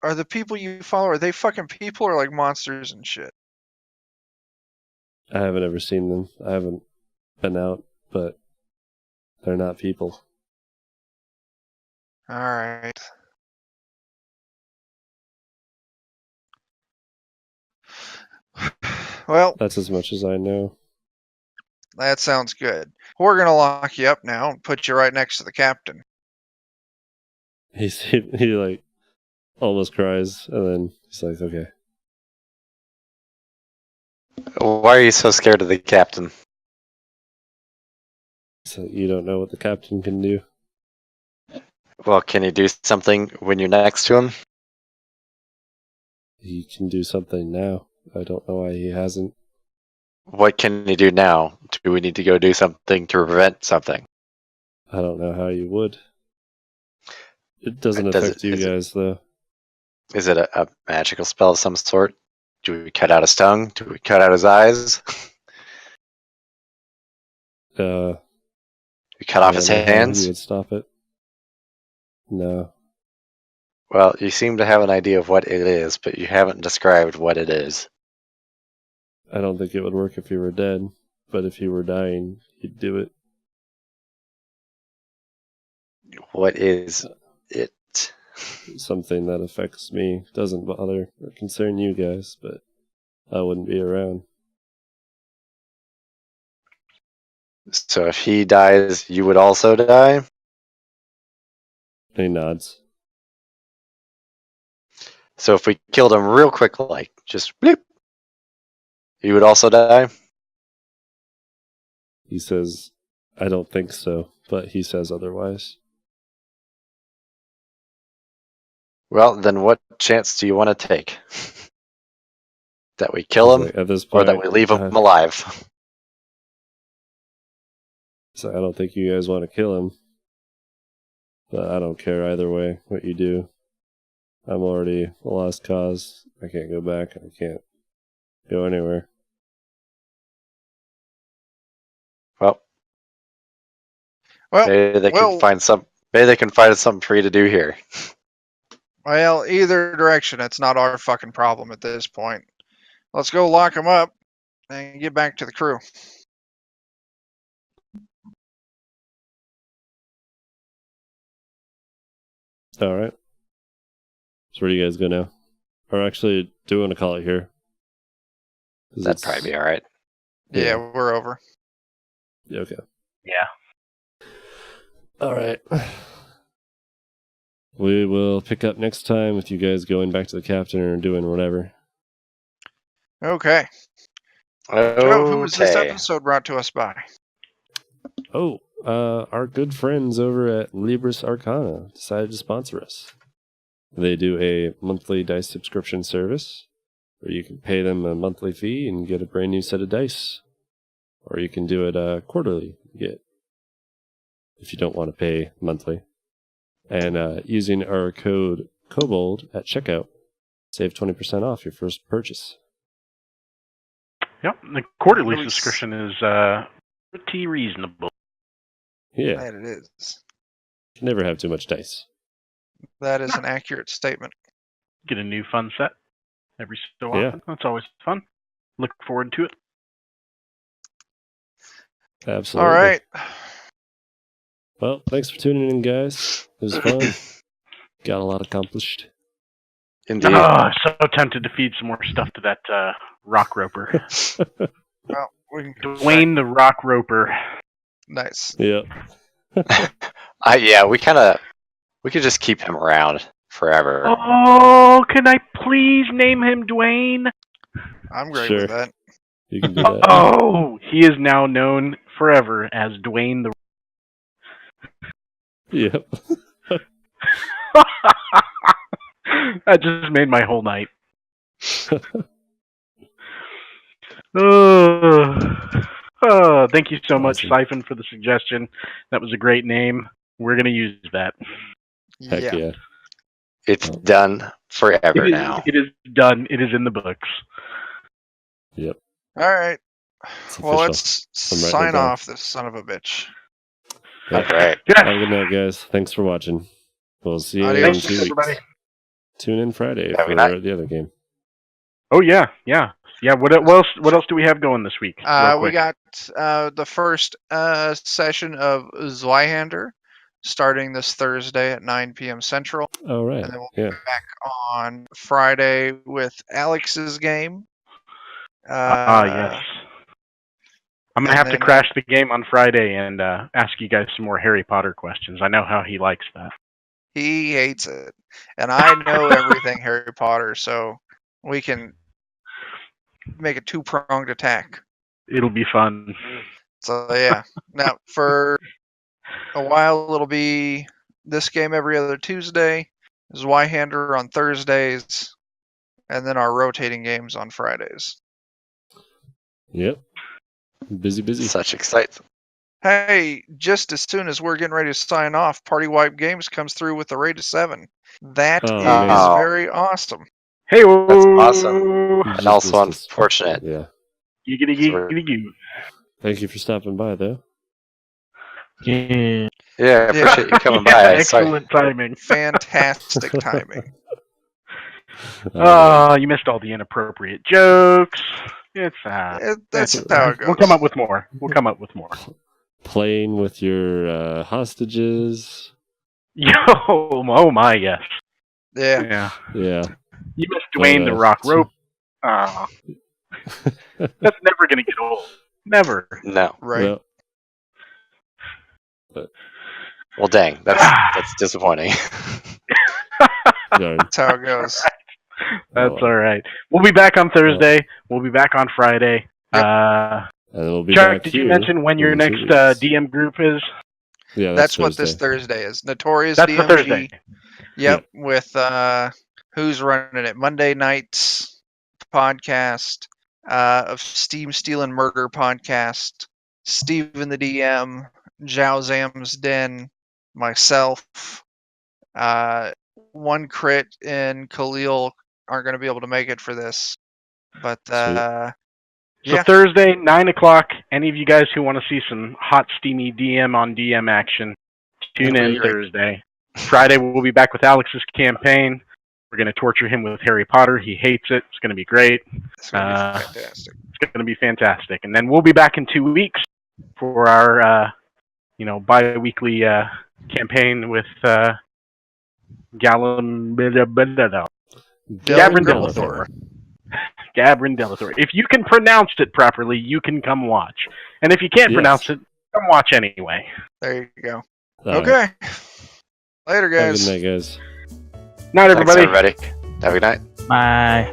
Are the people you follow, are they fucking people or like monsters and shit? I haven't ever seen them. I haven't been out, but they're not people. Alright. Well, That's as much as I know. that sounds good. We're gonna lock you up now and put you right next to the captain. He like almost cries, and then he's like, "Okay." Why are you so scared of the captain? So you don't know what the captain can do. Well, can you do something when you're next to him? He can do something now. I don't know why he hasn't. What can you do now? Do we need to go do something to prevent something? I don't know how you would. It doesn't Does affect it- you is it- guys, though. Is it a magical spell of some sort? Do we cut out his tongue? Do we cut out his eyes? We cut off his I don't know how hands? you would stop it. No. Well, you seem to have an idea of what it is, but you haven't described what it is. I don't think it would work if you were dead, but if you were dying, you'd do it. What is it? Something that affects me. Doesn't bother or concern you guys, but I wouldn't be around. So if he dies, you would also die? He nods. So if we killed him real quick, like, just bloop, you would also die? He says, I don't think so, but he says otherwise. Well, then what chance do you want to take? That we kill He's him, like, at this or point, that we leave him alive? So I don't think you guys want to kill him. But I don't care either way what you do. I'm already a lost cause. I can't go back. I can't go anywhere. Well, Well, maybe they well- can find some. Maybe they can find something for you to do here. well, either direction, it's not our fucking problem at this point. Let's go lock them up and get back to the crew. Alright. So where do you guys go now? Or actually, do you want to call it here? 'Cause That'd it's- probably be all right. Yeah, we're over. Yeah, okay. Yeah. Alright. We will pick up next time with you guys going back to the captain or doing whatever. Okay. Joe, who was this Okay. episode brought to us by? Oh, our good friends over at Libris Arcana decided to sponsor us. They do a monthly dice subscription service where you can pay them a monthly fee and get a brand new set of dice. Or you can do it quarterly, if you don't want to pay monthly. And using our code KOBOLD at checkout, save 20% off your first purchase. Yep. The quarterly Really subscription is pretty reasonable. Yeah, That it is. can never have too much dice. That is an accurate statement. Get a new fun set every so Yeah. often. That's always fun. Look forward to it. Absolutely. All right. Well, thanks for tuning in, guys. It was fun. Got a lot accomplished. Indeed. Oh, so tempted to feed some more stuff to that rock roper. Well, we can Dwayne the Rock Roper. Nice. Yeah. Yeah, we could just keep him around forever. Oh, can I please name him Dwayne? I'm great Sure. with that. You can do that. Oh, he is now known forever as Dwayne the. Yep. That just made my whole night. Thank you so much, Awesome. Siphon, for the suggestion. That was a great name. We're going to use that. Heck yeah. It's done forever now. It is done. It is in the books. Yep. All right. It's Well, official. let's I'm writing it sign down. off this son of a bitch. All right. Yes. Have a good night, guys. Thanks for watching. We'll see you in Adios. 2 weeks. Everybody. Tune in Friday Have a for good night. the other game. Oh, yeah. What else do we have going this week? Real We quick. got the first session of Zweihander starting this Thursday at 9 p.m. Central. All right. And then we'll Yeah. be back on Friday with Alex's game. Yes. I'm going to and have to then, crash the game on Friday and ask you guys some more Harry Potter questions. I know how he likes that. He hates it. And I know everything Harry Potter, so we can make a two-pronged attack. It'll be fun. So, yeah. Now, for a while, it'll be this game every other Tuesday, Zweihander on Thursdays, and then our rotating games on Fridays. Yep. Busy. Such excitement. Hey, just as soon as we're getting ready to sign off, Party Wipe Games comes through with the rate of 7. That is amazing. very awesome. Hey, That's awesome. Just And also missed us. unfortunate. Yeah. Giggity. Thank you for stopping by, though. Yeah. Yeah, I appreciate you coming by. Excellent timing. Fantastic timing. You missed all the inappropriate jokes. That's That's it. how it goes. We'll come up with more. Playing with your hostages. Yo, oh my, yes. Yeah. Yeah. You missed Dwayne the Rock Rope. That's never gonna get old. Never. No. Right. Well, Well, dang. That's disappointing. darn. That's how it goes. That's all right. We'll be back on Thursday. We'll be back on Friday. And we'll be Chuck, back did you here mention when your in 2 next weeks. DM group is? Yeah, That's what this Thursday. Thursday is. Notorious That's the DMG. Thursday. Yep, with who's running it? Monday Nights podcast, of Steam Steal and Murder podcast, Steven the DM, Zhao Zam's Den, myself, One Crit and Khalil aren't going to be able to make it for this, but So yeah. Thursday, 9 o'clock, any of you guys who want to see some hot, steamy DM on DM action, tune That'll in be great. Thursday. Friday, we'll be back with Alex's campaign. We're going to torture him with Harry Potter. He hates it. It's going to be great. It's going to be fantastic. It's going to be fantastic. And then we'll be back in 2 weeks for our, bi-weekly campaign with Gebrindalethor. Gebrindalethor. If you can pronounce it properly, you can come watch. And if you can't pronounce it, come watch anyway. There you go. All Okay. right. Later, Have a guys. good night, guys. Night, Thanks, everybody. everybody. Have a good night. Bye.